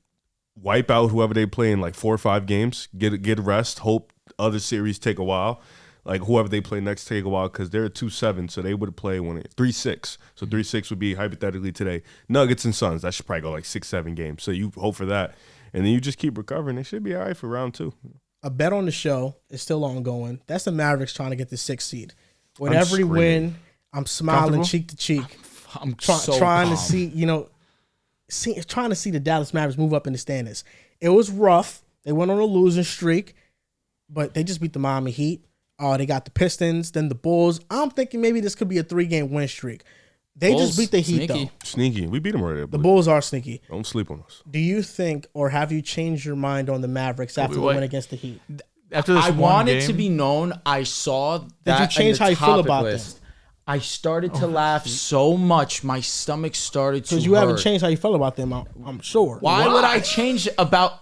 S3: wipe out whoever they play in like 4 or 5 games, get rest, hope other series take a while, like whoever they play next take a while, because they're 2-7, so they would play 3-6. So 3-6 would be hypothetically today. Nuggets and Suns, that should probably go like 6-7 games. So you hope for that, and then you just keep recovering. They should be all right for round 2.
S1: A bet on the show is still ongoing. That's the Mavericks trying to get the 6th seed. With every
S3: screaming.
S1: win, I'm smiling
S4: Comfortable?
S1: cheek to cheek,
S5: I'm
S1: trying to see, trying to see the Dallas Mavericks move up in the standings. It was rough. They went on a losing streak, but they just beat the Miami Heat. They got the Pistons, then the Bulls. I'm thinking maybe this could be a 3-game win streak. They
S5: Bulls,
S1: just beat the Heat,
S5: sneaky.
S1: though.
S3: Sneaky. We beat them already.
S1: The Bulls are sneaky.
S3: Don't sleep on us.
S1: Do you think, or have you changed your mind on the Mavericks after the
S4: wait.
S1: win against the Heat?
S4: After this
S5: I
S4: one
S5: wanted
S4: game,
S5: to be known. I saw that.
S1: you change
S5: in the
S1: how you feel
S5: topic
S1: about
S5: list.
S1: them?
S5: I started to laugh so much, my stomach started to
S1: Because you haven't
S5: hurt.
S1: changed how you felt about them, I'm sure.
S5: Why would I change about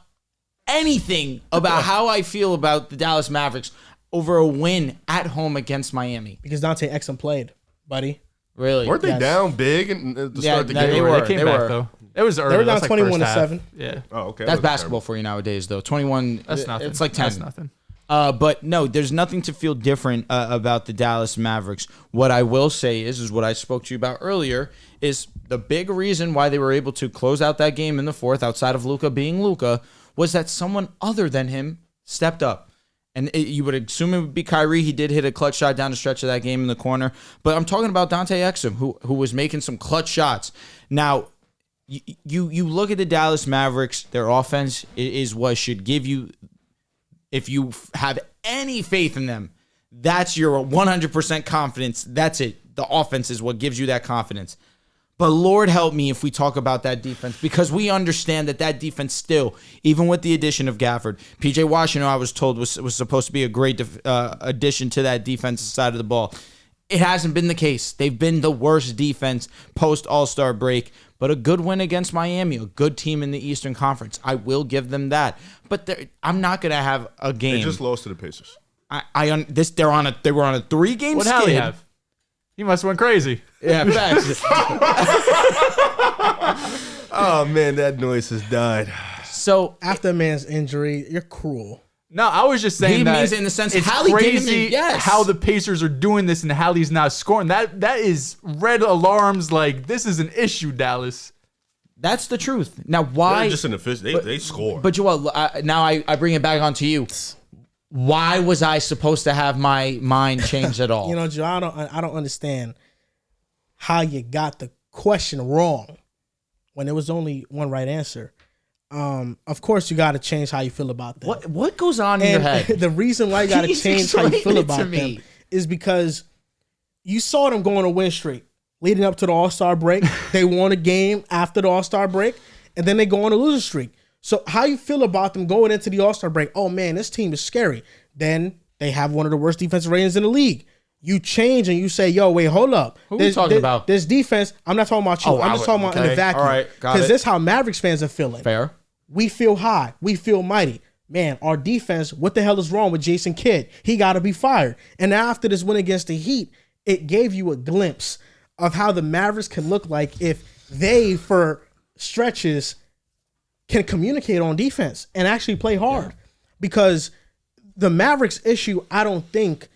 S5: anything about how I feel about the Dallas Mavericks over a win at home against Miami?
S1: Because Dante Exum played, buddy.
S5: Really?
S3: Weren't they
S1: Yes.
S3: down big and to
S5: Yeah,
S3: start the
S5: no,
S3: game?
S5: they were.
S4: They came
S5: They
S4: back,
S5: were.
S4: though. It was early.
S1: They were down
S4: That's like
S1: 21 to
S4: first half.
S1: 7.
S4: Yeah.
S3: Oh, okay.
S5: That's
S3: That was
S5: basketball for you nowadays, though. 21.
S4: That's nothing.
S5: It's like 10.
S4: That's nothing.
S5: But no, there's nothing to feel different about the Dallas Mavericks. What I will say is what I spoke to you about earlier, is the big reason why they were able to close out that game in the 4th, outside of Luka being Luka, was that someone other than him stepped up. And you would assume it would be Kyrie. He did hit a clutch shot down the stretch of that game in the corner. But I'm talking about Dante Exum, who was making some clutch shots. Now, you look at the Dallas Mavericks, their offense is what should give you, if you have any faith in them, that's your 100% confidence. That's it. The offense is what gives you that confidence. But Lord help me if we talk about that defense, because we understand that defense still, even with the addition of Gafford, PJ Washington, I was told, was supposed to be a great addition to that defensive side of the ball. It hasn't been the case. They've been the worst defense post All-Star break, but a good win against Miami, a good team in the Eastern Conference. I will give them that. But I'm not going to have a game.
S3: They just lost to the Pacers.
S5: They were on a 3-game
S4: What
S5: skid.
S4: hell he have? He must have went crazy.
S5: Yeah, facts.
S3: Oh, man, that noise has died.
S5: So
S1: After a man's injury, you're cruel.
S4: No, I was just saying
S5: He
S4: that
S5: means it in the sense
S4: it's
S5: Hallie didn't
S4: crazy
S5: even- yes.
S4: how the Pacers are doing this and Hallie's not scoring. That is red alarms. Like, this is an issue, Dallas.
S5: That's the truth. Now, why?
S3: They're just an efficient. They score.
S5: But Joel, now I bring it back onto you. Why was I supposed to have my mind changed at all?
S1: You know, Joe, I don't understand how you got the question wrong when there was only one right answer. Of course, you got to change how you feel about them.
S5: What goes on in your head?
S1: The reason why you got to
S5: Please
S1: change how you
S5: explain
S1: feel
S5: it to
S1: about
S5: me.
S1: them is because you saw them go on a win streak leading up to the All-Star break. They won a game after the All-Star break, and then they go on a loser streak. So how you feel about them going into the All-Star break? Oh, man, this team is scary. Then they have one of the worst defensive ratings in the league. You change and you say, yo, wait, hold up.
S5: Who are we talking about?
S1: This defense, I'm not talking about you.
S5: Oh,
S1: I'm just talking about in the
S5: okay.
S1: vacuum.
S5: All right, got
S1: Because
S5: it.
S1: this is how Mavericks fans are feeling.
S5: Fair.
S1: We feel high. We feel mighty. Man, our defense, what the hell is wrong with Jason Kidd? He got to be fired. And after this win against the Heat, it gave you a glimpse of how the Mavericks can look like if they, for stretches, can communicate on defense and actually play hard. Because the Mavericks issue, I don't think,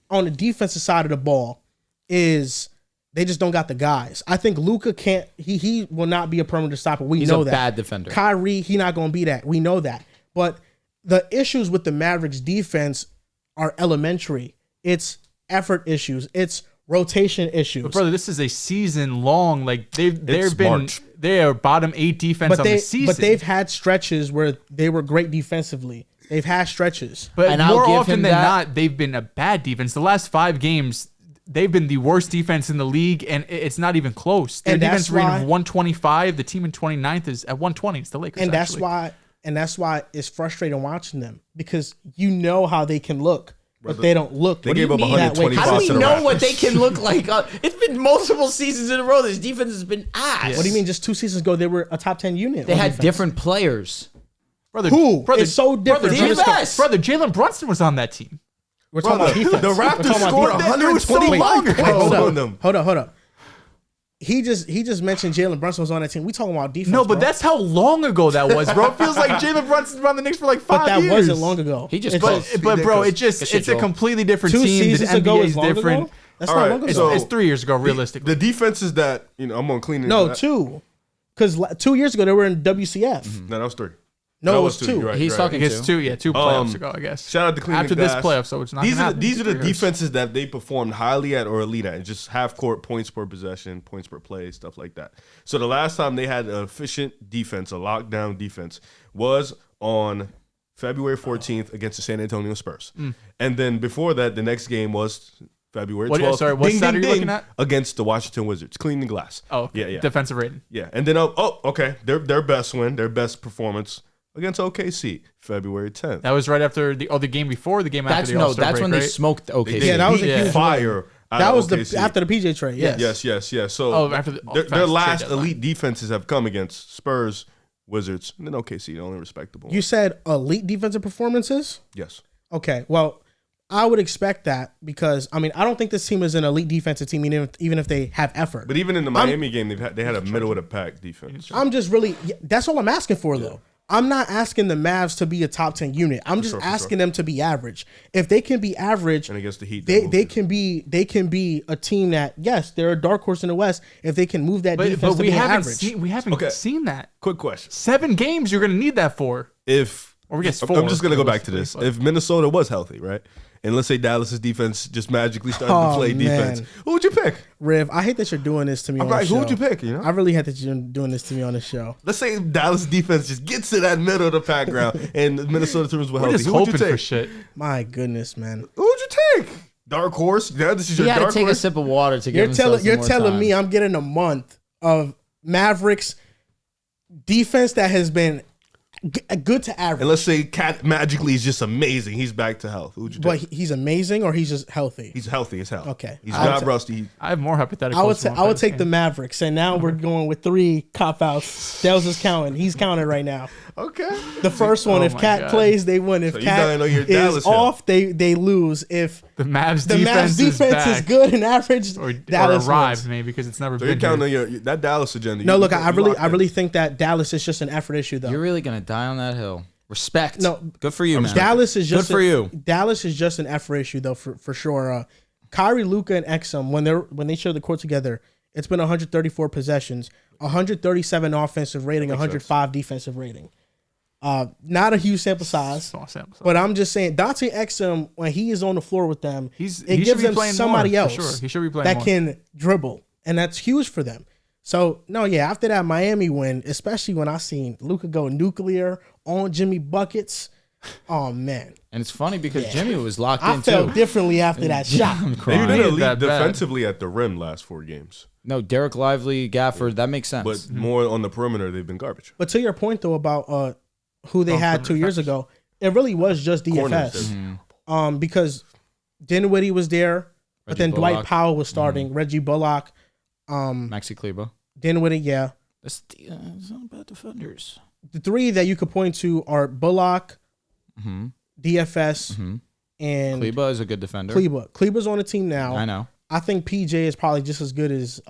S1: on the defensive side of the ball is they just don't got the guys. I think Luka can't, he will not be a perimeter stopper.
S5: He's
S1: know
S5: a
S1: that.
S5: bad defender.
S1: Kyrie, he not going to be that. We know that. But the issues with the Mavericks defense are elementary. It's effort issues. It's rotation issues.
S4: But brother, this is a season long. Like they
S3: March.
S4: are bottom 8 defense on the season.
S1: But they've had stretches where they were great defensively. They've had stretches.
S4: But
S5: And I'll
S4: more
S5: give
S4: often
S5: him
S4: than
S5: that.
S4: not, they've been a bad defense. The last 5 games, they've been the worst defense in the league, and it's not even close. Their
S1: And
S4: defense
S1: that's
S4: rating
S1: why-
S4: of 125. The team in 29th is at 120. It's the Lakers.
S1: And that's
S4: actually.
S1: why it's frustrating watching them, because you know how they can look, but they don't look.
S3: They gave up
S1: that way.
S3: 125
S5: How do
S3: to
S5: we
S3: the
S5: know
S3: Raptors.
S5: what they can look like? It's been multiple seasons in a row. This defense has been ass.
S1: What do you mean? Just 2 seasons ago, they were a top 10 unit.
S5: They
S1: on
S5: had
S1: defense.
S5: different players.
S4: Brother,
S1: Who?
S4: Brother,
S1: It's so different.
S5: Brother,
S1: Brother,
S5: DFS.
S4: brother, Jalen Brunson was on that team.
S1: We're talking about defense.
S3: The
S1: We're
S3: Raptors
S1: talking about
S3: scored
S1: defense.
S4: It was so
S3: 125
S4: long ago.
S3: points
S1: Hold
S3: on them.
S1: up. He just mentioned Jalen Brunson was on that team. We talking about defense.
S4: No, but
S1: bro.
S4: that's how long ago that was, bro. It feels like Jalen Brunson's been on the Knicks for like 5
S1: but that
S4: years.
S1: wasn't long ago.
S5: He just
S1: It's
S5: closed.
S1: just
S4: But bro,
S5: Good shit,
S4: it's a
S5: Joel.
S4: completely different
S1: 2
S4: team. The
S1: seasons ago
S4: NBA
S1: is
S4: is
S1: long
S4: different.
S1: ago. That's
S3: All
S1: not
S3: right,
S1: long ago.
S3: so-
S4: It's 3 years ago, realistically.
S3: The defenses that I'm gonna clean it.
S1: No, 2. Because 2 years ago they were in WCF.
S3: No, that was 3.
S1: No,
S3: That
S1: it
S3: was
S1: was
S3: 2.
S1: 2.
S3: You're right,
S5: He's
S3: you're right.
S5: talking
S4: It's two playoffs ago, I guess.
S3: Shout out to Cleveland
S4: After this
S3: Glass.
S4: playoff, so it's not.
S3: These
S4: gonna
S3: are
S4: happen.
S3: these are the
S4: 3 years.
S3: defenses that they performed highly at or elite at. Just half court points per possession, points per play, stuff like that. So the last time they had an efficient defense, a lockdown defense, was on February 14th against the San Antonio Spurs. And then before that, the next game was February 12th.
S4: Sorry, what stat are you looking at?
S3: Against the Washington Wizards, cleaning glass.
S4: Oh, okay.
S3: yeah.
S4: Defensive rating.
S3: Yeah, and then okay, their best win, their best performance against OKC, February 10th.
S4: That was right after the game before the game
S5: That's
S4: after the All-Star
S5: that's
S4: break,
S5: when
S4: right?
S5: they smoked OKC.
S1: Yeah, that was a
S3: Heat
S1: huge
S3: fire. out
S1: That
S3: of
S1: was
S3: OKC.
S1: after the PJ trade. Yes.
S3: Yes. So
S4: Oh, after the
S3: their
S4: trade
S3: last
S4: deadline.
S3: elite defenses have come against Spurs, Wizards, and then OKC, the only respectable.
S1: You said elite defensive performances?
S3: Yes.
S1: Okay. Well, I would expect that because, I don't think this team is an elite defensive team, even if they have effort.
S3: But even in the Miami game, they had a middle of the pack defense.
S1: I'm just really, that's all I'm asking for, though. I'm not asking the Mavs to be a top 10 unit. I'm just asking them to be average. If they can be average,
S3: And against the Heat,
S1: they can be a team that, yes, they're a dark horse in the West. If they can move that defense
S4: But
S1: to
S4: we
S1: be
S4: haven't
S1: average.
S4: seen that.
S3: Quick question.
S4: 7 games you're gonna need that for.
S3: Or
S4: we guess
S3: I'm
S4: 4,
S3: just gonna go back to this.
S4: realistically,
S3: If Minnesota was healthy, right, and let's say Dallas's defense just magically started
S1: Oh,
S3: to play defense,
S1: man.
S3: who would you pick?
S1: Riv, I hate that you're doing this to me on the
S3: Right,
S1: show.
S3: who would you pick? You know,
S1: I really hate that you're doing this to me on the show.
S3: let's say Dallas defense just gets to that middle of the pack ground, and the Minnesota teams were
S4: We're
S3: healthy.
S4: just
S3: Who would you
S4: hoping for
S3: take?
S4: shit.
S1: My goodness, man.
S3: Who would you take? Dark horse? Yeah, this is
S5: He
S3: your
S5: had to
S3: dark
S5: take a
S3: horse.
S5: sip of water to
S1: You're
S5: give
S1: telling
S5: himself
S1: me I'm getting a month of Mavericks defense that has been good to average.
S3: And let's say Cat magically is just amazing. He's back to health. Who would you
S1: But
S3: take?
S1: he's amazing, or he's just healthy.
S3: He's healthy as hell.
S1: Okay.
S3: He's
S1: I would
S3: not
S1: ta-
S3: rusty.
S4: I have more hypotheticals.
S1: I would take the Mavericks, and now we're going with 3 cop outs. Dehls is counting. He's counting right now.
S3: Okay.
S1: The first one,
S4: Oh
S1: if
S4: my
S1: Cat
S4: God.
S1: plays, they win. If
S3: So you
S1: Cat
S3: gotta know your Dallas
S1: is
S3: hill.
S1: off, they lose. If
S4: the Mavs
S1: the
S4: defense,
S1: Mavs defense is
S4: back.
S1: good and average,
S4: or
S1: Dallas
S4: arrived
S1: wins.
S4: maybe because it's never
S3: So you're
S4: been
S3: counting
S4: here.
S3: on that Dallas agenda.
S1: No,
S3: You-
S1: look,
S3: you
S1: I
S3: locked in.
S1: really think that Dallas is just an effort issue, though.
S5: You're really gonna die on that hill. Respect.
S1: No,
S5: good for you, man.
S1: Dallas is just
S5: good for you.
S1: Dallas is just an effort issue though, for sure. Kyrie, Luka, and Exum when they share the court together, it's been 134 possessions, 137 offensive rating, 105 defensive rating. Not a huge sample size, but I'm just saying Dante Exum, when he is on the floor with them, it gives them somebody else
S4: He should be playing
S1: that
S4: more.
S1: can dribble, and that's huge for them. So no, yeah, after that Miami win, especially when I seen Luka go nuclear on Jimmy buckets, oh man.
S5: And it's funny because Jimmy was locked in too.
S1: I felt differently after that shot.
S3: They did elite
S4: that bad.
S3: defensively at the rim last 4 games.
S5: No, Derek Lively, Gafford, that makes sense.
S3: But more on the perimeter, they've been garbage.
S1: But to your point though about who they had 2 years ago, it really was just DFS. Because Dinwiddie was there, but then
S5: Bullock.
S1: Dwight Powell was starting, Reggie Bullock,
S5: Maxi Kleber.
S1: Dinwiddie, yeah.
S5: That's not bad defenders.
S1: The 3 that you could point to are Bullock, DFS, and
S5: Kleber is a good defender.
S1: Kleber's on the team now.
S5: I know.
S1: I think PJ is probably just as good as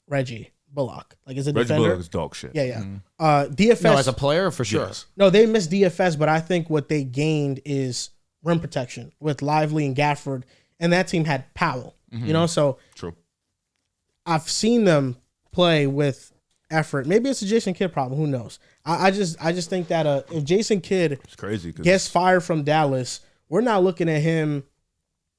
S1: Reggie Bullock. Like, is a
S3: Reggie
S1: defender.
S3: Bullock is dog shit.
S1: Yeah. DFS.
S5: No, as a player, for sure.
S3: Yes.
S1: No, they missed DFS, but I think what they gained is rim protection with Lively and Gafford, and that team had Powell. You know, so
S3: True.
S1: I've seen them play with effort. Maybe it's a Jason Kidd problem. Who knows? I just think that if Jason Kidd
S3: It's crazy.
S1: gets fired from Dallas, we're not looking at him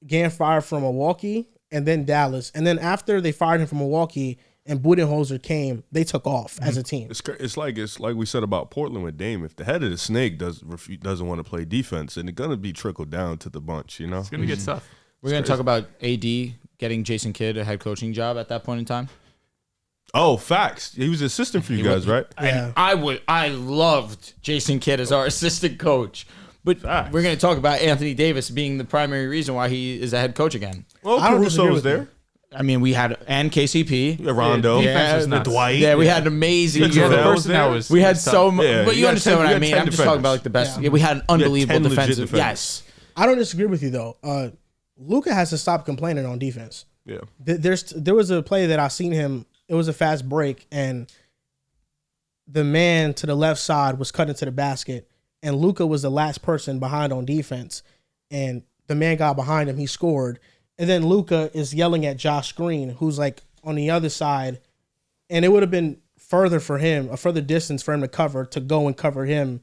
S1: getting fired from Milwaukee and then Dallas, and then after they fired him from Milwaukee and Budenholzer came, they took off as a team.
S3: It's like we said about Portland with Dame. If the head of the snake doesn't want to play defense, then it's gonna be trickled down to the bunch. You know,
S4: It's gonna get tough.
S5: We're going to talk about AD getting Jason Kidd a head coaching job at that point in time.
S3: Oh, facts. He was assistant for you guys, right?
S1: Yeah.
S5: I loved Jason Kidd as our assistant coach. But
S3: Facts.
S5: we're going to talk about Anthony Davis being the primary reason why he is a head coach again.
S3: Well,
S1: I don't
S3: Caruso
S1: disagree
S3: was
S1: with
S3: there.
S5: I mean, we had and KCP.
S3: Rondo,
S4: defense was nuts.
S3: Dwight.
S5: Yeah, we had amazing.
S3: Yeah, the
S4: person
S3: person
S4: that
S3: that
S4: was.
S5: We had
S4: tough.
S5: so much,
S3: Yeah,
S5: but
S3: you
S5: you
S3: had
S5: understand
S3: 10
S5: what I
S3: you had
S5: mean.
S3: 10
S5: I'm just talking about
S3: defenders.
S5: like the best.
S1: Yeah.
S5: Yeah, we had an unbelievable
S3: 10 legit
S5: defensive.
S3: defenders.
S5: Yes,
S1: I don't disagree with you though. Luka has to stop complaining on defense.
S3: Yeah.
S1: There was a play that I seen him. It was a fast break, and the man to the left side was cut into the basket, and Luka was the last person behind on defense, and the man got behind him. He scored, and then Luka is yelling at Josh Green, who's like on the other side, and it would have been further for him, a further distance for him to go and cover him,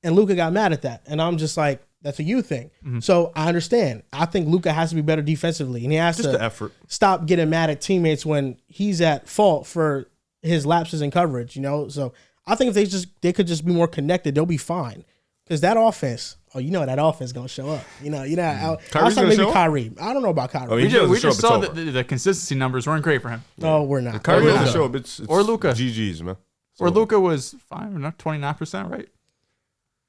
S1: and Luka got mad at that, and I'm just like, that's a you thing. So I understand. I think Luka has to be better defensively, and he has
S3: Just
S1: to
S3: the effort.
S1: stop getting mad at teammates when he's at fault for his lapses in coverage. You know, so I think if they could just be more connected, they'll be fine. Because that offense, that offense is gonna show up.
S3: Kyrie's
S1: outside
S3: gonna
S1: maybe
S3: show up?
S1: Kyrie. I don't know about Kyrie.
S3: Oh,
S4: We
S3: he doesn't
S4: just
S3: show up,
S4: saw
S3: it's
S4: that
S3: over.
S4: the consistency numbers weren't great for him.
S1: No, we're not.
S3: Kyrie
S1: We're
S3: doesn't
S1: not.
S3: show up. It's
S4: Or Luka.
S3: GG's, man.
S4: Or Luka was fine, 29%, right?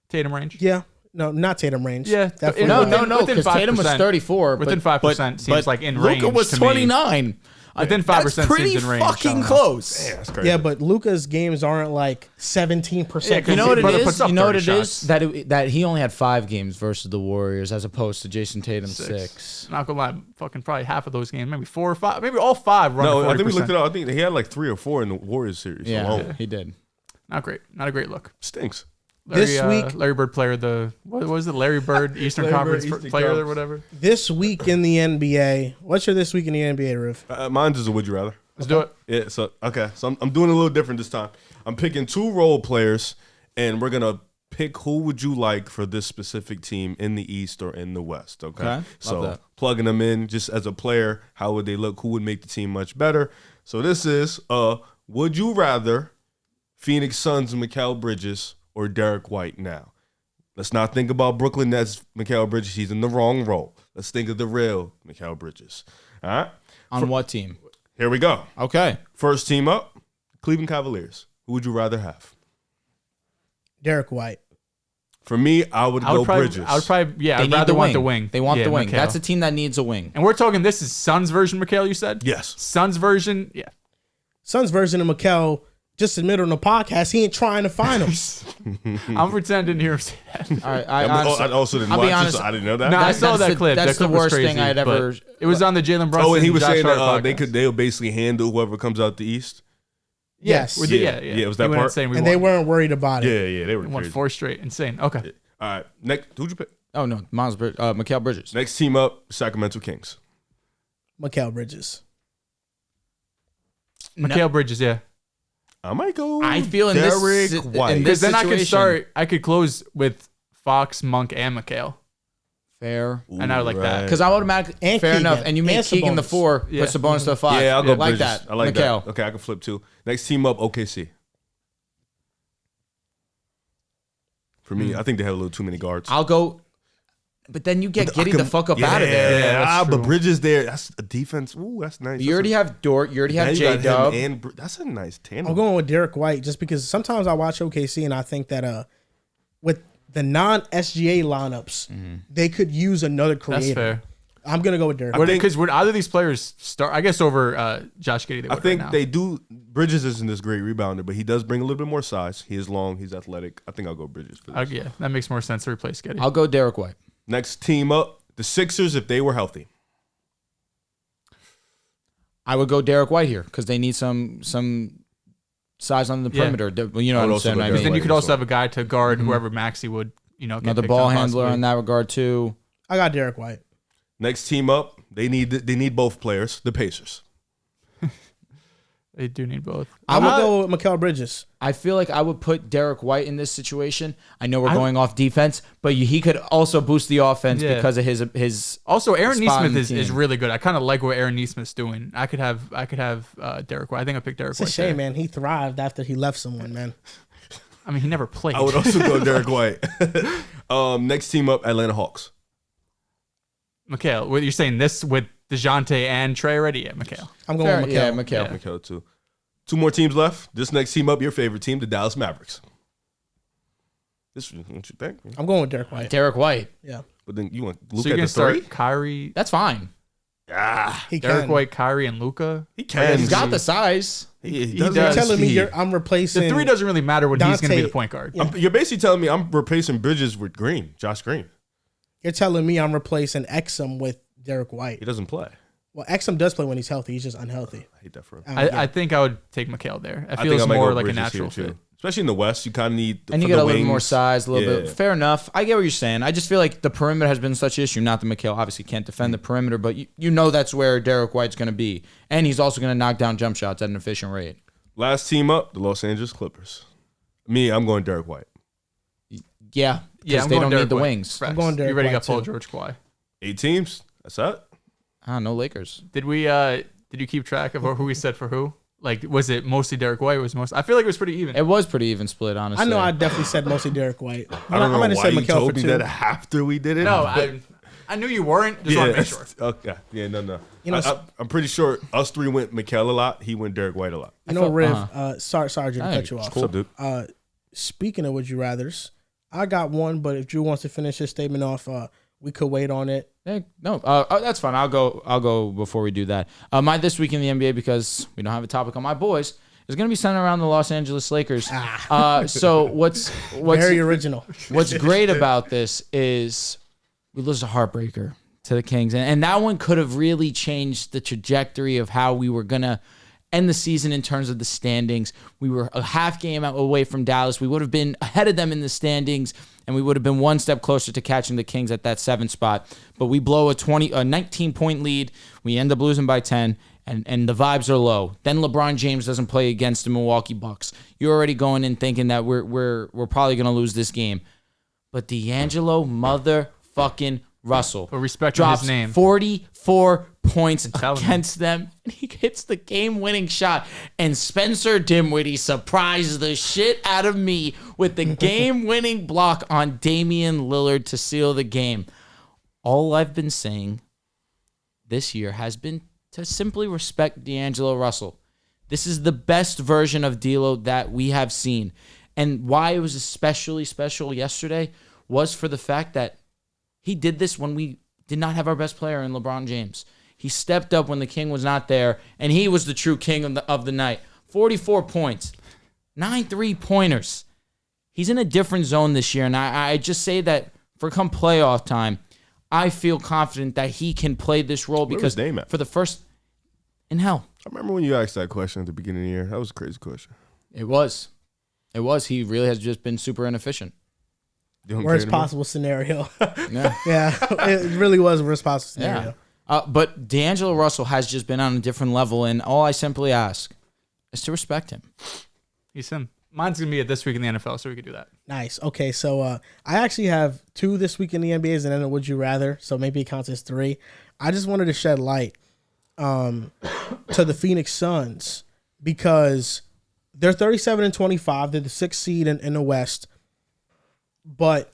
S4: Tatum range.
S1: Yeah. No, not Tatum range.
S4: Yeah,
S1: Definitely.
S5: no,
S4: Within-
S5: no,
S4: within
S5: because Tatum was
S4: 5%.
S5: 34.
S4: Within
S5: but-
S4: 5% seems like in range.
S5: Luka was
S4: to me.
S5: 29.
S4: Within 5%
S5: That's pretty
S4: seems in range. I
S5: fucking
S4: don't know.
S5: close.
S3: Yeah, that's crazy.
S1: Yeah, but Luka's games aren't like 17%.
S4: Yeah,
S5: You know what it
S4: Brother
S5: is?
S4: puts up
S5: You know what
S4: 30
S5: it is?
S4: shots.
S5: That he only had 5 games versus the Warriors as opposed to Jason Tatum 6.
S4: Not gonna lie, fucking probably half of those games, maybe 4 or 5, maybe all 5 run.
S3: No,
S4: to 40%.
S3: I think we looked it up. I think he had like 3 or 4 in the Warriors series.
S5: Yeah,
S3: alone.
S5: he did.
S4: Not great. Not a great look.
S3: Stinks.
S1: This week-
S4: Larry Bird player, what was it? Larry Bird Eastern
S3: Larry
S4: Conference
S3: Bird, Eastern
S4: player
S3: Conference.
S4: or whatever.
S1: This week in the NBA, what's your this week in the NBA, Riv?
S3: Mine's is a would you rather.
S4: Let's do it.
S3: Yeah, so I'm doing a little different this time. I'm picking 2 role players, and we're gonna pick who would you like for this specific team in the East or in the West. Okay,
S5: Okay, love
S3: so
S5: that.
S3: plugging them in just as a player, how would they look? Who would make the team much better? So this is would you rather Phoenix Suns Mikal Bridges or Derek White now? Let's not think about Brooklyn Nets Mikal Bridges. He's in the wrong role. Let's think of the real Mikal Bridges. All right,
S5: On what team?
S3: here we go.
S5: Okay.
S3: First team up, Cleveland Cavaliers. Who would you rather have?
S1: Derek White.
S3: For me, I would go Bridges.
S4: I would probably,
S5: They
S4: I'd
S5: need
S4: rather
S5: the
S4: want
S5: wing.
S4: the wing.
S5: They want
S4: Yeah,
S5: the wing.
S4: Mikal.
S5: That's a team that needs a wing.
S4: And we're talking, this is Suns version, Mikal, you said?
S3: Yes.
S4: Suns version, yeah.
S1: Suns version of Mikel just admitted on the podcast he ain't trying to find him.
S4: I'm pretending to hear him say that.
S5: All right.
S3: I also didn't
S5: I'll
S3: watch
S5: be honest,
S3: this, so I didn't know that.
S4: No, I
S5: That's-
S4: saw
S5: that's
S4: that
S5: the-
S4: clip.
S5: that's
S4: That clip
S5: the
S4: was
S5: worst
S4: crazy,
S5: thing I'd
S4: but
S5: ever-
S4: It was on the Jalen Brunson.
S3: Oh, and he was
S4: Josh
S3: saying
S4: Hart
S3: that
S4: podcast.
S3: they'll basically handle whoever comes out the East.
S1: Yes.
S4: Yeah,
S3: it was that
S4: He went
S3: part.
S4: insane. We
S1: And
S4: won.
S1: they weren't worried about it.
S3: Yeah, they were
S4: won
S3: crazy.
S4: 4 straight. Insane. Okay.
S3: All right, next, who'd you pick?
S5: Oh no, Mikal Bridges.
S3: Next team up, Sacramento Kings.
S1: Mikal Bridges.
S4: Mikal Bridges, yeah.
S3: I might go.
S5: I feel in
S3: Derek
S5: this
S3: White.
S5: in
S4: Because
S5: this
S4: then I could
S5: situation-
S4: I could close with Fox, Monk, and Mikal.
S5: Fair.
S4: And I like that.
S5: Because I automatically
S1: And
S5: fair
S1: Keegan.
S5: enough, and you make
S1: And
S5: Keegan the
S1: Sabonis.
S5: 4,
S4: Yeah.
S5: put Sabonis to the 5.
S3: Yeah, I'll go
S5: like
S3: Bridges.
S5: that.
S3: I like
S5: Mikal.
S3: that. Okay, I can flip too. Next team up, OKC. For me, I think they have a little too many guards.
S5: I'll go, but then you get
S3: But I
S5: Giddy
S3: can-
S5: the fuck up out of there.
S4: Yeah, that's
S3: but
S4: true.
S3: Bridges there. That's a defense. Ooh, that's nice.
S5: You already have Dort. You already have J Dub.
S3: That's a nice tandem.
S1: I'm going with Derek White just because sometimes I watch OKC and I think that with the non-SGA lineups, they could use another creator.
S4: That's fair.
S1: I'm going to go with Derek.
S4: Because would either of these players start? I guess over Josh Giddey. They
S3: I
S4: would
S3: think
S4: right now.
S3: they do. Bridges isn't this great rebounder, but he does bring a little bit more size. He is long. He's athletic. I think I'll go Bridges for this.
S4: Yeah, that makes more sense to replace Giddey.
S5: I'll go Derek White.
S3: Next team up, the Sixers, if they were healthy.
S5: I would go Derek White here because they need some size on the
S4: Yeah.
S5: perimeter. You know
S3: I would
S5: what I'm
S3: also
S5: saying?
S3: go
S5: I
S3: Derek
S5: mean,
S4: then you
S3: White
S4: could
S3: as
S4: also
S3: well.
S4: have a guy to guard whoever Maxey would, get
S5: another
S4: picked
S5: ball
S4: on
S5: handler
S4: possibly.
S5: in that regard too.
S1: I got Derek White.
S3: Next team up, they need both players. The Pacers.
S4: They do need both.
S1: I'm going to go with Mikal Bridges.
S5: I feel like I would put Derek White in this situation. I know we're going off defense, but he could also boost the offense
S4: Yeah.
S5: because of his.
S4: Also, Aaron
S5: spot
S4: Nesmith
S5: in the
S4: is
S5: team.
S4: really good. I kind of like what Aaron Nesmith's doing. I could have Derek White. I think I picked Derek
S1: It's a
S4: White.
S1: shame,
S4: there.
S1: man. He thrived after he left someone, man.
S4: I mean, he never played.
S3: I would also go Derek White. Next team up, Atlanta Hawks.
S4: Mikal, what you're saying this with DeJounte and Trey already? Yeah, Mikal.
S1: I'm going
S5: Fair,
S1: with Mikal.
S5: yeah, Mikal.
S4: Yeah.
S3: Mikal too. 2 more teams left. This next team up, your favorite team, the Dallas Mavericks. This what you think?
S1: I'm going with Derek White.
S5: Derek White.
S1: Yeah.
S3: But then you want
S4: So
S3: Luka
S4: you're
S3: at
S4: gonna
S3: the 3?
S4: start Kyrie,
S5: That's fine.
S1: He
S4: Derek
S1: can.
S4: White, Kyrie, and Luka.
S3: He can.
S5: He's got the size.
S3: He
S4: does.
S1: You're
S3: does.
S1: telling me
S3: He-
S1: I'm replacing
S4: The 3 doesn't really matter when he's going to be
S1: Dante-
S4: the point guard.
S1: Yeah.
S3: You're basically telling me I'm replacing Bridges with Green, Josh Green.
S1: You're telling me I'm replacing Exum with Derek White.
S3: He doesn't play.
S1: Well, Exum does play when he's healthy. He's just unhealthy.
S3: I hate that for him.
S4: I think I would take Mikal there. It
S3: I
S4: feels
S3: think I might
S4: more
S3: go
S4: like a
S3: Bridges
S4: natural
S3: here,
S4: fit.
S3: too. Especially in the West, you kind of need
S5: And you
S3: for
S5: get
S3: the
S5: a little more
S3: wings.
S5: size, a little bit.
S3: Yeah.
S5: Fair enough. I get what you're saying. I just feel like the perimeter has been such an issue. Not that Mikal obviously can't defend the perimeter, but you know that's where Derek White's going to be. And he's also going to knock down jump shots at an efficient rate.
S3: Last team up, the Los Angeles Clippers. I'm going Derek White.
S5: Yeah.
S4: Yeah,
S5: Because
S4: I'm
S5: they
S4: going
S5: don't
S4: Derek
S5: need the
S4: White.
S5: wings.
S4: Facts.
S1: I'm going Derek
S4: You already
S1: White,
S4: got Paul
S1: too.
S4: George, Kawhi.
S3: 8 teams. That's that.
S5: No Lakers.
S4: Did you keep track of who we said for who? Like, was it mostly Derek White? I feel like it was pretty even.
S5: It was pretty even split, honestly.
S1: I know I definitely said mostly Derek White.
S3: I don't know
S1: might have
S3: why
S1: said
S3: you
S1: Mikal
S3: told
S1: for
S3: me
S1: 2.
S3: that after we did it.
S4: No,
S3: but-
S4: I knew you weren't. Just want to make sure.
S3: Okay. Yeah, no.
S1: You know,
S3: I'm pretty sure us 3 went Mikal a lot. He went Derek White a lot.
S1: You know, Riv, sorry to
S5: Hey,
S1: cut you off.
S3: What's up, dude?
S1: Speaking of would you rathers, I got one, but if Drew wants to finish his statement off, we could wait on it.
S5: No, that's fine. I'll go before we do that. My this week in the NBA, because we don't have a topic on my boys, is going to be centered around the Los Angeles Lakers. So what's
S1: Very original.
S5: what's great about this is we lose a heartbreaker to the Kings, and that one could have really changed the trajectory of how we were gonna end the season in terms of the standings. We were a half game away from Dallas. We would have been ahead of them in the standings, and we would have been one step closer to catching the Kings at that 7th spot. But we blow a 19-point lead. We end up losing by 10, and the vibes are low. Then LeBron James doesn't play against the Milwaukee Bucks. You're already going in thinking that we're probably gonna lose this game. But D'Angelo motherfucking Russell
S4: But respect
S5: drops
S4: his name.
S5: 44 points
S4: telling
S5: against them, and he hits the game-winning shot. And Spencer Dinwiddie surprised the shit out of me with the game-winning block on Damian Lillard to seal the game. All I've been saying this year has been to simply respect D'Angelo Russell. This is the best version of D'Lo that we have seen. And why it was especially special yesterday was for the fact that he did this when we did not have our best player in LeBron James. He stepped up when the king was not there, and he was the true king of the night. 44 points, 9 3-pointers. He's in a different zone this year, and I just say that for come playoff time, I feel confident that he can play this role
S3: Where
S5: because
S3: was Dame at?
S5: for the first... in hell.
S3: I remember when you asked that question at the beginning of the year. That was a crazy question.
S5: It was. He really has just been super inefficient.
S1: Worst possible scenario.
S5: Yeah.
S1: Yeah, it really was a worst possible scenario.
S5: Yeah. But D'Angelo Russell has just been on a different level, and all I simply ask is to respect him.
S4: He's him. Mine's going to be at This Week in the NFL, so we could do that.
S1: Nice. Okay, so I actually have 2 this week in the NBAs and then a Would You Rather, so maybe it counts as 3. I just wanted to shed light to the Phoenix Suns because they're 37-25. They're the 6th seed in the West. But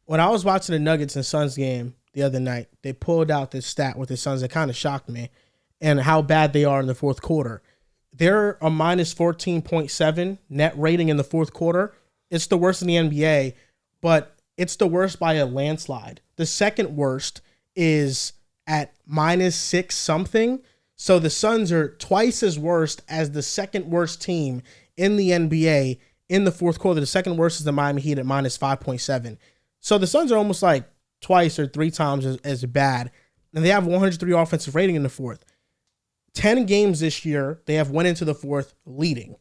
S1: when I was watching the Nuggets and Suns game the other night, they pulled out this stat with the Suns that kind of shocked me and how bad they are in the fourth quarter. They're a minus 14.7 net rating in the fourth quarter. It's the worst in the NBA, but it's the worst by a landslide. The second worst is at minus 6 something. So the Suns are twice as worst as the second worst team in the NBA in the fourth quarter. The second worst is the Miami Heat at minus 5.7. So the Suns are almost like twice or 3 times as bad. And they have 103 offensive rating in the fourth. 10 games this year, they have went into the fourth leading.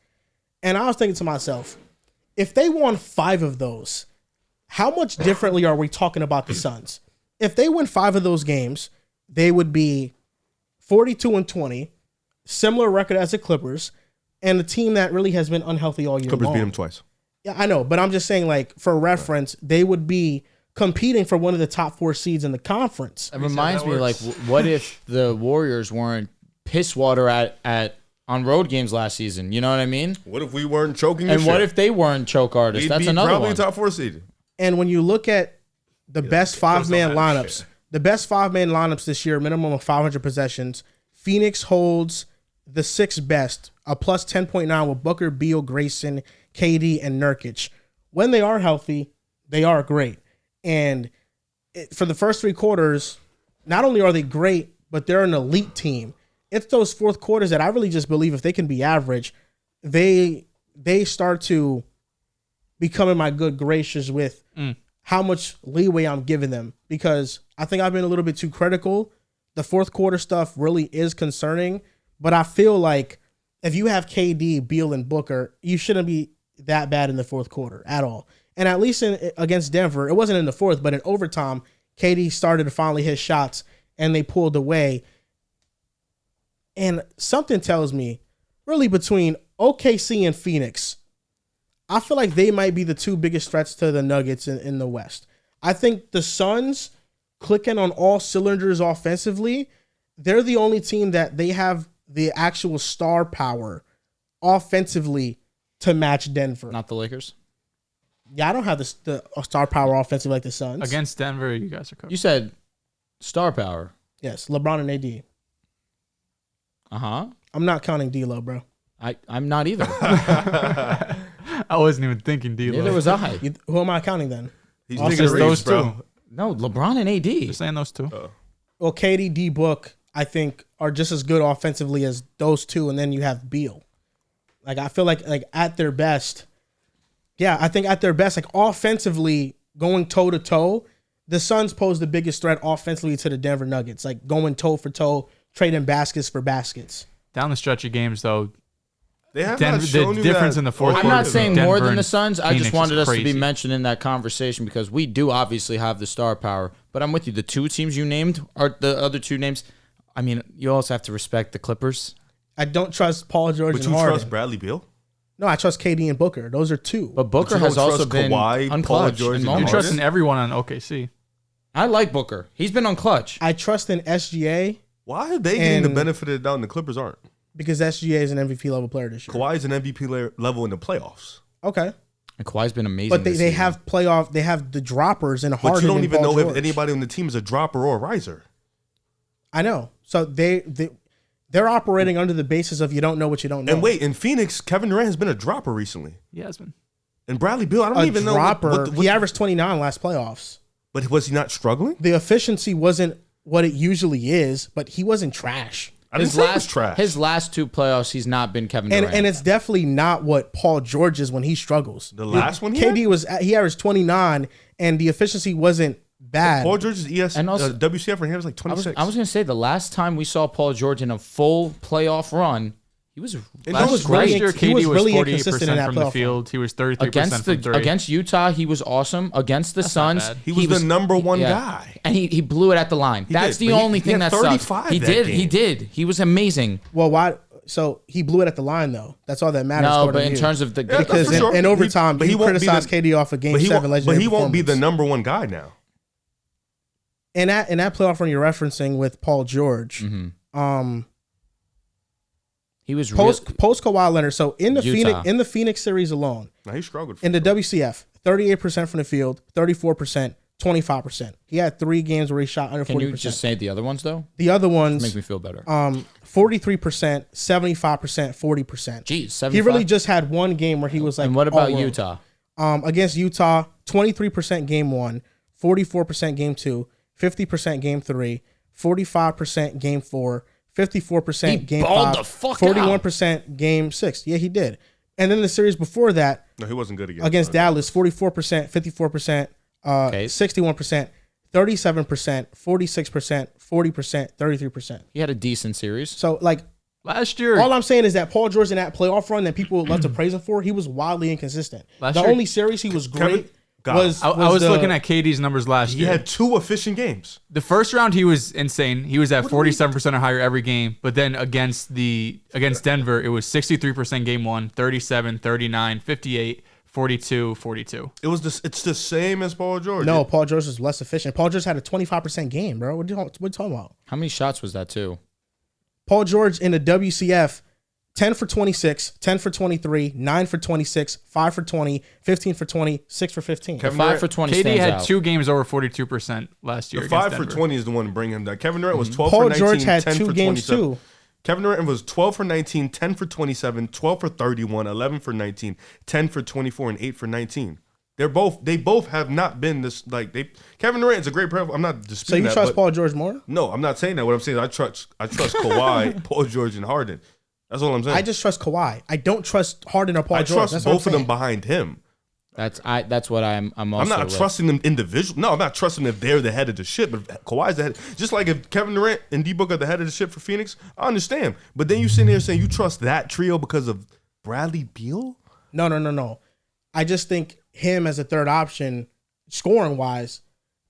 S1: And I was thinking to myself, if they won 5 of those, how much differently are we talking about the Suns? If they win 5 of those games, they would be 42-20, similar record as the Clippers, and a team that really has been unhealthy all year
S3: Clippers
S1: long.
S3: beat them twice.
S1: Yeah, I know, but I'm just saying, like, for reference, they would be competing for one of the top 4 seeds in the conference.
S5: It reminds me, like, what if the Warriors weren't piss water on road games last season? You know what I mean?
S3: What if we weren't choking?
S5: And what if they weren't choke artists? That's another
S3: probably
S5: one.
S3: Top 4 seed.
S1: And when you look at the best 5-man lineups, the best 5-man lineups this year, minimum of 500 possessions, Phoenix holds the 6th best, a plus 10.9 with Booker, Beal, Grayson, KD, and Nurkic. When they are healthy, they are great. And for the first 3 quarters, not only are they great, but they're an elite team. It's those fourth quarters that I really just believe if they can be average, they start to become in my good graces with how much leeway I'm giving them, because I think I've been a little bit too critical. The fourth quarter stuff really is concerning, but I feel like if you have KD, Beal, and Booker, you shouldn't be that bad in the fourth quarter at all. And at least against Denver, it wasn't in the fourth, but in overtime, KD started to finally hit shots, and they pulled away. And something tells me, really between OKC and Phoenix, I feel like they might be the 2 biggest threats to the Nuggets in the West. I think the Suns clicking on all cylinders offensively, they're the only team that they have the actual star power offensively to match Denver.
S5: Not the Lakers?
S1: Yeah, I don't have the star power offensive like the Suns.
S4: Against Denver, you guys are covered.
S5: You said star power.
S1: Yes, LeBron and AD.
S5: Uh-huh.
S1: I'm not counting D-Lo, bro.
S5: I'm not either.
S4: I wasn't even thinking D-Lo.
S5: Neither was I.
S1: Who am I counting then?
S3: He's
S4: Just
S3: thinking
S4: those
S3: Reeves, bro.
S4: 2.
S5: No, LeBron and AD.
S4: Just saying those 2.
S1: Well, KD, D Book, I think, are just as good offensively as those 2, and then you have Beal. Like, I feel like at their best, I think at their best, like offensively, going toe-to-toe, the Suns pose the biggest threat offensively to the Denver Nuggets, like going toe-for-toe, trading baskets for baskets.
S4: Down the stretch of games, though,
S3: They have
S4: Denver,
S3: not shown
S4: the
S3: you
S4: difference
S3: that.
S4: in the fourth
S5: I'm
S4: quarter.
S5: not saying
S4: Denver
S5: more than
S4: and
S5: the Suns. I just
S4: Phoenix
S5: wanted
S4: is
S5: us to be
S4: crazy.
S5: mentioned in that conversation because we do obviously have the star power. But I'm with you. The 2 teams you named are the other 2 names. I mean, you also have to respect the Clippers.
S1: I don't trust Paul George
S3: But
S1: and
S3: you
S1: Harden.
S3: trust Bradley Beal?
S1: No, I trust KD and Booker. Those are 2.
S5: But Booker
S3: you
S5: has
S3: don't
S5: also
S3: trust
S5: been
S3: Kawhi, Paul
S5: unclutch
S3: George,
S5: in
S3: and
S4: You
S5: moments.
S4: trust in everyone on OKC.
S5: I like Booker. He's been unclutch.
S1: I trust in SGA
S3: Why are they getting the
S1: And-
S3: benefit of the doubt and the Clippers aren't?
S1: because SGA is an MVP level player this year.
S3: Kawhi is an MVP level in the playoffs.
S1: Okay.
S5: And Kawhi's been amazing.
S1: But they
S5: this season.
S1: have they have the droppers in Harden.
S3: But you don't
S1: and
S3: even
S1: Paul
S3: know
S1: George.
S3: if anybody on the team is a dropper or a riser.
S1: I know. So they're operating under the basis of you don't know what you don't know.
S3: And wait, in Phoenix, Kevin Durant has been a dropper recently.
S4: He has been.
S3: And Bradley Beal, I don't
S1: a
S3: even
S1: dropper.
S3: know.
S1: He averaged 29 last playoffs.
S3: But was he not struggling?
S1: The efficiency wasn't what it usually is, but he wasn't trash.
S3: I didn't say he was trash.
S5: His last 2 playoffs, he's not been Kevin Durant.
S1: And it's definitely not what Paul George is when he struggles.
S3: The last one he
S1: KD he averaged 29, and the efficiency wasn't bad.
S3: Paul George's
S2: And also-
S3: WCF for him was like
S2: I was
S3: 26.
S2: going to say the last time we saw Paul George in a full playoff run, he was
S4: Last
S1: really
S4: year,
S1: he
S4: KD
S1: was
S4: was
S1: really
S4: 48%
S1: inconsistent in that
S4: from the
S1: playoff
S4: field. He was 33%
S2: against
S4: from three.
S2: against Utah. He was awesome against the
S4: not
S2: Suns.
S4: bad.
S3: he was the number one guy.
S2: and he blew it at the line. That's
S3: did,
S2: the
S3: but
S2: only
S3: he
S2: thing
S3: had
S2: that sucks.
S3: 35
S2: He
S3: that
S2: did.
S3: game.
S2: He did. He was amazing.
S1: Well, why? So he blew it at the line, though. That's all that matters.
S2: No,
S1: according
S2: but
S1: to
S2: in
S1: you.
S2: terms of the
S3: Yeah,
S1: because
S3: for sure.
S1: in overtime,
S3: But
S1: he
S3: he won't be
S1: criticized
S3: the-
S1: KD off a Game
S3: But he
S1: 7 legendary
S3: won't be the
S1: performance.
S3: number one guy now.
S1: In that playoff run you're referencing with Paul George,
S2: he was
S1: post Kawhi Leonard. So in the
S2: Utah.
S1: Phoenix series alone,
S3: Now he struggled.
S1: in the WCF, 38% from the field, 34%, 25%. He had 3 games where he shot under 40%.
S2: Can you just say the other ones though?
S1: The other ones,
S2: Make me feel better.
S1: 43%, 75%, 40%.
S2: Jeez, 75.
S1: He really just had one game where he was like.
S2: And what about
S1: all world.
S2: Utah?
S1: Against Utah, 23% game 1, 44% game 2, 50% game 3, 45% game 4, 54% game
S2: balled
S1: 5,
S2: the fuck
S1: 41% game 6. Yeah, he did. And then the series before that,
S3: No, he wasn't good against
S1: against Dallas, 44%, 54%, 61%, 37%, 46%, 40%, 33%.
S2: He had a decent series.
S1: So, like,
S4: Last year,
S1: all I'm saying is that Paul George in that playoff run that people love to praise him for, he was wildly inconsistent.
S4: Last
S1: The
S4: year-
S1: only series he was great
S3: God.
S1: was
S4: I was
S1: the-
S4: looking at KD's numbers last
S3: He
S4: year.
S3: had 2 efficient games.
S4: The first round, he was insane. He was at 47% or higher every game. But then against Denver, it was 63% game 1, 37, 39, 58, 42, 42.
S3: It's the same as Paul George.
S1: No, Paul George was less efficient. Paul George had a 25% game, bro. What are you talking about?
S2: How many shots was that too?
S1: Paul George in the WCF, 10 for 26, 10 for 23, 9 for 26, 5 for 20, 15 for 20, 6 for 15.
S3: Kevin
S2: 5
S3: Durant-
S2: for 20
S4: KD
S2: stands
S4: had
S2: out.
S4: 2 games over 42% last year.
S3: The
S4: against
S3: 5 for
S4: Denver.
S3: 20 is the one to bring him down. Kevin Durant was 12
S1: Paul
S3: for 19,
S1: George had
S3: 10
S1: 2
S3: for
S1: games
S3: 27.
S1: too.
S3: Kevin Durant was 12 for 19, 10 for 27, 12 for 31, 11 for 19, 10 for 24, and 8 for 19. They both have not been this Kevin Durant's a great player. I'm not
S1: So
S3: disputing
S1: you
S3: that.
S1: trust
S3: but
S1: Paul George more?
S3: No, I'm not saying that. What I'm saying is I trust Kawhi, Paul George, and Harden. That's all I'm saying.
S1: I just trust Kawhi. I don't trust Harden or Paul
S3: I
S1: George.
S3: trust
S1: That's what I'm
S3: both of them
S1: saying.
S3: behind him.
S2: That's what I'm also
S3: I'm not
S2: with.
S3: trusting them individually. No, I'm not trusting them if they're the head of the ship. But if Kawhi's the head. Just like if Kevin Durant and D-Book are the head of the ship for Phoenix, I understand. But then you sitting there saying you trust that trio because of Bradley Beal?
S1: No. I just think him as a third option, scoring wise,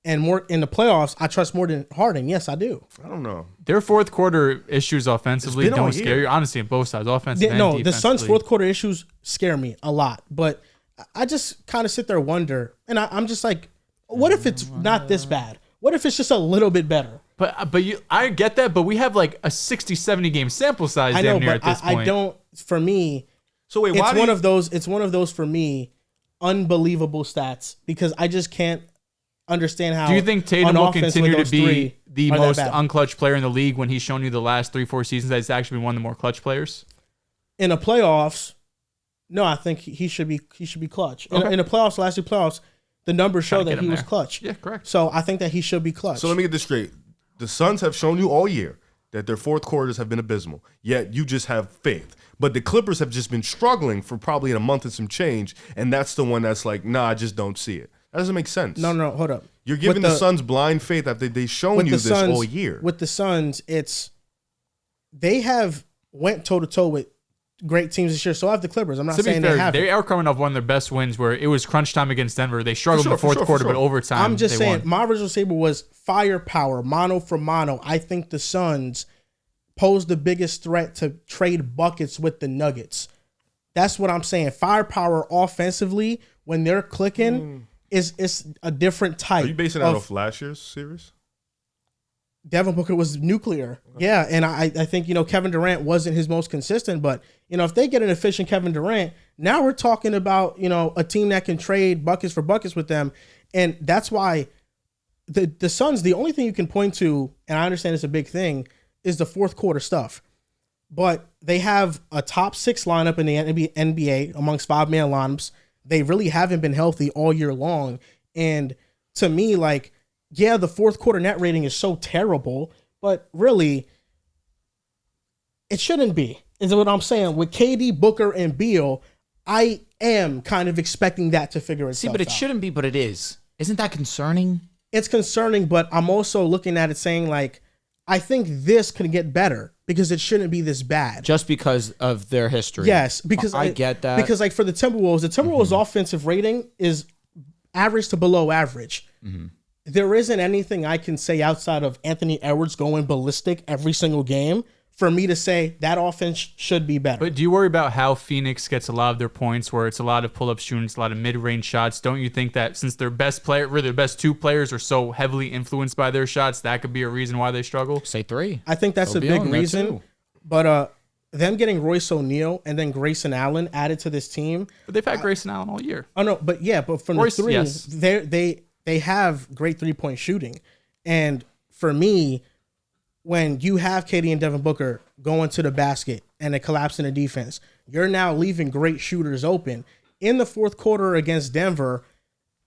S1: and more in the playoffs, I trust more than Harden. Yes, I do.
S3: I don't know.
S4: Their fourth quarter issues offensively
S3: It's been all
S4: don't scare
S3: year.
S4: you. Honestly, on both sides, offensive and
S1: No,
S4: defensively.
S1: the Suns' fourth quarter issues scare me a lot, but I just kind of sit there and wonder, and I'm just like, what if it's not this bad? What if it's just a little bit better?
S4: But I get that, but we have like a 60, 70 game sample size
S1: I know,
S4: damn near
S1: but
S4: at this point.
S1: I don't. For me,
S3: So wait, why
S1: it's one of those. It's one of those for me, unbelievable stats because I just can't understand how.
S4: Do you think Tatum
S1: on
S4: will
S1: offense
S4: continue
S1: with
S4: to
S1: those
S4: be
S1: three
S4: the
S1: are that
S4: most
S1: bad?
S4: unclutch player in the league when he's shown you the last 3-4 seasons that he's actually been one of the more clutch players?
S1: In the playoffs? No, I think he should be clutch.
S4: Okay.
S1: In the playoffs, last 2 playoffs, the numbers show
S4: Gotta
S1: that
S4: get
S1: he
S4: him
S1: was
S4: there.
S1: clutch.
S4: Yeah, correct.
S1: So I think that he should be clutch.
S3: So let me get this straight. The Suns have shown you all year that their fourth quarters have been abysmal. Yet you just have faith. But the Clippers have just been struggling for probably a month and some change, and that's the one that's like, nah, I just don't see it. That doesn't make sense.
S1: No, hold up.
S3: You're giving
S1: With
S3: the Suns blind faith after they've shown
S1: with
S3: you
S1: the
S3: this
S1: Suns
S3: all year.
S1: With the Suns, they have went toe to toe with great teams this year. So have the Clippers. I'm not
S4: To be
S1: saying
S4: fair,
S1: they haven't.
S4: they are coming off one of their best wins where it was crunch time against Denver. They struggled in the
S3: For
S4: fourth
S3: sure,
S4: quarter,
S3: for
S4: but
S3: sure.
S4: overtime
S1: I'm just
S4: they
S1: saying,
S4: won.
S1: my original statement was firepower, mano for mano. I think the Suns pose the biggest threat to trade buckets with the Nuggets. That's what I'm saying. Firepower offensively, when they're clicking, is a different type.
S3: Are you basing that off last year's series?
S1: Devin Booker was nuclear. Yeah, and I think, Kevin Durant wasn't his most consistent, but, if they get an efficient Kevin Durant, now we're talking about, a team that can trade buckets for buckets with them. And that's why the Suns, the only thing you can point to, and I understand it's a big thing, is the fourth quarter stuff. But they have a top 6 lineup in the NBA amongst 5-man lineups. They really haven't been healthy all year long. And to me, the fourth quarter net rating is so terrible, but really, it shouldn't be, is what I'm saying. With KD, Booker, and Beal, I am kind of expecting that to figure itself out.
S2: See, but it shouldn't be, but it is. Isn't that concerning?
S1: it's concerning, but I'm also looking at it saying like, I think this could get better because it shouldn't be this bad.
S5: Just because of their history.
S1: Yes, because
S5: I get that.
S1: Because like for the Timberwolves offensive rating is average to below average. There isn't anything I can say outside of Anthony Edwards going ballistic every single game for me to say that offense should be better.
S4: But do you worry about how Phoenix gets a lot of their points, where it's a lot of pull-up shooting, it's a lot of mid-range shots? Don't you think that since their best player, really their best two players, are so heavily influenced by their shots, that could be a reason why they struggle?
S5: Say 3.
S1: I think that's
S5: They'll
S1: a
S5: be
S1: big
S5: on there
S1: reason.
S5: too.
S1: But them getting Royce O'Neal and then Grayson Allen added to this team.
S4: But they've had Grayson Allen all year.
S1: Oh no, but from
S4: Royce,
S1: the three,
S4: yes.
S1: they have great 3-point shooting, and for me, when you have KD and Devin Booker going to the basket and a collapse in the defense, you're now leaving great shooters open. In the fourth quarter against Denver,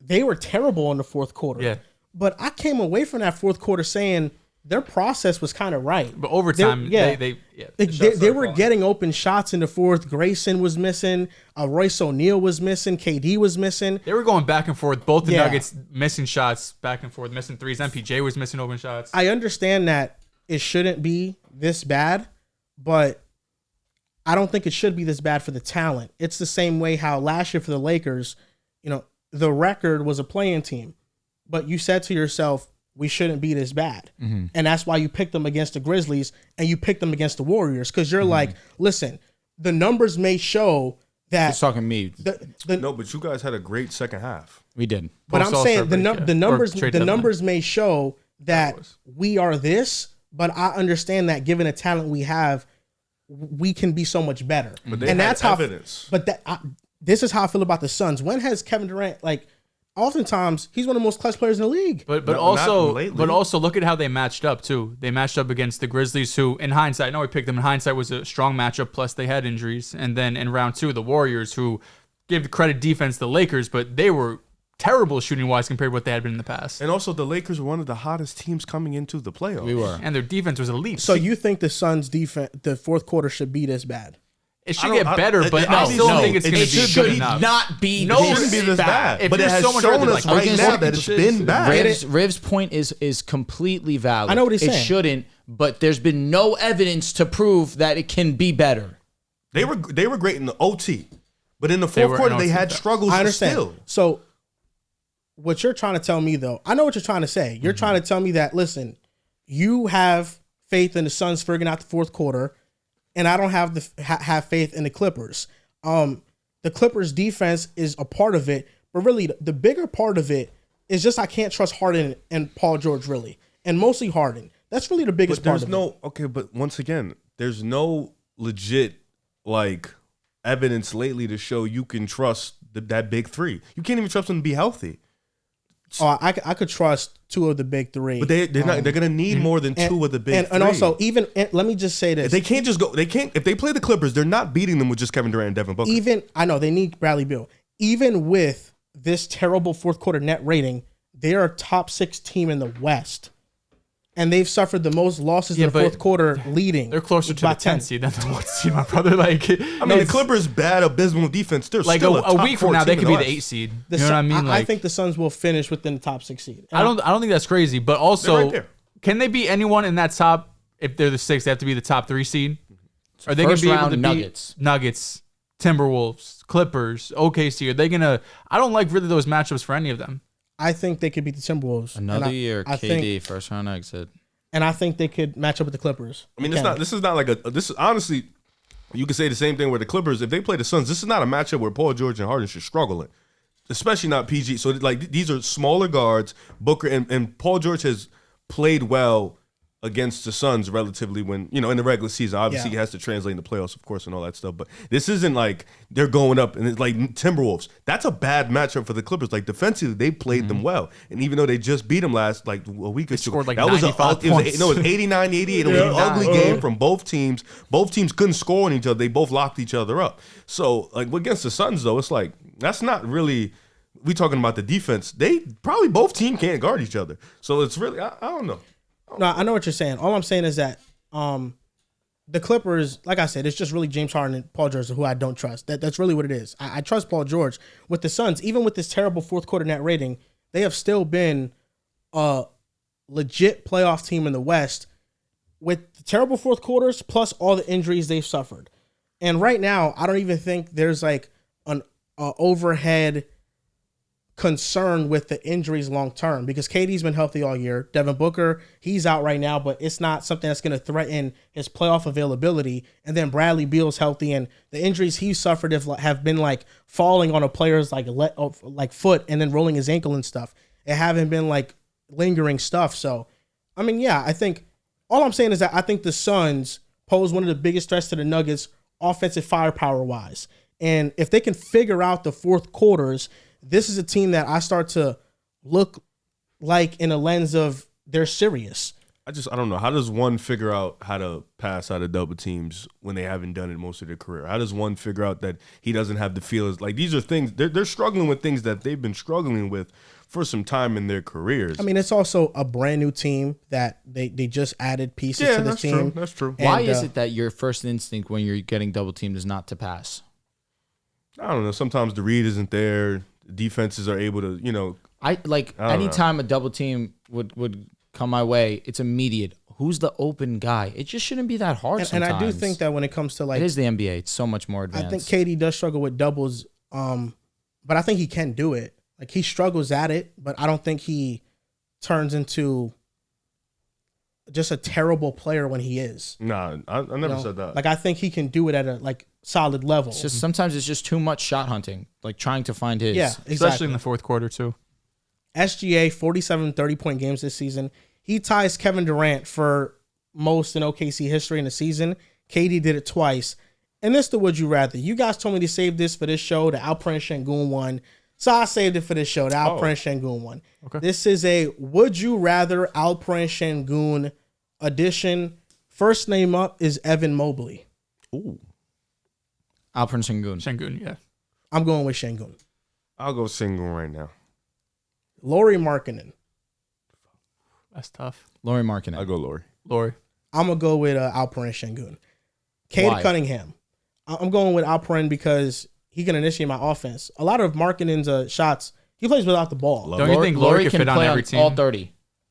S1: they were terrible in the fourth quarter.
S4: Yeah.
S1: But I came away from that fourth quarter saying their process was kind of right.
S4: But overtime,
S1: They were getting open shots in the fourth. Grayson was missing. Royce O'Neal was missing. KD was missing.
S4: They were going back and forth. Both the
S1: Yeah.
S4: Nuggets missing shots back and forth, missing threes. MPJ was missing open shots.
S1: I understand that it shouldn't be this bad, but I don't think it should be this bad for the talent. It's the same way how last year for the Lakers, the record was a play-in team, but you said to yourself, we shouldn't be this bad. And that's why you picked them against the Grizzlies and you picked them against the Warriors, because you're like, listen, the numbers may show that.
S5: He's talking me.
S3: No, but you guys had a great second half.
S5: We did.
S1: But I'm saying the numbers may show that we are this, but I understand that given the talent we have, we can be so much better.
S3: But they had evidence.
S1: This is how I feel about the Suns. When has Kevin Durant, oftentimes he's one of the most clutch players in the league.
S4: But also look at how they matched up too. They matched up against the Grizzlies, who in hindsight, I know we picked them in hindsight, was a strong matchup, plus they had injuries. And then in round 2, the Warriors, who gave the credit defense to the Lakers, but they were terrible shooting wise compared to what they had been in the past.
S3: And also the Lakers were one of the hottest teams coming into the playoffs.
S5: We were.
S4: And their defense was elite.
S1: So you think the Suns' defense, the fourth quarter should be this bad?
S4: It should get better, but I still don't think it's going to be good enough.
S5: Not be
S3: No, it shouldn't be this bad. But it has shown us right now that it's been bad.
S5: Riv's point is completely valid.
S1: I know what he's saying.
S5: It shouldn't, but there's been no evidence to prove that it can be better.
S3: They were great in the OT, but in the fourth quarter they had struggles.
S1: I understand.
S3: Still.
S1: So what you're trying to tell me, though, I know what you're trying to say. You're trying to tell me that, listen, you have faith in the Suns figuring out the fourth quarter, and I don't have faith in the Clippers. The Clippers defense is a part of it, but really the bigger part of it is just I can't trust Harden and Paul George, really, and mostly Harden. That's really the biggest part of it.
S3: Okay, but once again, there's no legit evidence lately to show you can trust that big three. You can't even trust them to be healthy.
S1: Oh, I could trust 2 of the big 3,
S3: but they're not. They're gonna need more than 2 of the big 3.
S1: And also, let me just say this:
S3: they can't just go. They can't. If they play the Clippers, they're not beating them with just Kevin Durant and Devin Booker.
S1: I know they need Bradley Beal. Even with this terrible fourth quarter net rating, they are a top 6 team in the West, and they've suffered the most losses in the fourth quarter, leading.
S4: They're closer to the 10th seed than the 1st seed, my brother.
S3: The Clippers bad, abysmal defense. They're still
S4: a week from now they could be the 8th seed. You know what I mean?
S1: I think the Suns will finish within the top 6 seed.
S4: I don't think that's crazy, but also,
S3: right
S4: can they beat anyone in that top? If they're the 6th, they have to be the top 3 seed. Are they going to be able to beat Nuggets, Timberwolves, Clippers, OKC? Are they going to? I don't like really those matchups for any of them.
S1: I think they could beat the Timberwolves.
S2: Another year, KD first round exit.
S1: And I think they could match up with the Clippers.
S3: I mean, this is honestly, you could say the same thing where the Clippers, if they play the Suns, this is not a matchup where Paul George and Harden should struggle in, especially not PG. So these are smaller guards. Booker and Paul George has played well against the Suns relatively when, in the regular season. Obviously, he has to translate in the playoffs, of course, and all that stuff. But this isn't like they're going up and it's like Timberwolves. That's a bad matchup for the Clippers. Defensively, they played them well. And even though they just beat them last, a week or two,
S4: scored
S3: 95
S4: points.
S3: It was 89-88. It was an ugly game from both teams. Both teams couldn't score on each other. They both locked each other up. So, against the Suns, though, it's that's not really... We talking about the defense. They probably both teams can't guard each other. So, it's really... I don't know.
S1: No, I know what you're saying. All I'm saying is that the Clippers, like I said, it's just really James Harden and Paul George who I don't trust. That's really what it is. I trust Paul George. With the Suns, even with this terrible fourth quarter net rating, they have still been a legit playoff team in the West with the terrible fourth quarters plus all the injuries they've suffered. And right now, I don't even think there's like an overhead concern with the injuries long term because KD's been healthy all year. Devin Booker, he's out right now, but it's not something that's going to threaten his playoff availability. And then Bradley Beal's healthy, and the injuries he suffered have been like falling on a player's like foot and then rolling his ankle and stuff. It haven't been like lingering stuff. So, I mean, yeah, I think all I'm saying is that I think the Suns pose one of the biggest threats to the Nuggets offensive firepower wise. And if they can figure out the fourth quarters, this is a team that I start to look like in a lens of they're serious.
S3: I don't know. How does one figure out how to pass out of double teams when they haven't done it most of their career? How does one figure out that he doesn't have the feelers? Like, these are things, they're struggling with things that they've been struggling with for some time in their careers.
S1: I mean, it's also a brand new team that they just added pieces to the team.
S3: True. That's true.
S2: Why is it that your first instinct when you're getting double teamed is not to pass?
S3: I don't know. Sometimes the read isn't there. Defenses are able to,
S2: Anytime a double team would come my way, it's immediate. Who's the open guy? It just shouldn't be that hard
S1: and
S2: sometimes.
S1: I do think that when it comes to like...
S2: It is the NBA. It's so much more advanced.
S1: I think KD does struggle with doubles, but I think he can do it. Like, he struggles at it, but I don't think he turns into just a terrible player when he is.
S3: Nah, I never said that.
S1: Like, I think he can do it at a like solid level.
S2: It's just sometimes it's just too much shot hunting, like trying to find his.
S1: Yeah, exactly.
S4: Especially in the fourth quarter too.
S1: SGA 47 30-point games this season. He ties Kevin Durant for most in OKC history in the season. KD did it twice. And this the would you rather. You guys told me to save this for this show, the Alperen Sengun one. So I saved it for this show, the Alperen Sengun one.
S4: Okay.
S1: This is a would you rather Alperen Sengun edition. First name up is Evan Mobley.
S3: Ooh.
S2: Alperen Sengun.
S4: Sengun, yeah.
S1: I'm going with Sengun.
S3: I'll go Sengun right now.
S1: Lauri Markkanen.
S4: That's tough.
S2: Lauri Markkanen.
S3: I'll go Lauri.
S1: I'm going to go with Alperen Sengun. Cade
S2: Why?
S1: Cunningham. I'm going with Alperen because he can initiate my offense. A lot of Markkanen's shots, he plays without the ball.
S4: Don't you think Lauri could fit on
S2: play
S4: every team?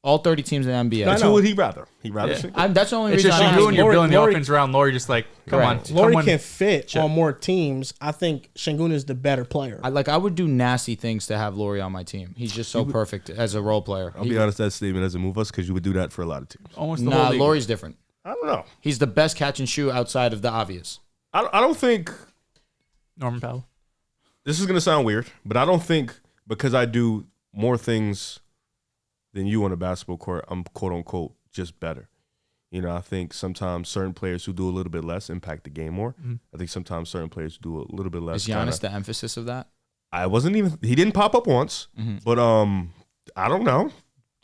S2: All 30 teams in the NBA.
S1: No,
S3: That's
S1: no.
S3: who would he rather? He rather Sengun?
S2: That's the only
S4: It's
S2: reason
S4: just
S2: I'm
S4: you
S2: asking.
S4: and you're building the
S1: Lauri-
S4: offense around Lauri. Just like, come on.
S2: Correct.
S1: Lauri
S4: someone-
S1: can fit
S4: Shit.
S1: on more teams. I think Sengun is the better player.
S2: I would do nasty things to have Lauri on my team. He's just so perfect as a role player.
S3: I'll be honest, that statement doesn't move us because you would do that for a lot of teams.
S4: Almost the whole
S2: Nah,
S4: league.
S2: Lauri's different.
S3: I don't know.
S2: He's the best catch and shoot outside of the obvious.
S3: I don't think,
S4: Norman Powell.
S3: this is going to sound weird, but I don't think because I do more things than you on a basketball court, I'm quote unquote just better. You know, I think sometimes certain players who do a little bit less impact the game more.
S4: Mm-hmm.
S3: I think sometimes certain players who do a little bit less.
S2: Is Giannis the emphasis of that?
S3: He didn't pop up once,
S2: Mm-hmm.
S3: but I don't know.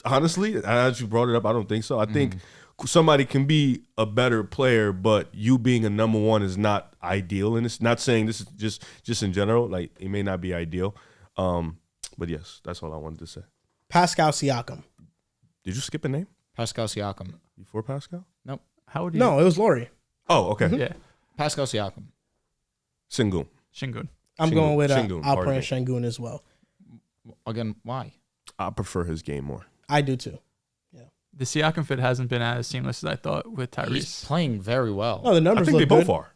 S3: Honestly, as you brought it up, I don't think so. I think
S2: Mm-hmm.
S3: somebody can be a better player, but you being a number one is not ideal. And it's not saying this is just in general. Like, it may not be ideal. But yes, that's all I wanted to say.
S1: Pascal Siakam.
S3: Did you skip a name
S2: Pascal Siakam.
S3: before Pascal?
S2: Nope.
S4: How would you?
S1: No, it was Lauri.
S3: Oh, okay.
S4: Yeah.
S2: Pascal Siakam.
S3: Sengun.
S4: Shingun.
S1: I'm
S3: Sengun.
S1: going with
S3: Sengun,
S1: Alperen
S3: pardon me.
S1: Sengun as well.
S2: Again, why?
S3: I prefer his game more.
S1: I do too.
S4: The Siakam fit hasn't been as seamless as I thought with
S2: He's
S4: Tyrese.
S2: playing very well.
S1: No, the
S3: I
S1: numbers
S3: think they
S1: look
S3: both
S1: good.
S3: are.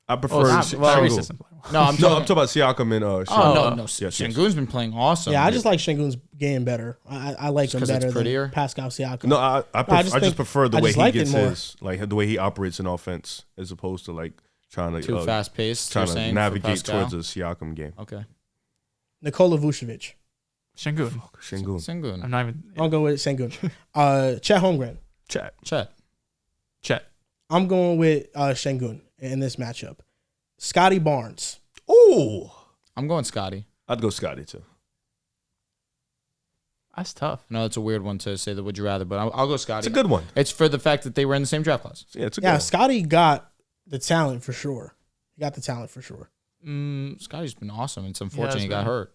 S3: I prefer
S4: Tyrese
S3: Sengun.
S4: doesn't play well.
S2: No, I'm
S3: No, I'm
S2: talking.
S3: talking about Siakam and
S2: Oh
S3: Sengun.
S2: no,
S3: Yes.
S2: Sengun's been playing awesome.
S1: Yeah, I just like Sengun's game better. I like him
S2: 'cause it's
S1: better
S2: prettier?
S1: than Pascal Siakam.
S3: No, I
S1: I just
S3: just
S1: think-
S3: prefer the
S1: I
S3: way
S1: just
S3: he
S1: like it
S3: gets
S1: more.
S3: his, like the way he operates in offense as opposed to like trying to
S2: too fast paced.
S3: trying to navigate towards a Siakam game.
S2: Okay.
S1: Nikola Vucevic.
S4: Shingun.
S3: Sengun.
S2: Sengun.
S4: I'm not even.
S1: I'll go with Sengun. Chet Holmgren.
S3: Chat.
S4: Chet.
S1: I'm going with Sengun in this matchup. Scotty Barnes.
S3: Ooh.
S2: I'm going Scotty.
S3: I'd go Scotty too.
S4: That's tough.
S2: I know it's a weird one to say the would you rather, but I'll go Scotty.
S3: It's a good one.
S2: It's for the fact that they were in the same draft class.
S3: Yeah, it's a good
S1: Yeah,
S3: one.
S1: Scotty got the talent for sure. He got the talent for sure.
S2: Scotty's been awesome. It's unfortunate
S4: has
S2: he got
S4: been.
S2: hurt.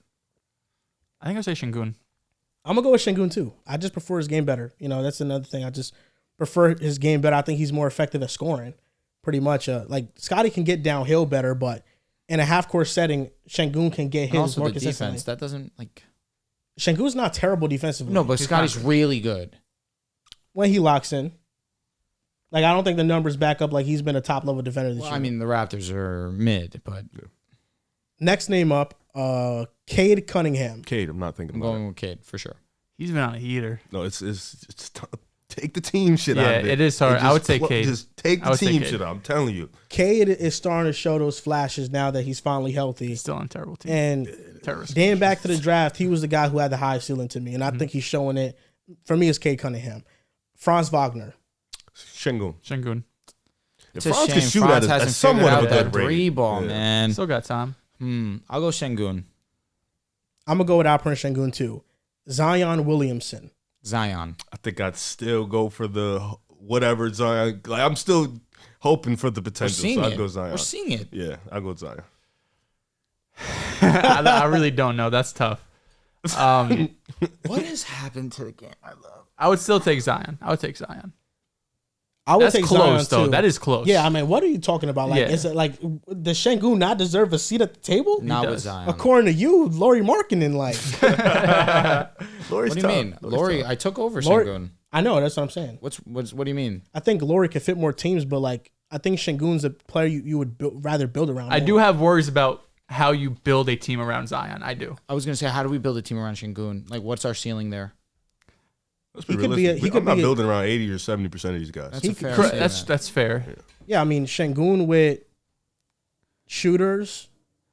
S4: I think I'll say Shingun.
S1: I'm gonna go with Sengun too. I just prefer his game better. You know, that's another thing. I just prefer his game better. I think he's more effective at scoring. Pretty much. Like Scotty can get downhill better, but in a half court setting, Sengun can get
S2: And
S1: his
S2: also
S1: more
S2: the
S1: consistently.
S2: defense. That doesn't like.
S1: Sengun's not terrible defensively.
S5: No, but Scotty's really good.
S1: When he locks in. Like, I don't think the numbers back up like he's been a top-level defender this year.
S5: I mean, the Raptors are mid, but
S1: Next name up, Cade Cunningham.
S3: Cade, I'm not thinking
S5: I'm
S3: about
S5: going
S3: it.
S5: with Cade for sure.
S4: He's been on a heater.
S3: No, it's take the team shit out
S4: Yeah,
S3: of it.
S4: it is hard.
S3: And
S4: I would
S3: just
S4: say Cade.
S3: Just take
S4: I
S3: the
S4: would say
S3: team
S4: Cade.
S3: shit out. I'm telling you.
S1: Cade is starting to show those flashes now that he's finally healthy.
S4: He's still on a terrible team.
S1: And
S4: Terrorist.
S1: dating back to the draft, he was the guy who had the highest ceiling to me. And I think he's showing it. For me, it's Cade Cunningham. Franz Wagner.
S3: Sengun.
S5: It's
S3: If
S5: a
S3: Franz
S5: shame
S3: can shoot
S5: Franz
S3: at
S5: hasn't
S3: somewhat
S5: figured
S3: of
S5: out
S3: a
S5: that
S3: good rate.
S5: three ball,
S3: Yeah.
S5: man.
S4: Still got time.
S5: I'll go Sengun.
S1: I'm going to go with Alperen Sengun, too. Zion Williamson.
S5: Zion.
S3: I think I'd still go for the whatever Zion. Like, I'm still hoping for the
S5: We're
S3: potential,
S5: seeing
S3: so
S5: it.
S3: I'd go Zion.
S5: We're seeing it.
S3: Yeah, I'll go Zion.
S4: I really don't know. That's tough.
S5: What has happened to the game?
S4: I would still take Zion. I would take Zion.
S1: I would
S4: That's
S1: take
S4: close,
S1: Zion,
S4: though.
S1: too.
S4: That is close.
S1: Yeah, I mean, what are you talking about? Like,
S4: Yeah.
S1: is it like, does Sengun not deserve a seat at the table?
S5: Not with
S4: does.
S5: Zion.
S1: According to you, Laurie Markkinen, like,
S3: Laurie's
S5: What do you
S3: tough.
S5: mean? Laurie, I took over
S1: Laurie-
S5: Sengun.
S1: I know, that's what I'm saying.
S5: What do you mean?
S1: I think Laurie could fit more teams, but like, I think Sengun's a player you would rather build around.
S4: I
S1: more.
S4: do have worries about how you build a team around Zion. I do.
S5: I was gonna say, how do we build a team around Sengun? Like, what's our ceiling there?
S3: Let's
S1: He
S3: be
S1: could be a-
S3: realistic.
S1: he could
S3: I'm not
S1: be a-
S3: building around 80 or 70% of these guys.
S5: That's a fair
S4: Correct.
S5: statement.
S4: That's fair.
S1: Yeah, I mean, Sengun with shooters.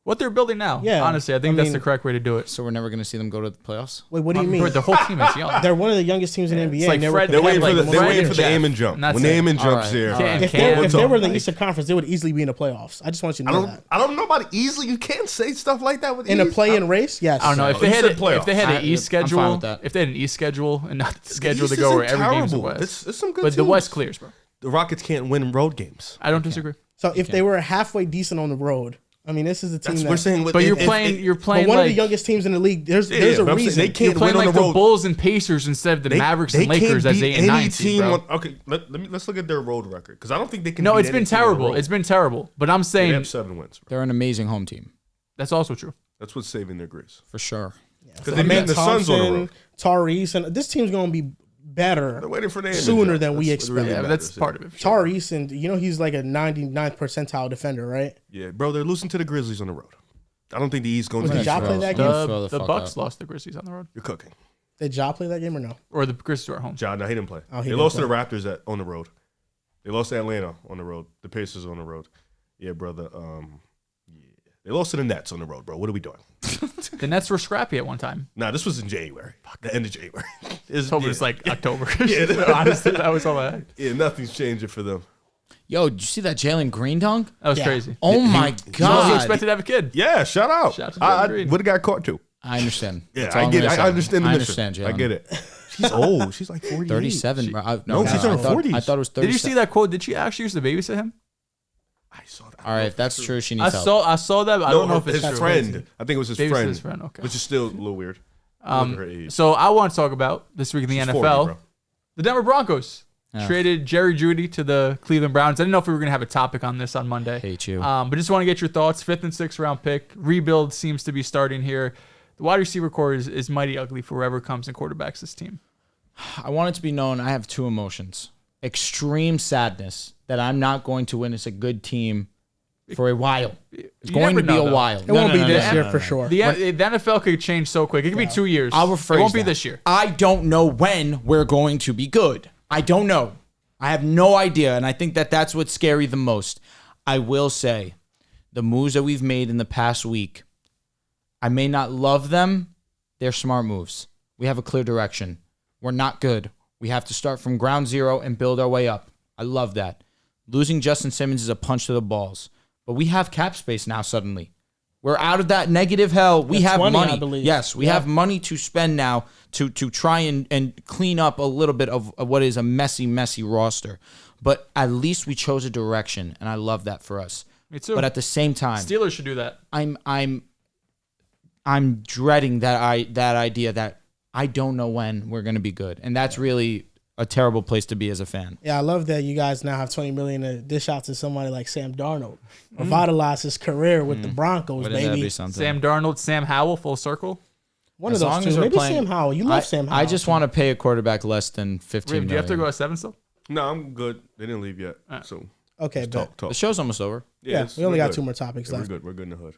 S4: What they're building now.
S1: Yeah,
S4: Honestly, I think
S1: I
S4: that's
S1: mean-
S4: the correct way to do it.
S5: So we're never gonna see them go to the playoffs.
S1: Wait, what do you mean?
S4: Bro, the whole team is young.
S1: They're one of the youngest teams in the NBA.
S4: It's like
S1: and they were
S4: Fred-
S3: They're waiting
S1: competitive.
S3: for the,
S4: like
S3: they're
S4: Fred
S3: waiting
S4: and
S3: for the
S4: Jeff.
S3: aim and jump.
S4: And that's
S3: When the
S4: it.
S3: aim and
S5: All
S3: jumps
S5: right,
S3: there.
S5: all right.
S1: If
S3: What's
S1: they
S3: up?
S1: were in the
S3: Like,
S1: Eastern Conference, they would easily be in the playoffs. I just want you to
S3: I
S1: know
S3: don't.
S1: that.
S3: I don't know about easily. You can't say stuff like that with
S1: In a
S3: ease.
S1: play-in race, yes.
S4: I don't know if
S3: Oh,
S4: they
S3: you
S4: had
S3: said
S4: if
S3: playoffs.
S4: they had an
S5: I'm
S4: East
S5: fine
S4: schedule.
S5: with that.
S4: If they had an East schedule and not the
S3: The
S4: schedule
S3: East
S4: to go where
S3: isn't
S4: every game's the
S3: terrible.
S4: West.
S3: It's some good
S4: But the
S3: teams.
S4: West clears, bro.
S3: The Rockets can't win road games.
S4: I don't disagree.
S1: So if they were halfway decent on the road, I mean, this is a team
S3: That's
S1: that.
S3: we're saying.
S4: But you're playing. You're
S1: but
S4: playing
S1: one
S4: like
S1: of the youngest teams in the league. There's a
S3: but I'm saying
S1: reason.
S3: they
S4: you're
S3: can't
S4: playing
S3: win on
S4: like
S3: the
S4: the
S3: road.
S4: Bulls and Pacers instead of the Mavericks and Lakers as 8 and 9 seed, bro.
S3: Okay, let's look at their road record because I don't think they can.
S4: No,
S3: beat
S4: it's
S3: any
S4: been
S3: team on the
S4: terrible.
S3: road.
S4: It's been terrible. But I'm
S3: They
S4: saying
S3: have 7 wins. Bro.
S5: They're an amazing home team
S4: that's also true.
S3: That's what's saving their grace.
S5: for sure.
S3: Because they beat the Suns on the road.
S1: Tyrese, and this team's going to be better
S3: They're waiting for the
S1: sooner
S3: end
S1: than we
S3: That's what
S1: expect.
S4: Yeah,
S3: matters,
S4: that's part of it. for sure.
S1: Tyrese, and he's like a 99th percentile defender, right?
S3: Yeah, bro, they're losing to the Grizzlies on the road. I don't think the East going
S1: Was
S3: to
S1: the
S3: be
S1: Ja
S3: strong.
S1: play that game?
S5: Throw
S4: The
S5: fuck
S4: Bucks
S5: up.
S4: lost the Grizzlies on the road,
S3: You're cooking.
S1: Did Ja play that game or no?
S4: or the Grizzlies were at home.
S3: Ja, no, he didn't play.
S1: Oh, he
S3: They
S1: didn't
S3: lost to
S1: play.
S3: the Raptors on the road. They lost to Atlanta on the road. The Pacers on the road. Yeah, brother. Yeah. They lost to the Nets on the road, bro. What are we doing?
S4: The Nets were scrappy at one time.
S3: Nah, this was in January. The end of January.
S4: October is like October.
S3: Yeah.
S4: Honestly, that was all I had.
S3: Yeah, nothing's changing for them.
S5: Yo, did you see that Jalen Green dunk?
S4: That was
S1: Yeah.
S4: crazy.
S5: Oh my
S4: You
S5: god!
S4: expected to have a kid.
S3: Yeah, shout out.
S4: Shout out to
S3: I
S4: Jalen Green.
S3: would have got caught too.
S5: I understand.
S3: Yeah,
S5: That's all
S3: I
S5: I'm
S3: get it.
S5: gonna say.
S3: I understand the
S5: I
S3: mission.
S5: understand,
S3: I
S5: Jalen.
S3: get it. She's old. She's like 48.
S5: 37.
S3: She-
S5: bro.
S3: No, she's in her
S5: I thought-
S3: 40s.
S5: I thought it was 37.
S4: Did you see that quote? Did she actually used to babysit him?
S3: I saw that.
S5: All right, if that's true, she
S4: I
S5: needs help.
S4: saw that, but I don't know if it's
S3: his
S4: true.
S3: friend. I think it was his
S4: Babysat
S3: friend.
S4: his friend, okay.
S3: Which is still a little weird. Look at her age.
S4: So I want to talk about this week in the
S3: She's
S4: NFL.
S3: 40, bro.
S4: The Denver Broncos
S5: Yeah.
S4: traded Jerry Jeudy to the Cleveland Browns. I didn't know if we were going to have a topic on this on Monday.
S5: Hate you.
S4: But just want to get your thoughts. 5th and 6th round pick. Rebuild seems to be starting here. The wide receiver core is mighty ugly for whoever comes and quarterbacks this team.
S5: I want it to be known I have two emotions. Extreme sadness that I'm not going to witness a good team for a while. It's
S4: You
S5: going to
S4: never
S5: be
S4: know,
S5: a
S4: though.
S5: while.
S1: It won't be this year
S4: no,
S1: for sure.
S4: The NFL could change so quick. It could be 2 years.
S5: I'll rephrase
S4: It won't be
S5: that.
S4: this year.
S5: I don't know when we're going to be good. I don't know. I have no idea, and I think that that's what's scary the most. I will say, the moves that we've made in the past week, I may not love them. They're smart moves. We have a clear direction. We're not good. We have to start from ground zero and build our way up. I love that. Losing Justin Simmons is a punch to the balls. But we have cap space now suddenly. We're out of that negative hell. We
S1: That's
S5: have
S1: 20,
S5: money.
S1: I believe.
S5: Yes, we have money to spend now to try and clean up a little bit of what is a messy roster. But at least we chose a direction, and I love that for us.
S4: Me too.
S5: But at the same time,
S4: Steelers should do that.
S5: I'm dreading that idea that I don't know when we're going to be good. And that's really a terrible place to be as a fan.
S1: Yeah, I love that you guys now have $20 million to dish out to somebody like Sam Darnold. Revitalize his career with the Broncos,
S5: Wouldn't that
S1: baby.
S5: be something?
S4: Sam Darnold, Sam Howell, full circle.
S1: One
S2: As
S1: of
S2: long
S1: those
S2: as
S1: two.
S2: we're
S1: Maybe
S2: playing-
S1: Sam Howell. You love Sam Howell.
S2: I just want to pay a quarterback less than 15
S4: Riv, do you have to
S2: million.
S4: go at 7 still?
S3: No, I'm good. They didn't leave yet.
S4: Alright.
S3: So
S1: Okay,
S3: just
S1: but
S3: talk.
S2: The show's almost over.
S1: yeah, we only got 2 more topics
S3: We're
S1: left.
S3: good. We're good in the hood.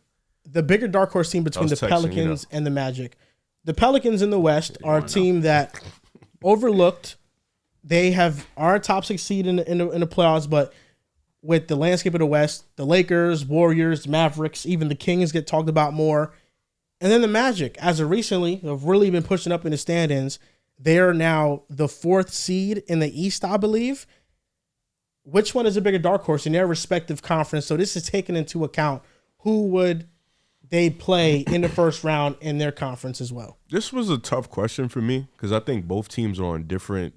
S1: The bigger dark horse team between
S3: I
S1: the
S3: was texting,
S1: Pelicans and the Magic. The Pelicans in the West are a team that overlooked. They are a top 6 seed in the playoffs, but with the landscape of the West, the Lakers, Warriors, Mavericks, even the Kings get talked about more. And then the Magic, as of recently, have really been pushing up in the standings. They are now the 4th seed in the East, I believe. Which one is a bigger dark horse in their respective conference? So this is taking into account who would they play in the first round in their conference as well.
S3: This was a tough question for me because I think both teams are on different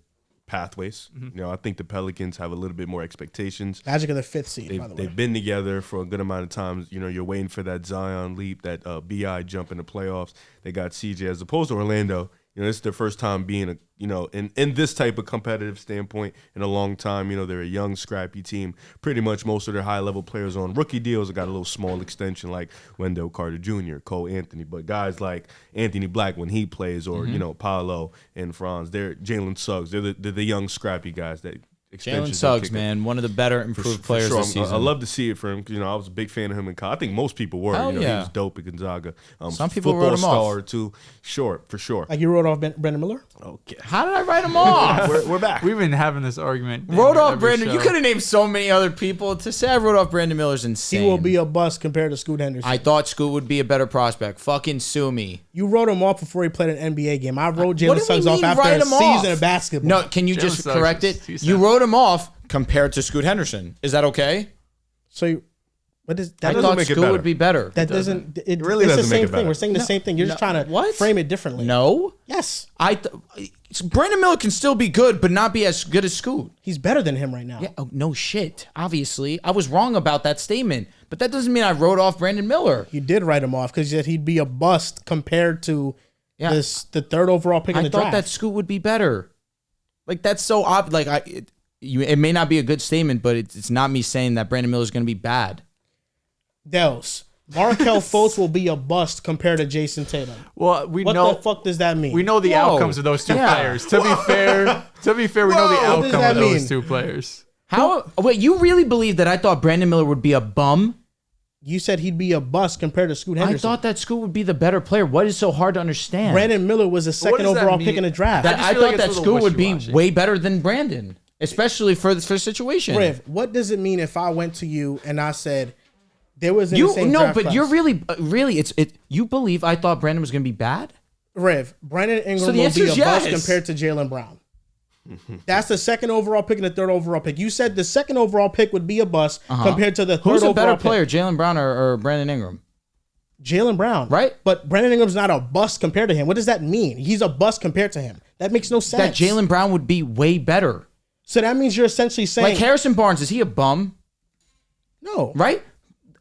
S3: pathways. You know, I think the Pelicans have a little bit more expectations.
S1: Magic are the 5th seed, by the way.
S3: They've been together for a good amount of times. You know, you're waiting for that Zion leap, that BI jump in the playoffs. They got CJ as opposed to Orlando. You know, it's their first time being in this type of competitive standpoint in a long time. You know, they're a young, scrappy team. Pretty much most of their high-level players on rookie deals have got a little small extension like Wendell Carter Jr., Cole Anthony. But guys like Anthony Black when he plays or, you know, Paolo and Franz, they're Jalen Suggs. They're the young, scrappy guys that
S2: Jalen Suggs, man, one of the better improved players
S3: sure.
S2: this season.
S3: I love to see it for him because, you know, I was a big fan of him in college. I think most people were.
S2: Hell
S3: You know,
S2: yeah.
S3: he was dope at Gonzaga.
S2: Some people
S3: football
S2: wrote him off.
S3: star too. Sure, for sure.
S1: Like you wrote off Brandon Miller?
S3: Okay.
S2: How did I write him off?
S3: We're back.
S4: We've been having this argument.
S2: Wrote off
S4: every
S2: Brandon. You
S4: show.
S2: could have named so many other people. To say I wrote off Brandon Miller's insane.
S1: He will be a bust compared to Scoot Henderson.
S2: I thought Scoot would be a better prospect. Fucking sue me.
S1: You wrote him off before he played an NBA game. I wrote
S2: What
S1: Jalen
S2: do
S1: Suggs
S2: we
S1: off
S2: mean
S1: after
S2: write
S1: a
S2: him
S1: season
S2: off?
S1: of basketball.
S2: No, can you
S4: Jalen
S2: just
S4: Suggs
S2: correct
S4: is
S2: it?
S4: 2
S2: You
S4: cents.
S2: wrote him off compared to Scoot Henderson. Is that okay?
S1: So, what is
S2: I
S1: that?
S3: doesn't
S2: thought
S3: make it
S2: Scoot
S3: better.
S2: would be better.
S1: That doesn't. It
S3: really
S1: it's
S3: doesn't
S1: the
S3: make
S1: same
S3: it
S1: thing.
S3: better.
S1: We're saying the same thing. You're just trying to
S2: what?
S1: frame it differently.
S2: No.
S1: Yes,
S2: Brandon Miller can still be good, but not be as good as Scoot.
S1: he's better than him right now.
S2: Yeah. Oh, no shit. Obviously, I was wrong about that statement, but that doesn't mean I wrote off Brandon Miller.
S1: You did write him off because you said he'd be a bust compared to
S2: Yeah.
S1: the 3rd overall pick in
S2: I
S1: the
S2: thought
S1: draft.
S2: that Scoot would be better. Like that's so odd. Like it may not be a good statement, but it's not me saying that Brandon Miller is going to be bad.
S1: Dehls. Markelle Fultz will be a bust compared to Jason Tatum.
S4: Well, we
S1: What
S4: know
S1: the fuck does that mean?
S4: we know the
S2: Whoa.
S4: outcomes of those 2
S2: Yeah.
S4: players. To be fair, we know the
S1: Whoa, what does
S4: outcome
S1: that
S4: of those
S1: mean?
S4: 2 players.
S2: How? Wait, you really believe that I thought Brandon Miller would be a bum?
S1: You said he'd be a bust compared to Scoot Henderson.
S2: I thought that Scoot would be the better player. What is so hard to understand?
S1: Brandon Miller was the
S4: what
S1: second
S4: does that
S1: overall
S4: mean?
S1: pick in the draft.
S2: That
S4: just
S2: I
S4: feel like
S2: thought
S4: it's
S2: that
S4: a little
S2: Scoot would be
S4: wishy-washy.
S2: way better than Brandon, especially for the situation.
S1: Riv, what does it mean if I went to you and I said there was in the
S2: You
S1: same
S2: no,
S1: draft
S2: but
S1: class?
S2: you're really it's you believe I thought Brandon was going to be bad?
S1: Riv, Brandon Ingram
S2: So the
S1: will
S2: answer
S1: be a
S2: is
S1: bust
S2: yes.
S1: compared to Jalen Brown. That's the 2nd overall pick and the 3rd overall pick. You said the 2nd overall pick would be a bust compared to the 3rd
S2: Who's a
S1: overall
S2: better
S1: pick.
S2: player, Jalen Brown or Brandon Ingram?
S1: Jalen Brown.
S2: Right.
S1: But Brandon Ingram's not a bust compared to him. What does that mean? He's a bust compared to him. That makes no sense.
S2: That Jalen Brown would be way better.
S1: So that means you're essentially saying
S2: Like Harrison Barnes, is he a bum?
S1: no.
S2: Right?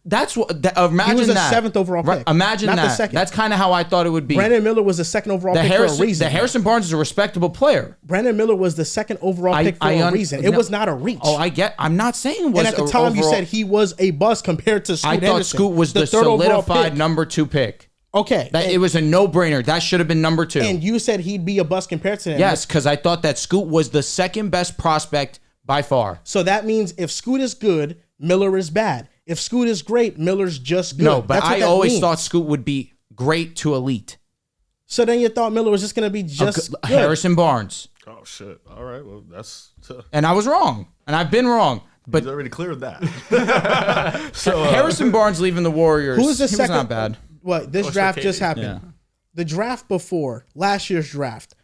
S2: That's what. Imagine
S1: He was a
S2: that.
S1: 7th overall
S2: Right,
S1: pick.
S2: imagine
S1: not
S2: that.
S1: the 2nd.
S2: That's kind of how I thought it would be.
S1: Brandon Miller was the 2nd overall pick for a reason.
S2: The Harrison Barnes is a respectable player.
S1: Brandon Miller was the 2nd overall pick for a reason. It
S2: no.
S1: was not a reach.
S2: Oh, I'm not saying it was.
S1: and at the time, you
S2: overall-
S1: said he was a bust compared to Scoot
S2: I thought
S1: Henderson,
S2: Scoot was the
S1: 3rd overall
S2: solidified
S1: pick.
S2: number 2 pick.
S1: Okay.
S2: That
S1: and,
S2: it was a no-brainer. That should have been number 2.
S1: and you said he'd be a bust compared to him.
S2: Yes, because I thought that Scoot was the 2nd best prospect by far.
S1: So that means if Scoot is good, Miller is bad. If Scoot is great, Miller's just good.
S2: No, but
S1: That's what
S2: I
S1: that
S2: always
S1: means.
S2: thought Scoot would be great to elite.
S1: So then you thought Miller was just going to be just good.
S2: Harrison Barnes.
S3: Oh shit! All right, well that's
S2: And I was wrong. And I've been wrong. But
S3: he's already cleared that. So
S2: Harrison Barnes leaving the Warriors.
S1: Who's the
S2: he
S1: second?
S2: was not bad.
S1: What, this draft just happened.
S2: Yeah.
S1: The draft before, last year's draft,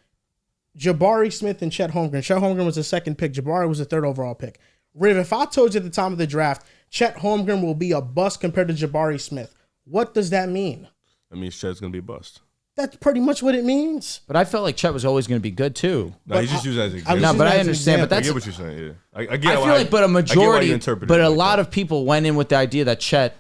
S1: Jabari Smith and Chet Holmgren. Chet Holmgren was the 2nd pick. Jabari was the 3rd overall pick. Riv, if I told you at the time of the draft, Chet Holmgren will be a bust compared to Jabari Smith, what does that mean?
S3: I mean, Chet's gonna be a bust.
S1: That's pretty much what it means.
S2: But I felt like Chet was always going to be good too.
S3: No, he's just using it as an example.
S2: No,
S1: Just
S2: but
S1: as
S2: I
S1: an
S2: understand. But
S1: example.
S3: I
S2: that's
S3: get what you're saying. Yeah, I
S2: I
S3: get.
S2: feel like, but a majority,
S3: interpret
S2: but
S3: it
S2: a
S3: like
S2: lot
S3: that.
S2: of people went in with the idea that Chet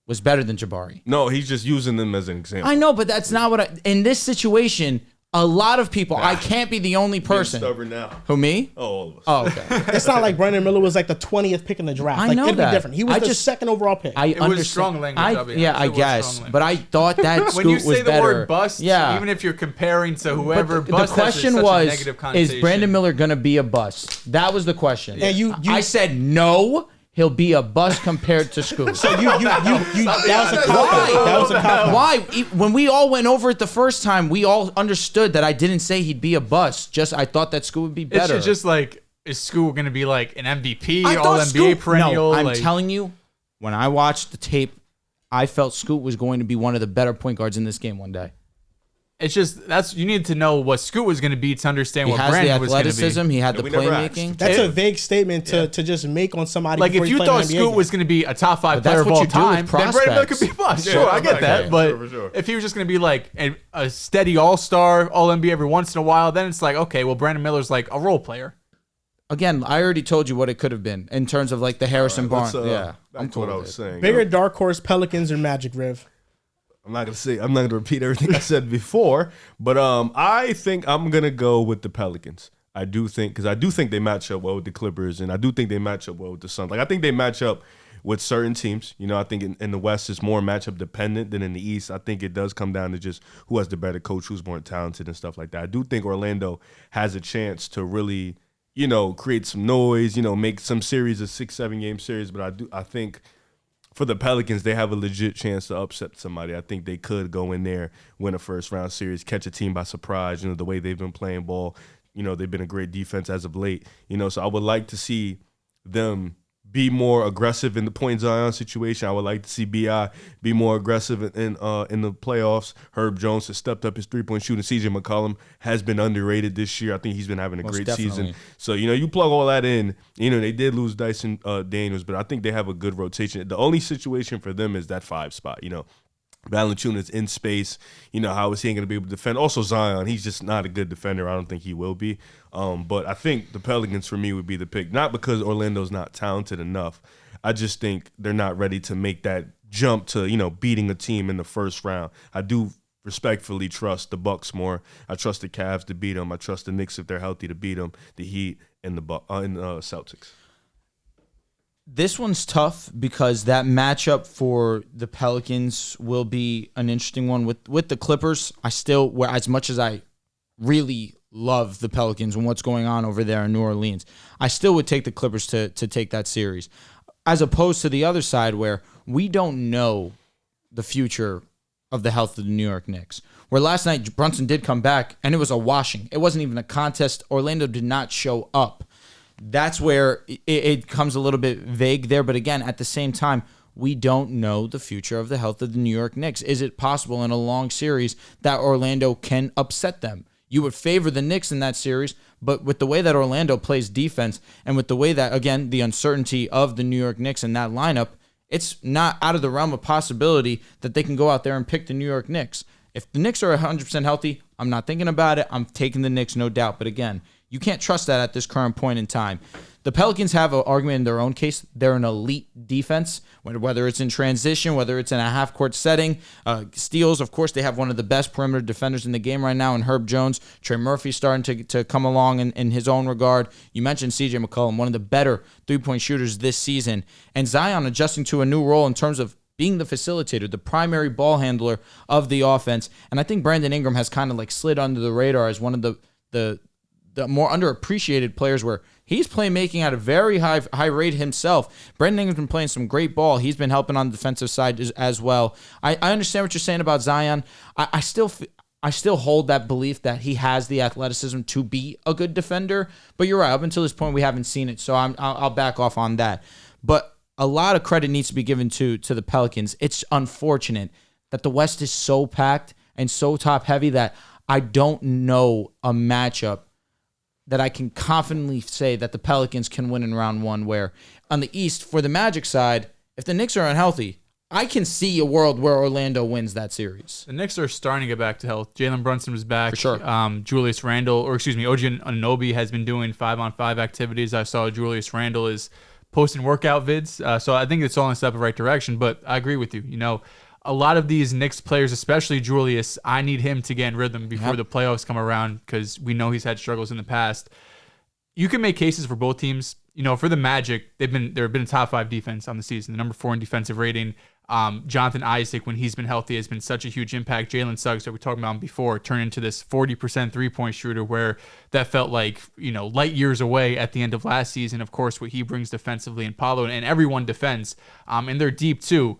S2: was better than Jabari.
S3: No, he's just using them as an example.
S2: I know, but that's not what in this situation,
S5: A lot of people. I can't be the only
S3: Being
S5: person.
S3: stubborn now.
S5: Who, me?
S3: Oh, all of us.
S5: Oh, okay.
S1: It's not like Brandon Miller was like the 20th pick in the draft.
S5: I
S1: Like,
S5: know
S1: it'd
S5: that.
S1: be different. He was
S5: I
S1: the
S5: just-
S1: second overall pick.
S5: I
S4: It was
S5: understand.
S4: strong language, I'll be
S5: Yeah,
S4: honest.
S5: I
S4: It was
S5: guess.
S4: strong
S5: But I thought that
S4: when
S5: Scoot
S4: you
S5: was
S4: say the
S5: better.
S4: word bust,
S5: yeah.
S4: even if you're comparing to whoever
S5: But
S4: bust,
S5: the question
S4: that's such a
S5: was,
S4: negative
S5: is
S4: connotation.
S5: Brandon Miller going to be a bust? That was the question.
S1: And you-
S5: I said no. He'll be a bust compared to Scoot.
S1: So that was a cop-out. That was a cop-out.
S5: Why? When we all went over it the first time, we all understood that I didn't say he'd be a bust. Just I thought that Scoot would be better.
S4: It's just like, is Scoot going to be like an MVP,
S5: I
S4: All
S5: thought
S4: NBA
S5: Scoot-
S4: perennial?
S5: No, I'm
S4: like,
S5: telling you, when I watched the tape, I felt Scoot was going to be one of the better point guards in this game one day.
S4: it's just you need to know what Scoot was going to be to understand
S5: He
S4: what
S5: has the
S4: Brandon was going to be.
S5: athleticism. He had the
S3: we never asked.
S5: playmaking.
S1: That's a vague statement to just make on somebody.
S4: Like
S1: before
S4: if
S1: he's
S4: you
S1: playing
S4: thought
S1: an NBA
S4: Scoot
S1: game.
S4: was going to be a top 5
S5: But that's
S4: player of
S5: what
S4: all
S5: you do with
S4: time, then Brandon Miller could be a bust.
S3: Yeah,
S4: Sure, I get that.
S3: okay,
S4: But
S3: for sure.
S4: if he was just going to be like a steady all-star, all-NBA every once in a while, then it's like, okay, well, Brandon Miller's like a role player.
S5: Again, I already told you what it could have been in terms of like the Harrison Barnes. Yeah,
S3: Back to what I was saying.
S1: bigger dark horse Pelicans or Magic, Riv?
S3: I'm not gonna repeat everything I said before, but I think I'm gonna go with the Pelicans. I do think they match up well with the Clippers, and I do think they match up well with the Suns. Like I think they match up with certain teams. You know, I think in the West it's more matchup dependent than in the East. I think it does come down to just who has the better coach, who's more talented, and stuff like that. I do think Orlando has a chance to really, create some noise. Make some series a 6-7 game series, but I think. For the Pelicans, they have a legit chance to upset somebody. I think they could go in there, win a first-round series, catch a team by surprise. The way they've been playing ball, they've been a great defense as of late. So I would like to see them be more aggressive in the point Zion situation. I would like to see B.I. be more aggressive in the playoffs. Herb Jones has stepped up his three-point shooting. C.J. McCollum has been underrated this year. I think he's been having a
S5: Most
S3: great
S5: definitely.
S3: season. So, you plug all that in. They did lose Dyson Daniels, but I think they have a good rotation. The only situation for them is that 5 spot. Valanciunas in space. How is he going to be able to defend? Also, Zion, he's just not a good defender. I don't think he will be. But I think the Pelicans, for me, would be the pick. Not because Orlando's not talented enough. I just think they're not ready to make that jump to, beating a team in the first round. I do respectfully trust the Bucks more. I trust the Cavs to beat them. I trust the Knicks, if they're healthy, to beat them. The Heat and the Celtics.
S5: This one's tough because that matchup for the Pelicans will be an interesting one with the Clippers. As much as I really love the Pelicans and what's going on over there in New Orleans, I still would take the Clippers to take that series, as opposed to the other side where we don't know the future of the health of the New York Knicks. Where last night Brunson did come back and it was a washing. It wasn't even a contest. Orlando did not show up. That's where it comes a little bit vague there. But again, at the same time, we don't know the future of the health of the New York Knicks. Is it possible in a long series that Orlando can upset them? You would favor the Knicks in that series, but with the way that Orlando plays defense and with the way that, again, the uncertainty of the New York Knicks in that lineup, it's not out of the realm of possibility that they can go out there and pick the New York Knicks. If the Knicks are 100% healthy, I'm not thinking about it. I'm taking the Knicks, no doubt. But again, you can't trust that at this current point in time. The Pelicans have an argument in their own case. They're an elite defense, whether it's in transition, whether it's in a half-court setting. Steals, of course, they have one of the best perimeter defenders in the game right now in Herb Jones. Trey Murphy's starting to come along in his own regard. You mentioned C.J. McCollum, one of the better three-point shooters this season. And Zion adjusting to a new role in terms of being the facilitator, the primary ball handler of the offense. And I think Brandon Ingram has kind of like slid under the radar as one of the more underappreciated players where he's playmaking at a very high rate himself. Brandon Ingram's been playing some great ball. He's been helping on the defensive side as well. I understand what you're saying about Zion. I still hold that belief that he has the athleticism to be a good defender. But you're right. Up until this point, we haven't seen it. So I'll back off on that. But a lot of credit needs to be given to the Pelicans. It's unfortunate that the West is so packed and so top heavy that I don't know a matchup that I can confidently say that the Pelicans can win in round one, where on the East, for the Magic side, if the Knicks are unhealthy, I can see a world where Orlando wins that series.
S4: The Knicks are starting to get back to health. Jalen Brunson was back.
S5: For sure.
S4: Julius Randle, OG Anunoby has been doing 5-on-5 activities. I saw Julius Randle is posting workout vids. So I think it's all in a step in the right direction. But I agree with you. a lot of these Knicks players, especially Julius, I need him to get in rhythm before the playoffs come around because we know he's had struggles in the past. You can make cases for both teams. For the Magic, they've been a top 5 defense on the season, the number 4 in defensive rating. Jonathan Isaac, when he's been healthy, has been such a huge impact. Jalen Suggs, that we talked about before, turned into this 40% three-point shooter where that felt like, light years away at the end of last season. Of course, what he brings defensively, and Paolo, and everyone defends. And they're deep too.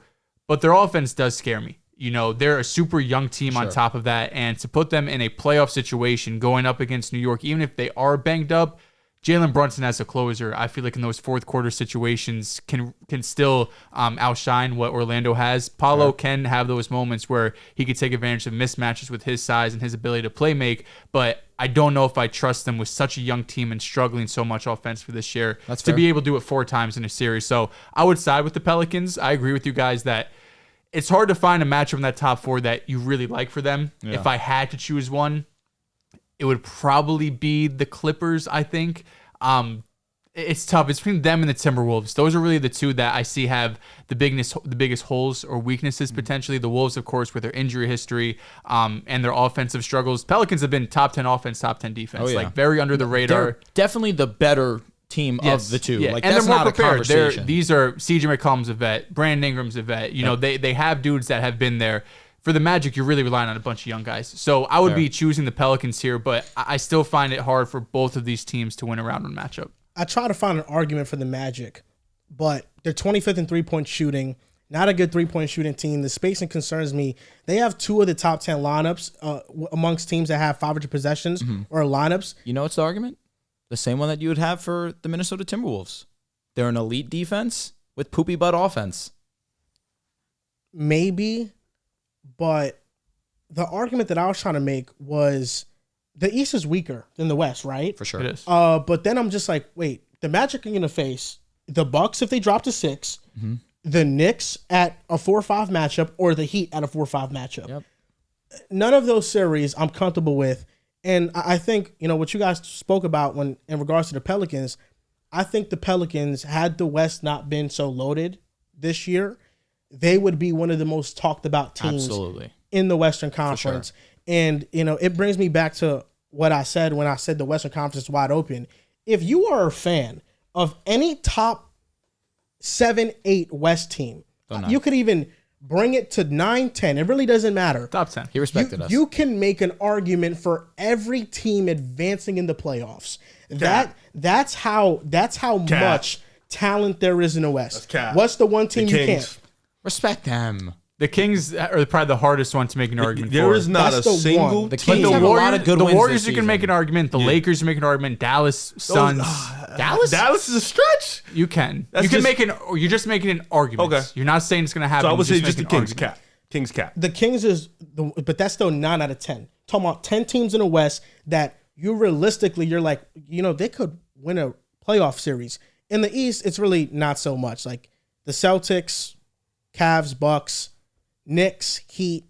S4: But their offense does scare me. They're a super young team on top of that. And to put them in a playoff situation going up against New York, even if they are banged up, Jalen Brunson as a closer, I feel like in those fourth quarter situations can still outshine what Orlando has. Paolo can have those moments where he could take advantage of mismatches with his size and his ability to play make, but I don't know if I trust them with such a young team and struggling so much offense for this year to be able to do it 4 times in a series. So I would side with the Pelicans. I agree with you guys that it's hard to find a matchup in that top 4 that you really like for them. Yeah. If I had to choose one, it would probably be the Clippers, I think. It's tough. It's between them and the Timberwolves. Those are really the two that I see have the biggest holes or weaknesses potentially. The Wolves, of course, with their injury history and their offensive struggles. Pelicans have been top 10 offense, top 10 defense. Like very under the radar.
S5: They're definitely the better team of the two.
S4: Yeah.
S5: Like,
S4: and
S5: that's
S4: they're more
S5: not
S4: prepared.
S5: a conversation.
S4: These are CJ McCollum's a vet. Brandon Ingram's a vet. They have dudes that have been there. For the Magic, you're really relying on a bunch of young guys. So I would be choosing the Pelicans here, but I still find it hard for both of these teams to win a round-one matchup.
S1: I try to find an argument for the Magic, but they're 25th in three-point shooting. Not a good three-point shooting team. The spacing concerns me. They have 2 of the top 10 lineups amongst teams that have 500 possessions or lineups.
S5: What's the argument? The same one that you would have for the Minnesota Timberwolves. They're an elite defense with poopy butt offense.
S1: Maybe. But the argument that I was trying to make was the East is weaker than the West, right?
S5: For sure.
S4: It is.
S1: But then I'm just like, wait, the Magic are going to face the Bucks if they drop to 6, the Knicks at a 4-5 matchup, or the Heat at a 4-5 matchup.
S5: Yep.
S1: None of those series I'm comfortable with. And I think, what you guys spoke about when in regards to the Pelicans, I think the Pelicans, had the West not been so loaded this year, they would be one of the most talked about teams in the Western Conference. Sure. And, it brings me back to what I said when I said the Western Conference is wide open. If you are a fan of any top 7, 8 West team, you could even bring it to 9, 10. It really doesn't matter.
S4: Top 10.
S5: He respected us.
S1: You can make an argument for every team advancing in the playoffs. That's how much talent there is in the West. What's the one team you can't?
S5: Respect them.
S4: The Kings are probably the hardest one to make an argument for.
S3: There is not a single.
S5: The Kings have
S4: the
S5: a lot of good
S4: the
S5: wins
S4: Warriors,
S5: this
S4: you can make an argument. The Lakers, you make an argument. Dallas, Suns.
S3: Dallas is a stretch.
S4: You can. You're just making an argument. Okay. You're not saying it's going to happen.
S3: So I would say just the Kings cap. Kings cap.
S1: The Kings but that's still 9 out of 10. Talking about 10 teams in the West that you're like, they could win a playoff series. In the East, it's really not so much. Like the Celtics, Cavs, Bucks, Knicks, Heat,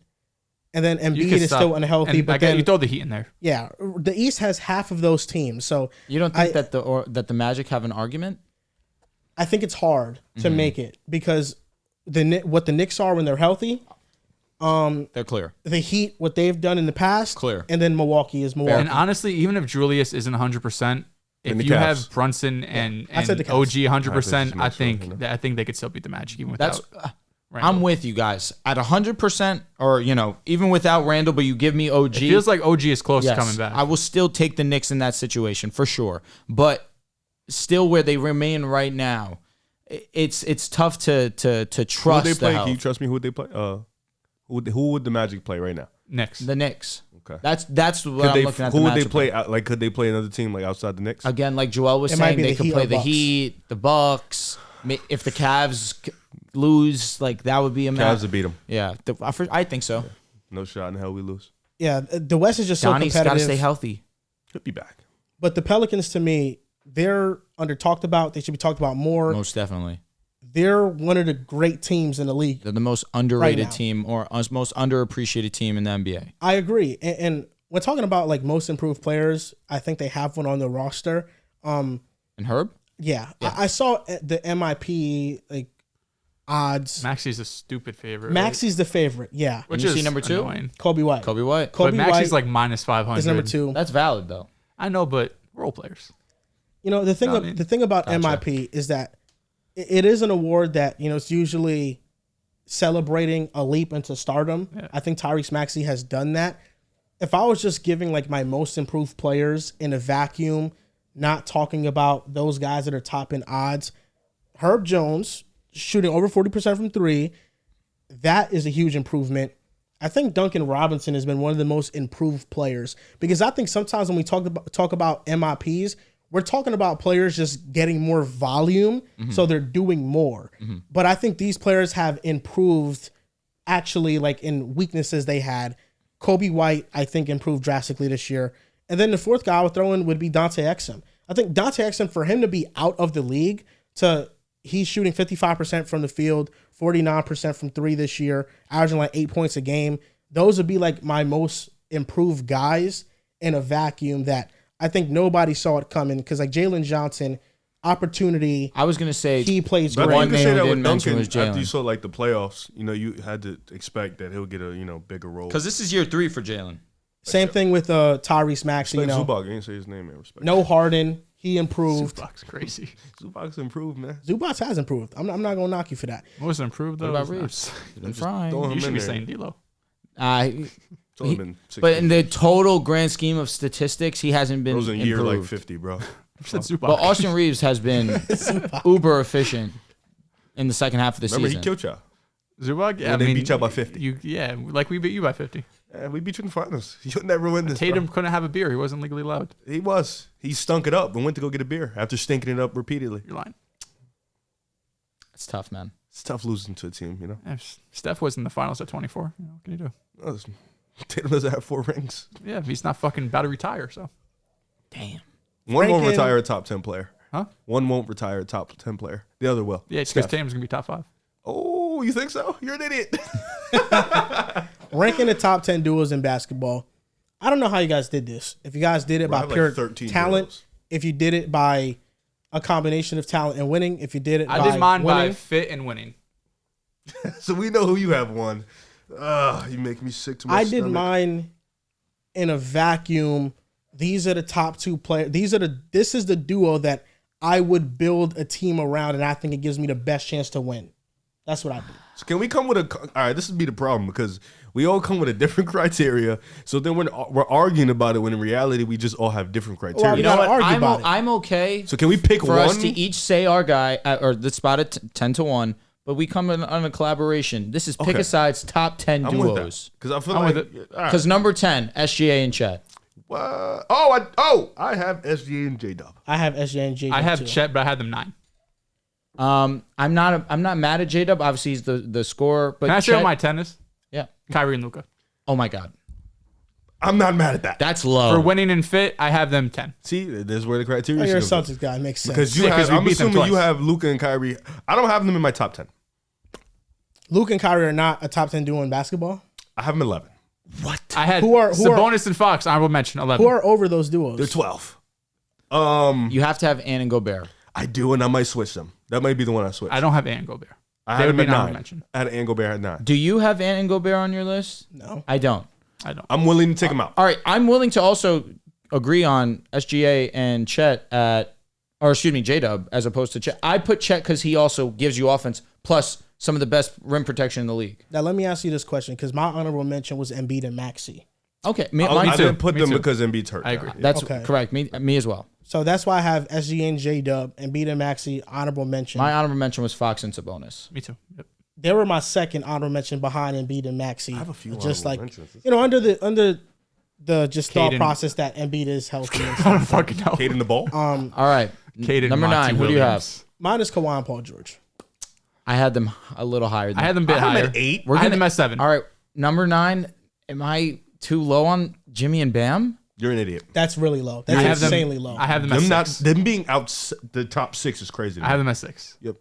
S1: and then Embiid is still unhealthy. But then
S4: you throw the Heat in there.
S1: Yeah, the East has half of those teams. So
S5: you don't think that the Magic have an argument?
S1: I think it's hard to make it because what the Knicks are when they're healthy.
S5: They're clear.
S1: The Heat, what they've done in the past,
S5: clear.
S1: And then Milwaukee is Milwaukee.
S4: And honestly, even if Julius isn't 100%, if you have Brunson and OG 100%, I think they could still beat the Magic even without.
S5: I'm with you guys at 100%, or even without Randall. But you give me OG.
S4: It feels like OG is close to coming back.
S5: I will still take the Knicks in that situation for sure. But still, where they remain right now, it's tough to trust.
S3: Who they play? Can you trust me? Who would they play? Who would the Magic play right now?
S4: Knicks.
S5: The Knicks.
S3: Okay.
S5: That's what I'm looking at.
S3: Who would they play? Like, could they play another team like outside the Knicks?
S5: Again, like Joel was saying, they could play the Heat, the Bucks. If the Cavs lose, like that would be a match.
S3: Cavs would beat them.
S5: Yeah, I think so.
S3: Yeah. No shot in hell we lose.
S1: Yeah, the West is just so competitive.
S5: Donnie's got to stay healthy.
S3: He'll be back.
S1: But the Pelicans, to me, they're under talked about. They should be talked about more.
S5: Most definitely.
S1: They're one of the great teams in the league.
S5: They're the most underrated team or most underappreciated team in the NBA.
S1: I agree. And when talking about like most improved players, I think they have one on the roster.
S5: And Herb?
S1: Yeah. I saw the MIP like odds.
S4: Maxi's a stupid favorite.
S1: Maxi's the favorite, yeah.
S4: Which
S2: you
S4: is
S2: see number 2?
S4: annoying.
S1: Kobe White.
S2: Kobe White.
S1: Kobe
S4: But Maxi's
S1: White
S4: like minus 500.
S1: is number 2.
S2: That's valid though.
S4: I know, but role players.
S1: You know, the thing
S4: I mean,
S1: the thing about
S2: gotcha.
S1: MIP is that it is an award that, you know, it's usually celebrating a leap into stardom.
S4: Yeah.
S1: I think Tyrese Maxey has done that. If I was just giving like my most improved players in a vacuum, not talking about those guys that are top in odds, Herb Jones shooting over 40% from 3, that is a huge improvement. I think Duncan Robinson has been one of the most improved players, because I think sometimes when we talk about MIPs, we're talking about players just getting more volume, so they're doing more. But I think these players have improved actually, like in weaknesses they had. Kobe White, I think, improved drastically this year. And then the fourth guy I would throw in would be Dante Exum. I think Dante Exum, for him to be out of the league, he's shooting 55% from the field, 49% from 3 this year, averaging like 8 points a game. Those would be like my most improved guys in a vacuum that I think nobody saw it coming, because like Jalen Johnson, opportunity.
S2: I was gonna say
S1: he plays
S3: But
S1: great.
S3: I
S2: One
S3: think you
S2: name
S3: say
S2: we
S3: that
S2: didn't
S3: with
S2: mention
S3: Duncan
S2: was Jalen.
S3: after you saw like the playoffs. You know, you had to expect that he'll get a bigger role.
S2: because this is year 3 for Jalen.
S1: Same thing with Tyrese Maxey.
S3: Like
S1: You know,
S3: Zubac, I didn't say his name. Man, respect.
S1: no Harden, he improved.
S4: Zubac's crazy.
S3: Zubac's improved, man.
S1: Zubac has improved. I'm not gonna knock you for that.
S4: What was improved though?
S2: What about
S4: It was
S2: Reeves?
S4: nice.
S2: He's been frying.
S3: throwing
S4: You
S3: him
S4: should
S3: in
S4: be
S3: there.
S4: saying D'Lo.
S3: It's only been 6
S2: But in
S3: years.
S2: the total grand scheme of statistics, he hasn't been
S3: Those in year like
S2: improved.
S3: 50, bro.
S4: You said Zubac.
S2: But Austin Reeves has been uber efficient in the second half of the
S3: Remember,
S2: season.
S3: he killed y'all.
S4: Zubac? Yeah,
S3: When they beat y'all by 50.
S4: Like we beat you by 50.
S3: Yeah, we beat you in the finals. You'll never win this.
S4: Tatum
S3: Bro.
S4: couldn't have a beer. He wasn't legally allowed.
S3: He was. He stunk it up and went to go get a beer after stinking it up repeatedly.
S4: You're lying.
S2: It's tough, man.
S3: It's tough losing to a team, you know.
S4: Yeah, Steph was in the finals at 24. You know, what can you do?
S3: Oh, listen, Tatum doesn't have 4 rings.
S4: Yeah, he's not fucking about to retire. So
S2: Damn.
S3: One won't
S1: Ranking-
S3: retire a top 10 player.
S4: Huh?
S3: One won't retire a top 10 player. The other will.
S4: yeah, because
S3: Steph.
S4: Tatum's gonna be top 5.
S3: Oh, you think so? You're an idiot.
S1: Ranking the top 10 duos in basketball. I don't know how you guys did this. If you guys did it
S3: Bro, I
S1: by
S3: have
S1: pure
S3: like 13
S1: talent,
S3: duos.
S1: if you did it by a combination of talent and winning, if you did it
S4: I
S1: by
S4: did mine by
S1: winning,
S4: fit and winning.
S3: So we know who you have won. You make me sick to my
S1: I did
S3: stomach.
S1: mine in a vacuum. These are the top 2 players. This is the duo that I would build a team around, and I think it gives me the best chance to win. That's what I do.
S3: So can we come with all right, this would be the problem because we all come with a different criteria. So then we're arguing about it when in reality we just all have different criteria.
S1: Well,
S2: You
S1: We
S2: know
S1: gotta
S2: what?
S1: argue about it.
S2: I'm okay
S3: So can we pick
S2: for
S3: one?
S2: us to each say our guy or the spot at 10-1, but we come in on a collaboration. This is Pick
S3: Okay.
S2: a Side's top 10
S3: I'm with that.
S2: duos.
S3: Because I feel
S4: I'm
S3: like
S4: with
S3: all right.
S2: Because number 10, SGA and Chet.
S3: I have SGA and J-Dub.
S1: I have SJ and J.
S4: I have
S1: too.
S4: Chet, but I had them 9.
S2: I'm not mad at J-Dub. Obviously, he's the scorer. But
S4: Can I say
S2: Chet,
S4: what my 10 is?
S2: yeah.
S4: Kyrie and Luka.
S2: Oh, my God.
S3: I'm not mad at that.
S2: That's low.
S4: For winning and fit, I have them 10.
S3: See, there's where the criteria
S1: Oh, you're a
S3: should come from.
S1: Celtics guy. Makes sense.
S3: Because you
S4: Yeah, 'cause
S3: have,
S4: we
S3: I'm
S4: beat them
S3: assuming you
S4: twice.
S3: have Luka and Kyrie. I don't have them in my top 10.
S1: Luke and Kyrie are not a top 10 duo in basketball.
S3: I have them 11.
S4: I had
S1: Who are-
S4: Sabonis and Fox, honorable mention, 11.
S1: Who are over those duos?
S3: They're 12.
S2: You have to have Ann and Gobert.
S3: I do, and I might switch them. That might be the one I switch.
S4: I don't have Ant Gobert.
S3: I
S4: They
S3: had
S4: would
S3: them
S4: be
S3: at
S4: an honorable
S3: 9.
S4: mention.
S3: I had Angobert at 9.
S2: Do you have Ann and Gobert on your list?
S1: No.
S2: I don't.
S4: I don't.
S3: I'm willing to take them out.
S2: All right, I'm willing to also agree on SGA and Chet J-Dub as opposed to Chet. I put Chet because he also gives you offense plus some of the best rim protection in the league.
S1: Now let me ask you this question, because my honorable mention was Embiid and Maxey.
S2: Okay,
S3: I
S2: mine too.
S3: didn't put
S4: Me
S3: them
S4: too.
S3: because Embiid's hurt.
S4: I agree.
S3: now. Yeah.
S2: That's
S1: Okay.
S2: correct. Me as well.
S1: So that's why I have SG and J Dub, Embiid and Maxey, honorable mention.
S2: My honorable mention was Fox and Sabonis.
S4: Me too. Yep.
S1: They were my second honorable mention behind Embiid and Maxey.
S3: I have a few
S1: just
S3: honorable
S1: like
S3: mentions.
S1: under the just thought
S4: Caden.
S1: process that Embiid is healthy. And
S4: I
S1: stuff.
S4: don't fucking know.
S3: Kate in the ball.
S2: All right,
S4: Caden
S2: number
S4: Monty
S2: 9. Who do you have?
S4: Williams.
S1: Mine is Kawhi and Paul George.
S2: I had them a little higher. Than
S4: I had them a bit
S3: I have
S4: higher.
S3: them at 8.
S2: We're
S4: I had
S2: gonna-
S4: them at 7.
S2: All right, number 9. Am I too low on Jimmy and Bam?
S3: You're an idiot.
S1: That's really low.
S4: I
S1: That's
S4: have them-
S1: insanely low.
S4: I have them at
S3: Them
S4: 6.
S3: them being out the top 6 is crazy. to
S4: I have
S3: me.
S4: them at 6.
S3: Yep.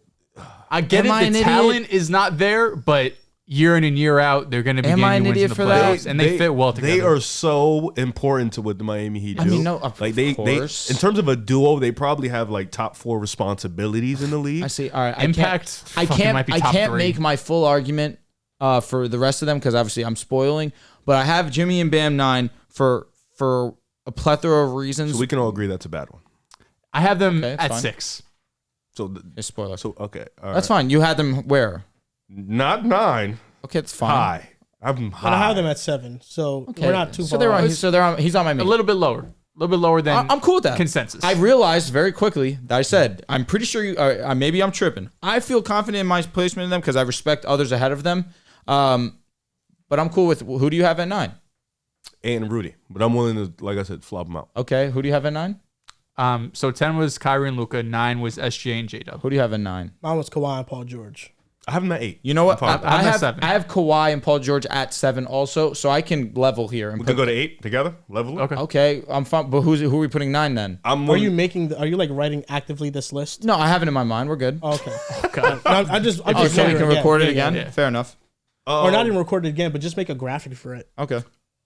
S4: I get
S2: Am I
S4: it.
S2: an
S4: The
S2: idiot?
S4: talent is not there, but year in and year out, they're going to be
S5: Am I
S4: getting
S5: an
S4: wins in
S5: idiot
S4: the
S5: for that?
S4: playoffs, and they fit well together.
S3: They are so important to what the Miami Heat do.
S5: I mean, no, of
S3: they
S5: course.
S3: in terms of a duo, they probably have like top 4 responsibilities in the league.
S5: I see. All right.
S4: Impact
S5: I
S4: fucking might be
S5: can't
S4: top 3.
S5: make my full argument for the rest of them because obviously I'm spoiling. But I have Jimmy and Bam 9 for a plethora of reasons.
S3: So we can all agree that's a bad one.
S4: I have them
S5: Okay,
S4: at
S5: fine.
S4: 6.
S3: So
S5: It's spoiler.
S3: so okay, all right.
S5: That's fine. You had them where?
S3: Not 9.
S5: Okay, it's fine.
S3: High. I'm high.
S1: But I have them at 7, so
S5: Okay.
S1: we're not too
S5: so
S1: far.
S5: they're on.
S1: off.
S5: He's on my
S4: A
S5: meat.
S4: little bit lower than
S5: I'm cool with that.
S4: consensus.
S5: I realized very quickly that I said, I'm pretty sure you, maybe I'm tripping. I feel confident in my placement in them because I respect others ahead of them. But I'm cool with, who do you have at 9?
S3: and Rudy, but I'm willing to, like I said, flop them out.
S5: Okay, who do you have at 9?
S4: So 10 was Kyrie and Luka, 9 was SGA and J-Dub.
S5: Who do you have at 9?
S1: Mine was Kawhi and Paul George.
S3: I have them at 8.
S5: You know what?
S3: I'm fine.
S5: I
S4: I'm at
S5: have
S4: 7.
S5: I have Kawhi and Paul George at 7 also, so I can level here. And
S3: We could go to 8 together, level.
S4: Okay.
S5: Okay, I'm fine. But who are we putting 9 then?
S3: I'm
S1: Are
S3: willing-
S1: you making? Are you like writing actively this list?
S5: No, I have it in my mind. We're good.
S1: Oh, okay.
S4: Okay.
S1: I'm just
S5: Oh, so we
S1: saying
S5: can
S1: it
S5: record it
S1: Yeah,
S5: again?
S1: yeah.
S5: Fair enough.
S1: Or not even record it again, but just make a graphic for it
S5: Okay.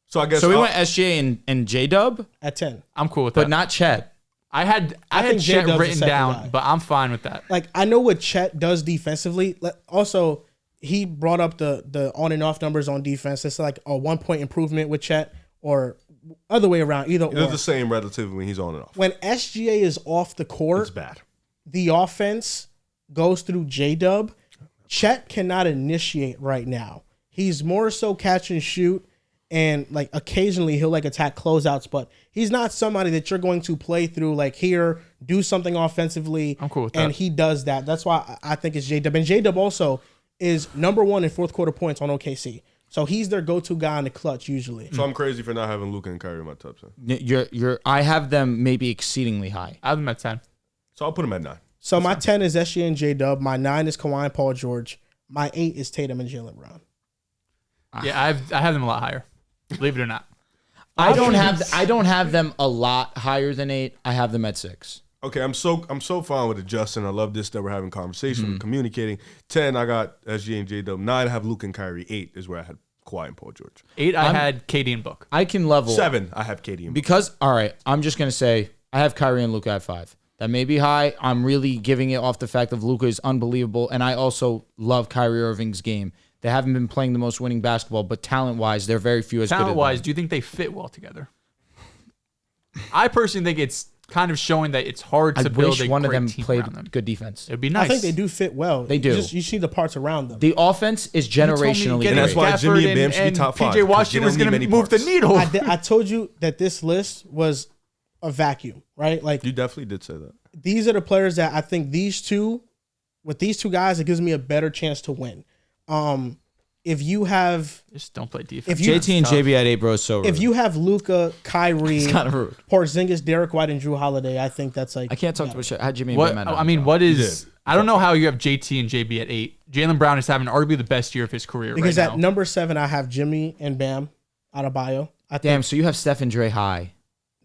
S3: So I guess
S5: So we went SGA and J-Dub,
S1: at 10.
S4: I'm cool with that.
S5: but not Chet.
S4: I had
S1: think
S4: Chet
S1: J-Dub's the
S4: written
S1: second
S4: down,
S1: guy.
S4: but I'm fine with that.
S1: Like, I know what Chet does defensively. Also, he brought up the on and off numbers on defense. It's like a 1 point improvement with Chet, or other way around, either
S3: they're
S1: or.
S3: the same relatively when he's on and off.
S1: When SGA is off the
S3: It's
S1: court,
S3: bad.
S1: the offense goes through J-Dub. Chet cannot initiate right now. He's more so catch and shoot, and like occasionally he'll like attack closeouts, but he's not somebody that you're going to play through like here, do something offensively.
S4: I'm cool with
S1: and
S4: that.
S1: he does that. That's why I think it's J-Dub. And J-Dub also is number 1 in fourth quarter points on OKC. So he's their go-to guy in the clutch usually.
S3: So I'm crazy for not having Luka and Kyrie in my top 10.
S5: I have them maybe exceedingly high.
S4: I have them at 10.
S3: So I'll put him at 9.
S1: So my 10 is SGA and J-Dub. My 9 is Kawhi and Paul George. My 8 is Tatum and Jaylen Brown.
S4: Yeah, I have them a lot higher. Believe it or not.
S5: I don't have them a lot higher than 8. I have them at 6.
S3: Okay, I'm so fine with adjusting. I love this that we're having conversation, communicating. 10, I got SG and J-Dub. 9, I have Luka and Kyrie. 8 is where I had Kawhi and Paul George.
S4: 8, I had KD and Book.
S5: I can level
S3: 7, I have KD and
S5: because all right. I'm just gonna say I have Kyrie and Luka at 5. That may be high. I'm really giving it off the fact of Luka is unbelievable, and I also love Kyrie Irving's game. They haven't been playing the most winning basketball, but talent-wise, they're very few as good.
S4: Talent-wise, do you think they fit well together? I personally think it's kind of showing that it's hard
S5: I
S4: to build
S5: wish
S4: a
S5: one of
S4: great
S5: them
S4: team
S5: played
S4: around them.
S5: good defense.
S4: It'd be nice.
S1: I think they do fit well.
S5: They do.
S1: You see the parts around them.
S5: The offense is generationally
S3: And that's
S5: great.
S3: why Jimmy and Bam should be top 5,
S4: PJ
S3: 'cause
S4: Washington
S3: they
S4: was
S3: don't
S4: going
S3: need
S4: to
S3: many
S4: move the
S3: parts.
S4: needle.
S1: I told you that this list was a vacuum, right? Like
S3: You definitely did say that.
S1: these are the players that I think with these two guys, it gives me a better chance to win. If you have
S4: Just don't play defense.
S1: If you-
S5: JT and
S4: Tough.
S5: JB at 8, bro, is so rude.
S1: if you have Luka, Kyrie,
S5: kind of rude.
S1: Porzingis, Derek White, and Drew Holiday, I think that's like
S5: I can't talk to a shit. I had Jimmy and
S4: What
S5: Bam at
S4: I
S5: 9,
S4: mean,
S5: bro.
S4: what is?
S3: did.
S4: I don't know how you have JT and JB at 8. Jaylen Brown is having arguably the best year of his career
S1: because
S4: right
S1: at
S4: now.
S1: number 7 I have Jimmy and Bam out of bio. I think
S5: Damn, so you have Steph and Dre high.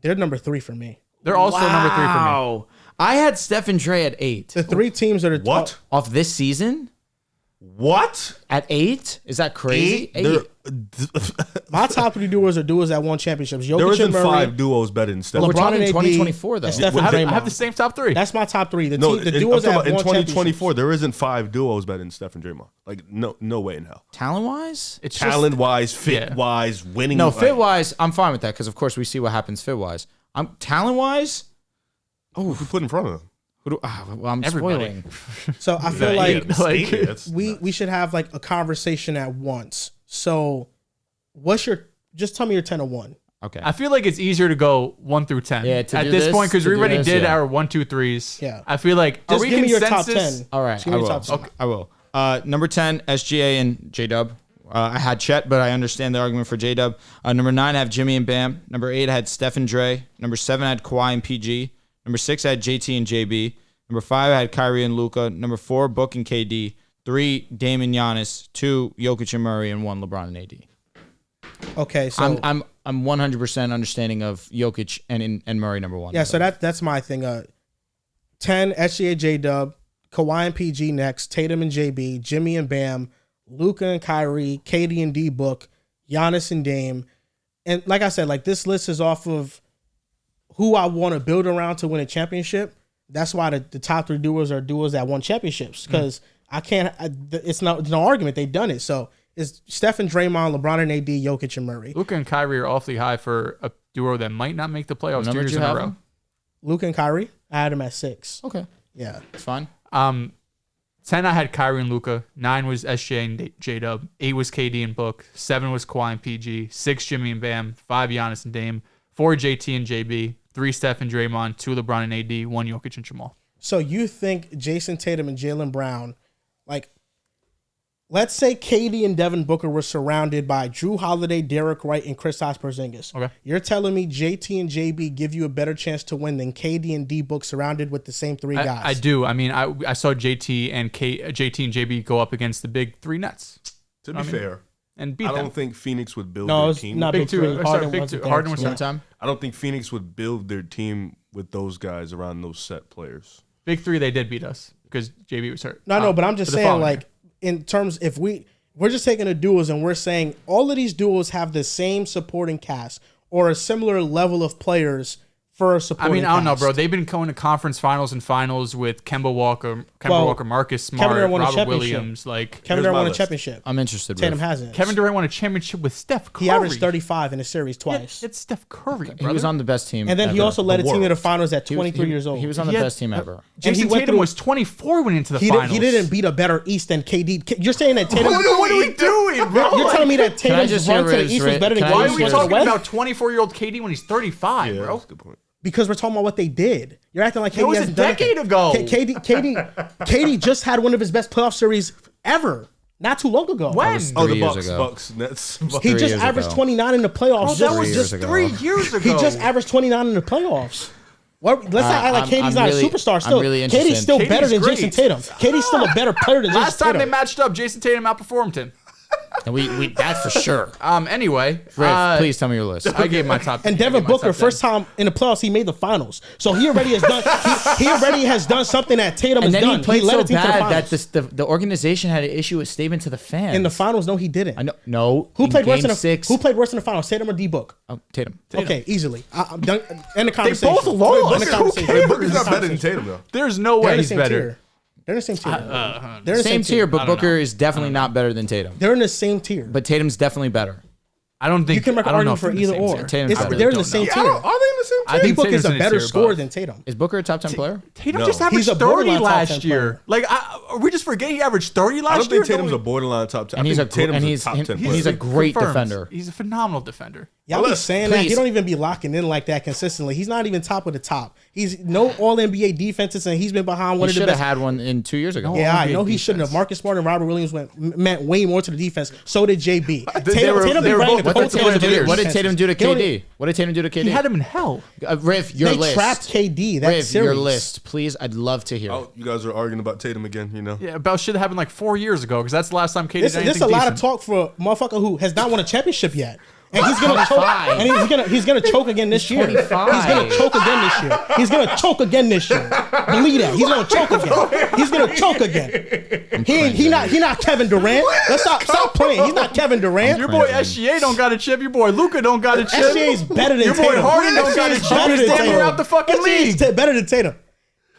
S1: they're number 3 for me.
S4: They're also number 3 for me.
S5: Wow. I had Steph and Dre at 8.
S1: The 3 teams are the
S3: What?
S1: top.
S5: Off this season?
S3: What?
S5: At 8? Is that crazy? 8.
S3: There,
S1: My top 3 duos are duos that won championships. Jokic
S3: there isn't
S1: and Murray,
S3: 5 duos better than Steph.
S5: We're
S1: LeBron
S5: talking
S1: and AD,
S5: 2024 though.
S1: and Steph
S3: Yeah,
S1: and
S4: I
S1: Draymond.
S4: have the same top 3.
S1: That's my top 3. The
S3: No,
S1: duos
S3: I'm
S1: that
S3: talking
S1: have
S3: about in
S1: won
S3: 2024,
S1: championships.
S3: there isn't 5 duos better than Steph and Draymond. Like, no way in hell.
S5: Talent-wise?
S4: It's just-
S3: Talent-wise,
S4: yeah.
S3: fit-wise, winning.
S5: No,
S3: like-
S5: fit-wise, I'm fine with that because, of course, we see what happens fit-wise. Talent-wise?
S3: Who put in front of them?
S5: Well, I'm
S4: Everybody.
S5: spoiling.
S1: So I feel like
S4: like-
S1: we should have like a conversation at once. So just tell me your 10 of 1.
S5: Okay.
S4: I feel like it's easier to go 1 through 10
S5: Yeah, to
S4: at
S5: do
S4: this
S5: this-
S4: point because
S5: to
S4: we
S5: do
S4: already
S5: this,
S4: did
S5: yeah.
S4: our 1, 2, 3s.
S1: Yeah.
S4: I feel like
S1: Just give me your top 10.
S5: All right,
S1: Just give
S5: I
S1: me
S5: will.
S1: your top 10.
S5: Okay, I will. Number 10, SGA and J-Dub. I had Chet, but I understand the argument for J-Dub. Number 9, I have Jimmy and Bam. Number 8, I had Steph and Dre. Number 7, I had Kawhi and PG. Number 6, I had JT and JB. Number 5, I had Kyrie and Luka. Number 4, Book and KD. 3, Dame and Giannis. 2, Jokic and Murray. And 1, LeBron and AD.
S1: Okay, so
S5: I'm 100% understanding of Jokic and Murray number 1.
S1: yeah, so that's my thing. 10 SGA J-Dub, Kawhi and PG next, Tatum and JB, Jimmy and Bam, Luka and Kyrie, KD and D Book, Giannis and Dame. And like I said, like this list is off of who I want to build around to win a championship. That's why the top 3 duos are duos that won championships. Because it's no argument. They've done it. So it's Steph and Draymond, LeBron and AD, Jokic and Murray.
S4: Luka and Kyrie are awfully high for a duo that might not make the playoffs 2 years in a row.
S1: Luka and Kyrie, I had them at 6.
S2: Okay.
S1: Yeah.
S2: It's fine.
S4: 10, I had Kyrie and Luka. 9 was SJ and J-Dub. 8 was KD and Book. 7 was Kawhi and PG. 6, Jimmy and Bam. 5, Giannis and Dame. 4, JT and JB. 3, Steph and Draymond. 2, LeBron and AD. 1, Jokic and Jamal.
S1: So you think Jason Tatum and Jaylen Brown, like, let's say KD and Devin Booker were surrounded by Drew Holiday, Derek White, and Kristaps Porzingis. Okay. You're telling me JT and JB give you a better chance to win than KD and D Book surrounded with the same 3 guys?
S4: I do. I mean, I saw JT and JB go up against the big 3 Nets.
S3: To be fair,
S4: and beat
S3: I
S4: them.
S3: don't think Phoenix would build their team.
S1: Not
S4: Big 2. Harden was
S2: One time.
S3: I don't think Phoenix would build their team with those guys around those set players.
S4: Big 3, they did beat us because JB was hurt.
S1: No, but I'm just saying, like, in terms, if we're just taking the duos and we're saying all of these duos have the same supporting cast or a similar level of players for a supporting cast.
S4: I don't know, bro. They've been going to conference finals and finals with Kemba Walker, Marcus Smart,
S1: Kevin Durant won a
S4: Robert
S1: championship.
S4: Williams. Like
S1: Kevin Durant won a championship.
S2: I'm interested.
S1: Tatum
S2: Riv.
S1: hasn't.
S4: Kevin Durant won a championship with Steph Curry.
S1: He averaged 35 in a series twice.
S4: It's Steph Curry, brother.
S2: He was on the best team.
S1: And then he
S2: ever.
S1: also led a team to the
S3: world.
S1: finals at 23 years old.
S2: He was on the best team ever.
S4: Jason Tatum was 24 when into the finals.
S1: He didn't beat a better East than KD. You're saying that Tatum...
S4: What are we doing, bro?
S1: You're telling me that
S2: I
S1: Tatum's
S2: just
S1: run
S2: hear
S1: to the
S2: Riv's
S1: East was
S2: rant?
S1: better than
S2: Can I
S4: Why
S1: KD's
S4: are we
S1: run to the
S4: talking
S1: West?
S4: about 24-year-old KD when he's 35,
S3: Yeah,
S4: bro?
S3: that's a good point.
S1: Because we're talking about what they did. You're acting like KD
S4: That was a
S1: hasn't done
S4: decade
S1: anything.
S4: ago.
S1: KD just had one of his best playoff series ever. Not too long ago.
S4: When?
S3: Oh,
S2: 3
S3: the
S2: years
S3: Bucks,
S2: ago.
S3: Bucks, Nets. Bucks.
S1: He just
S2: years
S1: averaged
S2: ago.
S1: 29 in the playoffs.
S4: That was
S2: 3
S4: just
S2: years ago.
S4: 3 years ago.
S1: He just averaged 29 in the playoffs. Let's not act like KD's
S2: I'm
S1: not
S2: really-
S1: a superstar
S2: I'm
S1: still.
S2: really
S1: KD's
S2: interested.
S1: still better than
S4: great.
S1: Jason Tatum. KD's still a better player than
S4: Last
S1: Jason
S4: time they
S1: Tatum.
S4: matched up, Jason Tatum outperformed him.
S2: And we that's for sure.
S4: Anyway,
S2: Riv, please tell me your list.
S4: I gave my top.
S1: And Devin Booker, first time in the playoffs, he made the finals. So he already has done. he already has done something that Tatum
S2: And
S1: has
S2: then
S1: done.
S2: he played
S1: led
S2: so
S1: a team to the
S2: bad that
S1: finals.
S2: the organization had to issue a statement to the fans.
S1: In the finals, no, he didn't.
S2: I know. No.
S1: Who
S2: in
S1: played worse
S2: game
S1: in the
S2: 6?
S1: Who played worse in the finals? Tatum or D Book?
S2: Oh, Tatum.
S1: Okay, easily. I'm done. End the conversation.
S4: both lost.
S1: End the
S4: Who
S1: conversation.
S4: cares?
S3: Booker's not better than Tatum, though.
S4: There's no
S1: They're
S4: way
S1: in the
S4: he's
S1: same
S4: better.
S1: tier. They're in the same tier. They're in the
S2: Same tier, but
S4: I don't
S2: Booker
S4: know.
S2: is definitely not better than Tatum.
S1: They're in the same tier.
S2: But Tatum's definitely better.
S4: I don't think
S1: You can make
S4: I
S1: an
S4: don't know
S1: argument
S4: if
S1: for
S4: they're in the
S1: either
S4: same
S1: or.
S4: tier.
S2: Tatum's
S1: It's-
S2: better.
S1: they're in
S4: don't
S1: the same
S4: know.
S1: tier.
S3: Are they in the same
S4: I
S3: team?
S1: D
S4: think
S1: Book is
S4: Tatum's
S1: a
S4: in his
S1: better
S4: tier
S1: scorer
S4: above.
S1: than Tatum.
S2: Is Booker a top 10 player?
S4: Tatum
S3: No.
S4: just averaged
S1: He's a
S4: 30
S1: borderline top 10
S4: last year.
S1: player.
S4: Like, are we just forgetting he averaged 30
S3: I
S4: last
S3: don't
S4: year?
S3: think Tatum's a borderline top 10.
S2: And
S3: I
S2: he's
S3: think
S2: a
S3: Tatum's
S2: and
S3: a
S2: he's
S3: top 10
S2: and
S3: player.
S2: he's a great
S4: Confirmed.
S2: defender.
S4: He's a phenomenal defender.
S1: Y'all be
S3: Velez,
S1: saying that. He
S2: please.
S1: don't even be locking in like that consistently. He's not even top of the top. He's no All NBA defenses, and he's been behind one
S2: He
S1: of the
S2: should have
S1: best.
S2: had one in 2 years ago.
S1: Yeah, I
S4: NBA
S1: know he shouldn't have.
S4: defense.
S1: Marcus Smart and Robert Williams meant way more to the defense. So did JB.
S4: They were
S1: Tatum be
S4: both-
S1: running the
S2: What did
S1: coattails
S2: Tatum
S1: of
S2: do?
S1: their
S2: What did
S1: defenses.
S2: Tatum do to
S1: He don't-
S2: KD? What did Tatum do to KD?
S4: He had him in hell.
S2: Riv, your
S1: They
S2: list.
S1: trapped KD. That
S2: Riv,
S1: series.
S2: your list, please. I'd love to hear.
S3: Oh, you guys are arguing about Tatum again, you know?
S4: Yeah, about shit that happened like 4 years ago because that's the last time KD
S1: This
S4: did anything
S1: is a lot of
S4: decent.
S1: talk for a motherfucker who has not won a championship yet. And he's gonna choke.
S2: 25.
S1: And he's gonna choke again this year.
S2: 25.
S1: He's gonna choke again this year. He's gonna choke again this year. Believe that. He's gonna choke again. He's gonna choke again. He not Kevin Durant. Let's stop playing. He's not Kevin Durant.
S4: Your boy SGA don't got a chip. Your boy Luka don't got a chip.
S1: SGA's better than
S4: Your boy
S1: Tatum.
S4: Harden don't got a
S1: SGA's
S4: chip.
S1: better
S4: He's
S1: than
S4: damn near
S1: Tatum.
S4: out the fucking league.
S1: SGA's better than Tatum.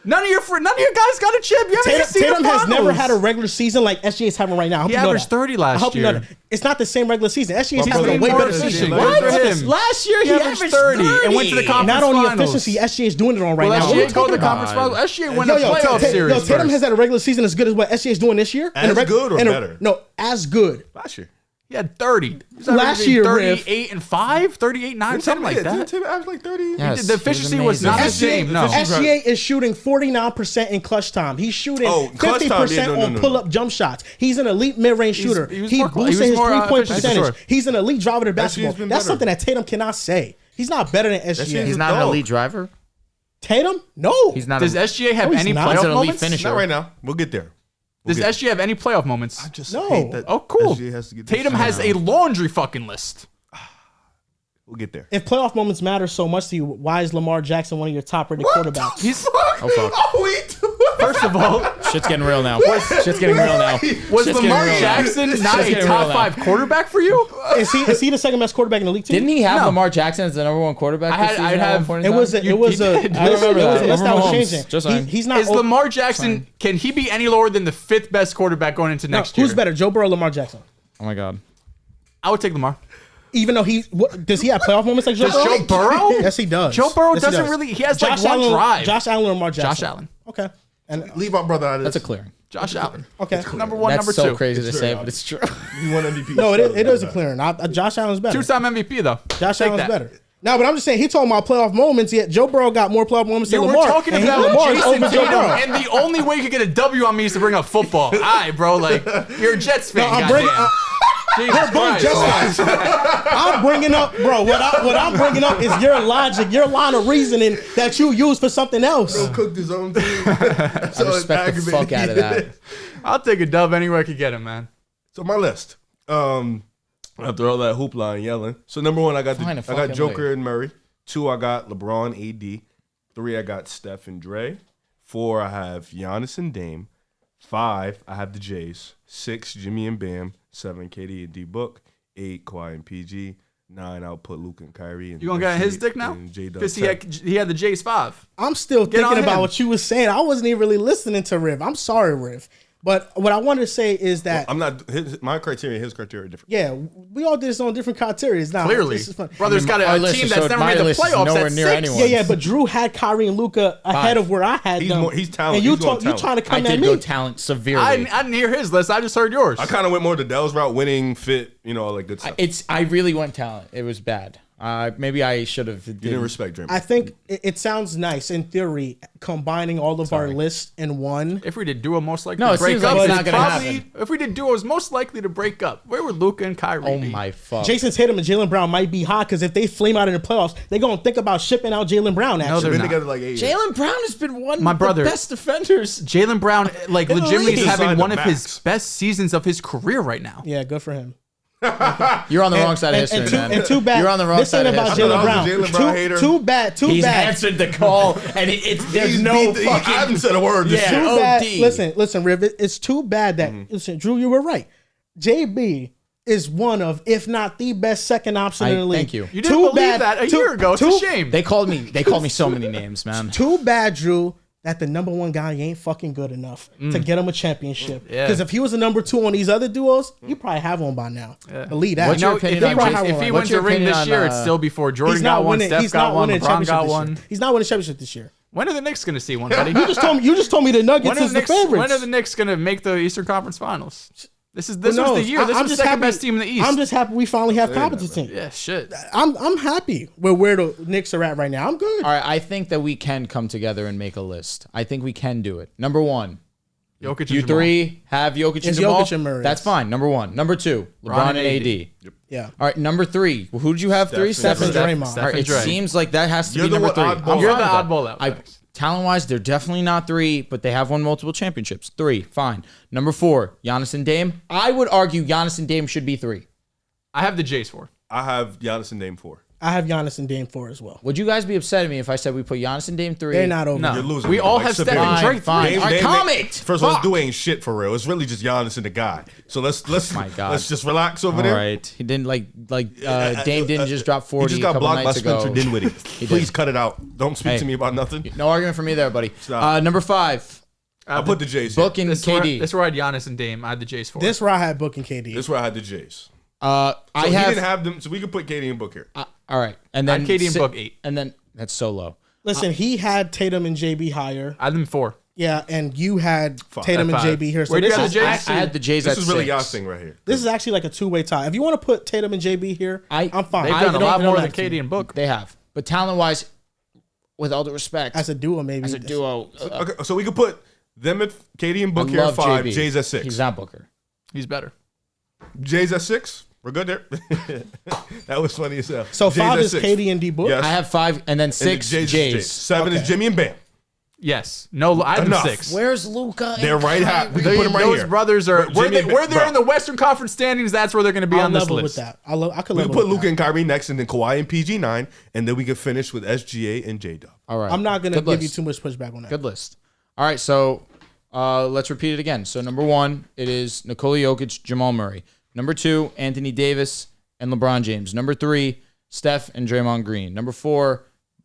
S4: None of your guys got a chip. You haven't even seen
S1: Tatum
S4: the
S1: has
S4: finals.
S1: never had a regular season like SGA's having right now. I hope
S4: He
S1: you know
S4: averaged
S1: that.
S4: 30 last
S1: I hope you know
S4: year.
S1: that. It's not the same regular season. SGA's
S3: My
S1: having a
S3: brother
S1: way
S3: more
S1: better
S3: efficient.
S1: season.
S3: Like,
S4: What?
S3: good for
S4: him.
S2: Last year
S4: He averaged 30 and went to the conference
S1: Not only
S4: finals.
S1: efficiency, SGA's doing it on right
S4: Well,
S1: now. What are you
S4: SGA go to
S1: talking
S4: the
S1: about?
S4: conference finals. SGA won a
S1: Yo,
S4: playoff series.
S1: Tatum
S4: first.
S1: has had a regular season as good as what SGA's doing this year.
S3: As good or better?
S1: No, as good.
S3: Last year.
S4: He had 30. He was
S1: Last
S4: averaging
S1: year,
S4: 38 and 5, 38-9, something like
S3: Didn't
S4: that.
S3: Tatum average like 30?
S2: Yes,
S4: The
S2: it
S4: efficiency was
S2: amazing.
S4: not the same. No.
S1: SGA is shooting 49% in clutch time. He's shooting
S3: clutch
S1: 50%
S3: time, yeah, no,
S1: on
S3: no.
S1: pull-up jump shots. He's an elite mid-range shooter.
S4: he was
S1: He
S4: more-
S1: boosted
S4: he was
S1: his
S4: more,
S1: three-point
S4: efficient,
S1: percentage.
S4: for sure.
S1: He's an elite driver to basketball.
S3: been
S1: That's
S3: better.
S1: something that Tatum cannot say. He's not better than SGA.
S2: He's not an
S3: dog.
S2: elite driver.
S1: Tatum? No.
S2: He's not.
S4: Does
S2: a,
S4: SGA have
S1: No, he's
S4: any
S1: not.
S2: He's
S4: playoff
S2: an elite
S4: moments?
S2: finisher.
S3: Not right now. We'll get there.
S4: Does SGA have any playoff moments?
S3: I just
S1: No.
S3: hate that
S4: Oh, cool.
S3: SGA has to get this
S4: Tatum
S3: shit
S4: has
S3: out.
S4: a laundry fucking list.
S3: We'll get there.
S1: If playoff moments matter so much to you, why is Lamar Jackson one of your top-rated quarterbacks?
S4: He's
S2: oh fuck.
S3: Wait.
S4: First of all,
S5: Shit's getting real now. Shit's getting real now.
S4: was
S5: Shit's
S4: Lamar
S5: getting real now.
S4: Jackson not
S5: Shit's
S4: a
S5: getting
S4: top
S5: real now.
S4: 5 quarterback for you?
S1: Is he the second best quarterback in the league too?
S5: Didn't he have
S4: No.
S5: Lamar Jackson as the number 1 quarterback this season at one point in
S1: It
S5: time?
S1: was a
S4: did.
S1: I remember
S5: that.
S1: list that was
S5: Mahomes.
S1: changing.
S5: Just saying.
S1: He's not.
S4: Is Lamar Jackson, can he be any lower than the 5th best quarterback going into
S1: no,
S4: next year?
S1: who's better, Joe Burrow or Lamar Jackson?
S5: Oh my God.
S4: I would take Lamar.
S1: Even though does he have playoff moments like Joe
S4: Does
S1: Burrow?
S4: Joe Burrow?
S1: Yes, he does.
S4: Joe Burrow
S1: Yes, he
S4: doesn't
S1: does.
S4: really, he has like one drive.
S1: Josh Allen or Lamar Jackson?
S4: Josh Allen.
S1: Okay. And
S3: Leave my brother out of this.
S5: That's a clearing.
S4: Josh Allen.
S1: okay.
S4: Number 1,
S5: That's
S4: number
S5: so
S4: 2.
S5: crazy to
S3: It's
S5: say,
S3: very
S5: but it's true.
S3: He won MVP.
S1: No, it is a clearing. Josh Allen's better.
S4: 2-time MVP though.
S1: Josh
S4: Take
S1: Allen's
S4: that.
S1: better. No, but I'm just saying he talking about playoff moments. Yet Joe Burrow got more playoff moments
S4: You
S1: than
S4: were
S1: Lamar.
S4: talking
S1: and
S4: about
S1: Lamar is
S4: Jason
S1: over Joe
S4: Tatum,
S1: Burrow.
S4: and the only way you could get a W on me is to bring up football. All right, bro, like you're a Jets fan.
S1: I'm bringing.
S4: goddamn. Jesus Christ.
S1: Jets fans. I'm bringing up, bro. What I'm bringing up is your logic, your line of reasoning that you use for something else.
S3: Bro cooked his own team.
S5: I respect the fuck out of that.
S4: I'll take a dub anywhere I could get him, man.
S3: So my list. After all that hoopla and yelling. So number 1, I got
S5: Fine,
S3: I
S5: fucking
S3: got Joker
S5: wait.
S3: and Murray. 2, I got LeBron, AD. 3, I got Steph and Dre. 4, I have Giannis and Dame. 5, I have the Jays. 6, Jimmy and Bam. 7, KD and D Book. 8, Kawhi and PG. 9, I'll put Luke and Kyrie. And
S4: You gonna get his dick now? Because he had the Jays 5.
S1: I'm still
S4: on
S1: thinking about
S4: him.
S1: what you was saying. I wasn't even really listening to Riv. I'm sorry, Riv. But what I wanted to say is that
S3: I'm not. My criteria and his criteria are different.
S1: yeah, we all did this on different criteria. Now,
S4: Clearly,
S1: this is fun.
S4: brother's got
S5: our
S4: a
S5: list
S4: team
S5: is
S4: that's
S5: so-
S4: never
S5: my
S4: made the
S5: list is
S4: playoffs
S5: nowhere
S4: at
S5: near
S4: 6.
S5: anyone.
S1: Yeah, but Drew had Kyrie and Luca ahead of where I had them.
S3: He's talented.
S1: And you
S3: He's going
S1: you
S3: talent.
S1: trying to
S5: I
S1: come at
S5: did
S1: me?
S5: go talent severely.
S4: I didn't hear his list. I just heard yours.
S3: I kind of went more the Dehls route, winning, fit, all that good stuff.
S5: I really went talent. It was bad. Maybe I should have.
S3: You didn't respect Draymond.
S1: I think it sounds nice in theory, combining all of our lists in one.
S4: If we did duo, most likely
S5: No,
S4: to
S5: it
S4: break
S5: seems
S4: up.
S5: like it's
S4: It's
S5: not gonna
S4: probably-
S5: happen.
S4: If we did duos, most likely to break up. Where would Luka and Kyrie
S5: Oh
S4: be?
S5: my fuck.
S1: Jason Tatum and Jaylen Brown might be hot because if they flame out in the playoffs, they're gonna think about shipping out Jaylen Brown. Actually,
S4: they're
S3: Been
S4: not.
S3: together like 8 years.
S5: Jaylen Brown has been one
S4: My
S5: of
S4: brother-
S5: the best defenders.
S4: Jaylen Brown, like,
S5: In the
S4: legitimately is
S5: league.
S4: having
S3: Signed
S4: one
S3: to
S4: of his
S3: max.
S4: best seasons of his career right now.
S1: yeah, good for him.
S5: You're on the wrong side of history, man.
S1: And too bad.
S5: You're on the wrong
S1: this
S5: side
S1: ain't
S5: of
S1: about
S5: history.
S1: Jaylen
S3: I
S1: Brown.
S3: was a Jaylen Brown hater.
S1: Too bad. Too
S5: He's
S1: bad.
S5: answered the call, and there's
S3: He's
S5: no
S3: beat the-
S5: fucking.
S3: I haven't said a word. This
S5: Yeah.
S3: year.
S1: Too
S5: OD.
S1: bad. Listen, Riv. It's too bad that listen, Drew. You were right. JB is one of, if not the best second option in the league.
S5: Thank you.
S4: You didn't believe that a year ago. It's a shame.
S5: They called me so many names, man.
S1: Too bad, Drew, that the number one guy ain't fucking good enough to get him a championship.
S4: Yeah.
S1: Because if he was a number 2 on these other duos, you probably have one by now. Believe that.
S5: What's your
S4: If
S5: opinion
S4: he
S5: on
S1: probably
S5: Jason-
S1: have
S4: wins,
S1: one
S4: if he
S1: right
S4: wins
S5: What's your
S4: the ring
S5: opinion
S4: this
S5: on,
S4: year, it's still before Jordan
S1: He's
S4: got
S1: not
S4: one,
S1: winning.
S4: Steph
S1: He's
S4: got
S1: not
S4: one,
S1: winning a
S4: LeBron
S1: championship
S4: got
S1: this year.
S4: one.
S1: He's not winning a championship this year.
S4: When are the Knicks going to see one, buddy?
S1: You just told me the Nuggets
S4: When are
S1: is
S4: the
S1: the
S4: Knicks?
S1: favorites.
S4: When are the Knicks going to make the Eastern Conference Finals? This
S1: Who
S4: was the
S1: knows?
S4: year. This
S1: I'm
S4: was the
S1: just
S4: second
S1: happy-
S4: best team in the East.
S1: I'm just happy we finally have competent team.
S4: yeah, shit.
S1: I'm happy with where the Knicks are at right now. I'm good.
S5: All right, I think that we can come together and make a list. I think we can do it. Number 1,
S4: Jokic and
S5: you
S4: Jamal.
S5: 3 have Jokic and
S1: It's
S5: Jamal.
S1: Jokic and Murray.
S5: That's fine. Number 1. Number 2, LeBron and AD.
S1: Yeah.
S5: All right, number 3. Who did you have? 3?
S1: Steph and Draymond.
S5: All right,
S4: and
S5: it
S4: Dre.
S5: seems like that has to
S3: You're
S5: be
S3: the
S5: number 3.
S3: oddball out.
S4: You're
S5: fine
S4: the
S5: with that.
S4: oddball out. Facts.
S5: Talent-wise, they're definitely not 3, but they have won multiple championships. 3, fine. Number 4, Giannis and Dame. I would argue Giannis and Dame should be 3.
S4: I have the Jays for.
S3: I have Giannis and Dame 4.
S1: I have Giannis and Dame 4 as well.
S5: Would you guys be upset at me if I said we put Giannis and Dame 3?
S1: They're not over.
S4: No.
S3: You're losing.
S4: We
S3: me.
S4: all
S3: Like,
S4: have Steph
S3: severely.
S4: and Dre.
S5: Fine.
S3: Dame-
S5: All right,
S3: Dame-
S5: comment.
S3: First of all,
S5: Fuck.
S3: this dude ain't shit for real. It's really just Giannis and the guy. So let's
S5: My God.
S3: let's just relax over
S5: All
S3: there.
S5: right. He didn't Dame didn't just drop 40
S3: He just
S5: a
S3: got
S5: couple
S3: blocked by
S5: nights ago.
S3: Spencer Dinwiddie.
S5: did.
S3: Please cut it out. Don't speak
S5: Hey.
S3: to me about nothing.
S5: No argument from me there, buddy.
S3: Stop.
S5: Number 5,
S3: I put the Jays. Here.
S5: Book and
S4: This
S5: KD.
S4: is where I had Giannis and Dame. I had the Jays for.
S1: This is where I had Book and KD.
S3: This is where I had the Jays.
S5: I
S3: So he
S5: have,
S3: didn't have them, so we could put KD and Book here.
S5: all right. And
S4: I
S5: then
S4: had KD and Book 8.
S5: And then that's so low.
S1: Listen, he had Tatum and JB higher.
S4: I had them 4.
S1: Yeah, and you had Tatum
S4: At
S1: and
S4: 5.
S1: JB here. So
S4: Where do you
S1: this
S4: have
S1: is,
S4: the
S5: I
S4: Jays?
S5: had the Jays
S3: This
S5: at
S3: is really
S5: 6.
S3: y'all's thing right here.
S1: this is actually like a two-way tie. If you want to put Tatum and JB here, I'm fine.
S4: They've
S1: I
S4: done a
S1: don't-
S4: lot
S1: it don't
S4: more than
S1: matter to me.
S4: KD and Book.
S5: They have. But talent-wise, with all due respect,
S1: As a duo, maybe.
S5: as a duo,
S3: Okay, so we could put them at KD and
S5: I
S3: Book here at
S5: love
S3: 5,
S5: JB.
S3: Jays at 6.
S5: He's not Booker.
S4: He's better.
S3: Jays at 6. We're good there. That was funny as hell.
S1: So
S3: Jays
S1: 5
S3: at
S1: is
S3: 6.
S1: KD and D Book.
S3: Yes.
S5: I have 5, and then
S3: And
S5: 6
S3: the
S5: Jays.
S3: 7 is
S1: Okay.
S3: Jimmy and Bam.
S4: Yes. No, I had them
S3: Enough.
S4: 6.
S5: Where's Luca?
S3: They're right half. We can put them right
S4: Those
S3: here.
S4: brothers are
S3: But
S4: where,
S3: Jimmy
S4: they,
S3: and
S4: where they're
S3: bro.
S4: in the Western Conference standings. That's where they're going to be
S1: I'll
S4: on this
S1: level
S4: list.
S1: with that. I could
S3: We
S1: level
S3: can put
S1: with
S3: Luka
S1: that.
S3: and Kyrie next, and then Kawhi and PG 9, and then we can finish with SGA and J Dub.
S5: All right.
S1: I'm not going to
S5: Good
S1: give you
S5: list.
S1: too much pushback on that.
S5: Good list. All right, so let's repeat it again. So number 1, it is Nikola Jokic, Jamal Murray. Number 2, Anthony Davis and LeBron James. Number 3, Steph and Draymond Green. Number 4,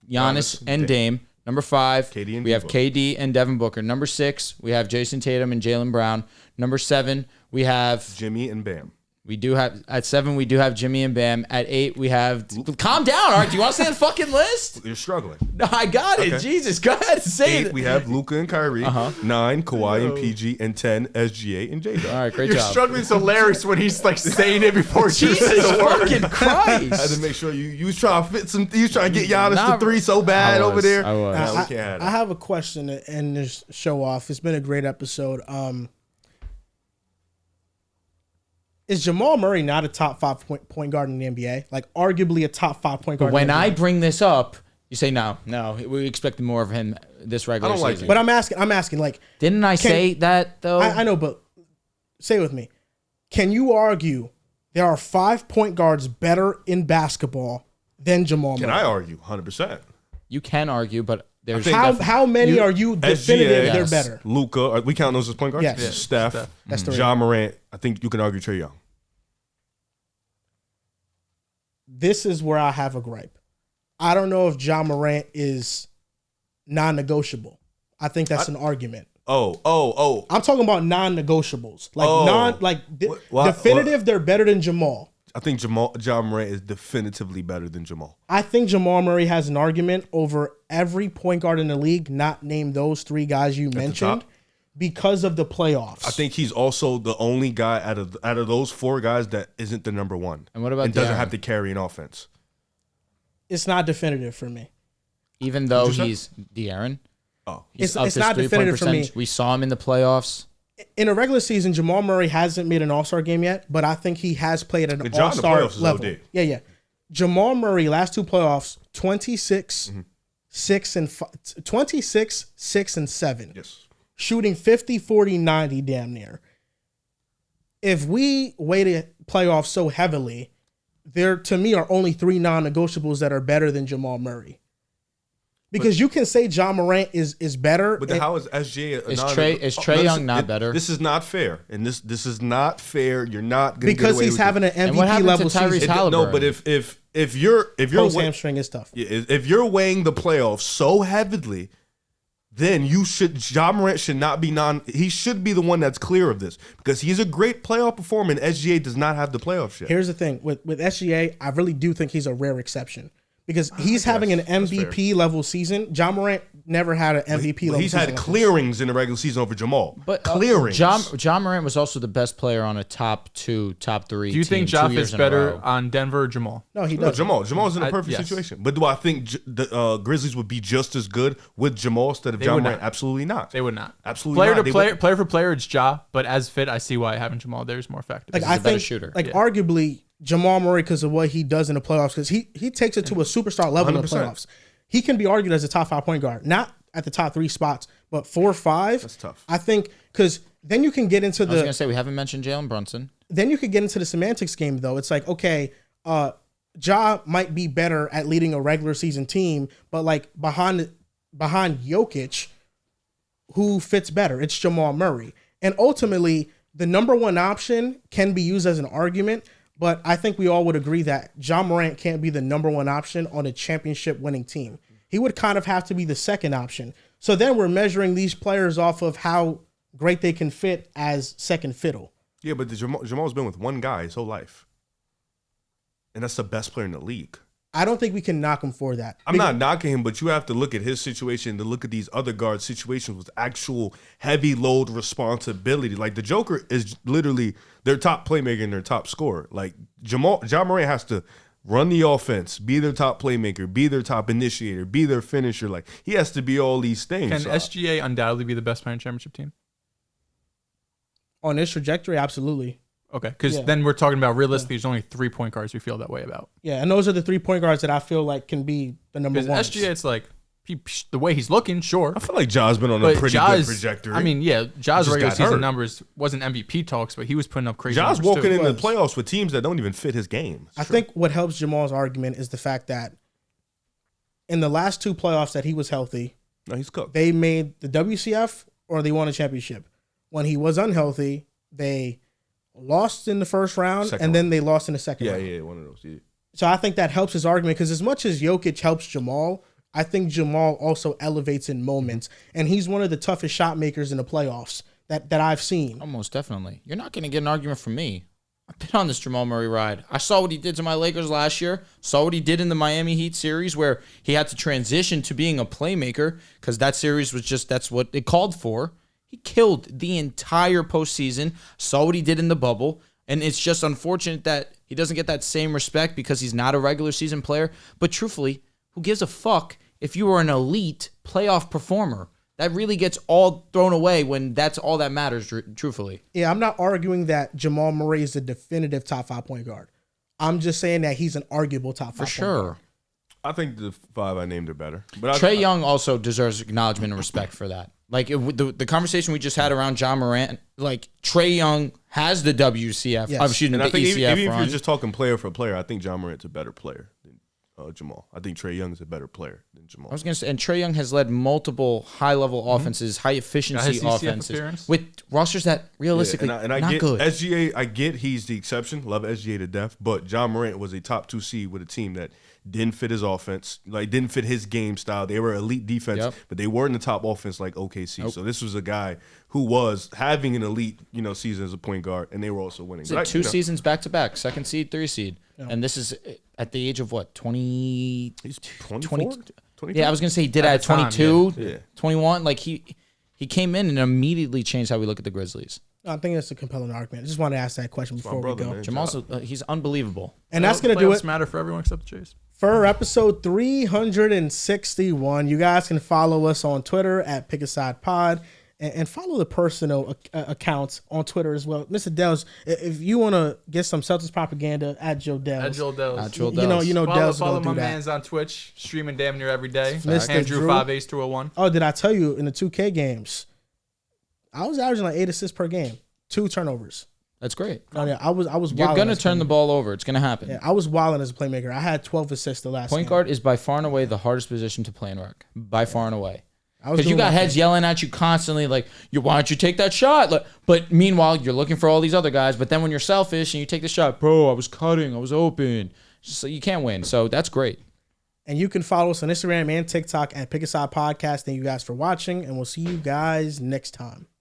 S5: Giannis and Dame. Number 5,
S3: KD and
S5: we have
S3: Booker.
S5: KD and Devin Booker. Number 6, we have Jason Tatum and Jaylen Brown. Number 7, we have
S3: Jimmy and Bam.
S5: We do have at 7. We do have Jimmy and Bam. At 8, we have. Calm down, Art. Do you want to say the fucking list?
S3: You're struggling.
S5: No, I got it.
S3: Okay.
S5: Jesus, go ahead. Say
S3: 8,
S5: it.
S3: we have Luka and Kyrie. 9, Kawhi and PG. And 10, SGA and J.
S5: All right, great
S4: You're
S5: job.
S4: struggling so hilarious when he's like saying it before you say
S5: Jesus
S4: the word.
S5: fucking
S3: I had to
S5: Christ.
S3: make sure you was trying to fit some. You was trying to get Giannis
S5: Nah,
S3: to 3 so bad
S5: I
S3: over
S5: was,
S3: there.
S5: I was.
S3: Nah, we can't have
S1: I
S3: that.
S1: have a question to end this show off. It's been a great episode. Is Jamal Murray not a top 5 point guard in the NBA? Like arguably a top 5 point guard.
S5: When
S1: in the
S5: I
S1: NBA?
S5: bring this up, you say no. We expected more of him this regular
S3: I don't like
S5: season.
S3: it.
S1: But I'm asking like,
S5: Didn't I say that though?
S1: I know, but say it with me. Can you argue there are 5 point guards better in basketball than Jamal
S3: Can
S1: Murray?
S3: I argue? 100%.
S5: You can argue, but there's
S3: think
S1: How many are you definitive they're
S5: Yes.
S1: better?
S3: Luka, we count those as point guards?
S1: Yes. Yeah,
S3: Steph,
S1: That's 3.
S3: John Morant. I think you can argue Trae Young.
S1: This is where I have a gripe. I don't know if John Morant is non-negotiable. I think that's an argument.
S3: Oh.
S1: I'm talking about non-negotiables. Like
S3: What-
S1: definitive, they're better than Jamal.
S3: I think John Morant is definitively better than Jamal.
S1: I think Jamal Murray has an argument over every point guard in the league, not named those 3 guys you mentioned,
S3: top?
S1: because of the playoffs.
S3: I think he's also the only guy out of those 4 guys that isn't the number 1.
S5: And what about
S3: doesn't
S5: De'Aaron?
S3: have to carry an offense?
S1: It's not definitive for me.
S5: even though
S3: What'd you say?
S5: he's De'Aaron.
S3: Oh,
S5: He's
S1: It's
S5: up his
S1: not
S5: 3-point
S1: definitive for me.
S5: percentage. We saw him in the playoffs.
S1: In a regular season, Jamal Murray hasn't made an All-Star game yet, but I think he has played at an
S3: Good job in the
S1: All-Star
S3: playoffs is
S1: level.
S3: OD.
S1: Yeah. Jamal Murray last 2 playoffs, 26, 6 and 7.
S3: yes.
S1: Shooting 50, 40, 90 damn near. If we weighted playoffs so heavily, there to me are only 3 non-negotiables that are better than Jamal Murray. Because you can say John Morant is better.
S3: But then how is SGA?
S5: Is Trae Young not better?
S3: This is not fair, and this is not fair. You're not going to
S1: because he's having an
S5: And what
S1: MVP
S5: happened
S1: level
S5: to Tyrese
S1: season.
S5: Halliburton?
S3: No, but if you're
S1: Post hamstring is tough.
S3: if you're weighing the playoffs so heavily, then John Morant should not be he should be the one that's clear of this because he's a great playoff performer and SGA does not have the playoff shit.
S1: Here's the thing with SGA, I really do think he's a rare exception because he's having an MVP level season. John Morant never had an MVP level
S3: He's
S1: season.
S3: had
S1: like this.
S3: clearings in the regular season over Jamal.
S5: But
S3: clearings.
S5: John Moran was also the best player on a top 3
S4: Do you think
S5: team
S4: Ja
S5: 2 years
S4: fits
S5: in a
S4: better
S5: row.
S4: on Denver or Jamal?
S1: No, he
S3: No,
S1: doesn't.
S3: Jamal's in a perfect
S4: yes.
S3: situation. But do I think the Grizzlies would be just as good with Jamal instead of
S4: They
S3: John
S4: would
S3: Morant?
S4: not.
S3: Absolutely not.
S4: They would not.
S3: Absolutely
S4: player
S3: not.
S4: to
S3: They
S4: player,
S3: would-
S4: player for player, it's Ja. But as fit, I see why having Jamal there is more effective.
S1: Like
S5: He's
S1: I
S5: a better
S1: think,
S5: shooter.
S1: like
S4: Yeah.
S1: arguably Jamal Murray because of what he does in the playoffs because he takes it to a superstar level in the
S3: 100%.
S1: playoffs. He can be argued as a top 5 point guard, not at the top 3 spots, but 4 or 5.
S3: That's tough.
S1: I think because then you can get into
S5: I was
S1: the
S5: gonna say we haven't mentioned Jalen Brunson.
S1: then you could get into the semantics game though. It's like, okay, Ja might be better at leading a regular season team, but like behind Jokic, who fits better? It's Jamal Murray. And ultimately, the number 1 option can be used as an argument, but I think we all would agree that John Morant can't be the number 1 option on a championship winning team. He would kind of have to be the second option. So then we're measuring these players off of how great they can fit as second fiddle.
S3: Yeah, but Jamal's been with one guy his whole life. And that's the best player in the league.
S1: I don't think we can knock him for that.
S3: I'm not knocking him, but you have to look at his situation to look at these other guards' situations with actual heavy load responsibility. Like the Joker is literally their top playmaker and their top scorer. Like John Morant has to run the offense, be their top playmaker, be their top initiator, be their finisher. Like he has to be all these things.
S4: Can
S3: So,
S4: SGA undoubtedly be the best player in championship team?
S1: On this trajectory, absolutely.
S4: Okay, because
S1: Yeah.
S4: then we're talking about realistically, there's only 3 point guards we feel that way about.
S1: Yeah, and those are the 3 point guards that I feel like can be the number
S4: Because
S1: one.
S4: SGA, it's like the way he's looking, sure.
S3: I feel like Ja's been on a
S4: But
S3: pretty
S4: Ja's,
S3: good trajectory.
S4: I mean, yeah, Ja's
S3: Just
S4: regular
S3: got
S4: season
S3: hurt.
S4: numbers wasn't MVP talks, but he was putting up crazy
S3: Ja's
S4: numbers
S3: walking
S4: too.
S3: into the
S1: Was.
S3: playoffs with teams that don't even fit his game.
S1: I think what helps Jamal's argument is the fact that in the last 2 playoffs that he was healthy,
S3: No, he's cooked.
S1: They made the WCF or they won a championship. When he was unhealthy, they lost in the first round and then they lost in the second round.
S3: Yeah, one of those. Yeah.
S1: So I think that helps his argument because as much as Jokic helps Jamal, I think Jamal also elevates in moments. And he's one of the toughest shot makers in the playoffs that I've seen.
S2: Oh, most definitely. You're not going to get an argument from me. I've been on this Jamal Murray ride. I saw what he did to my Lakers last year. Saw what he did in the Miami Heat series where he had to transition to being a playmaker because that series was just, that's what it called for. He killed the entire postseason. Saw what he did in the bubble. And it's just unfortunate that he doesn't get that same respect because he's not a regular season player. But truthfully, who gives a fuck if you are an elite playoff performer? That really gets all thrown away when that's all that matters, truthfully.
S1: Yeah, I'm not arguing that Jamal Murray is the definitive top 5 point guard. I'm just saying that he's an arguable top 5
S2: For
S1: point
S2: sure.
S1: guard.
S3: I think the 5 I named are better. But
S2: Trae Young also deserves acknowledgement and respect for that. Like the conversation we just had around John Morant, like Trae Young has the WCF.
S1: Yes.
S2: Excuse me,
S3: And
S2: the
S3: I think
S2: ECF
S3: even if
S2: run.
S3: you're just talking player for player, I think John Morant's a better player than Jamal. I think Trae Young is a better player than Jamal.
S2: I was gonna say, and Trae Young has led multiple high-level offenses, high-efficiency
S4: Got his CCF
S2: offenses
S4: appearance.
S2: with rosters that realistically
S3: and I
S2: not
S3: get
S2: good.
S3: SGA. I get he's the exception. Love SGA to death, but John Morant was a top 2 seed with a team that didn't fit his offense, like didn't fit his game style. They were elite defense,
S2: Yep.
S3: but they weren't the top offense like OKC. So this was a guy who was having an elite, season as a point guard, and they were also winning.
S2: So
S3: But
S2: 2 seasons back-to-back, 2nd seed, 3 seed, and this is at the age of what, 20?
S3: He's 24? 22?
S2: Yeah, I was gonna say he did
S4: At
S2: at
S4: the time,
S2: 22,
S3: yeah.
S2: 21. Like he came in and immediately changed how we look at the Grizzlies.
S1: I think that's a compelling argument. I just want to ask that question before
S3: brother,
S1: we go.
S3: man.
S2: Jamal's he's unbelievable.
S1: And that's going to do it
S4: Matter for everyone except the Chase.
S1: for episode 361. You guys can follow us on Twitter at PickAsidePod and follow the personal accounts on Twitter as well. Mr. Dehls, if you want to get some Celtics propaganda at Joe Dehls.
S4: At Joel Dehls.
S2: At Joel
S1: You know
S4: Follow,
S1: Dehls
S4: follow
S1: going to
S4: my
S1: do that.
S4: man's on Twitch, streaming damn near every day.
S1: Mr.
S4: Andrew
S1: Drew.
S4: 58201.
S1: Oh, did I tell you in the 2K games, I was averaging like 8 assists per game, 2 turnovers.
S2: That's great.
S1: Oh, yeah, I was
S2: You're
S1: wilding
S2: gonna
S1: as a
S2: turn the
S1: playmaker.
S2: ball over. It's gonna happen.
S1: Yeah, I was wilding as a playmaker. I had 12 assists the last
S2: Point
S1: game.
S2: guard is by far and away the hardest position to play in rec. By far and away.
S1: I was
S2: Because you
S1: doing
S2: got
S1: my
S2: heads
S1: thing.
S2: yelling at you constantly, like, why don't you take that shot? Like, but meanwhile, you're looking for all these other guys. But then when you're selfish and you take the shot, bro, I was cutting, I was open. So you can't win. So that's great.
S1: And you can follow us on Instagram and TikTok at Pick a Side Podcast. Thank you guys for watching, and we'll see you guys next time.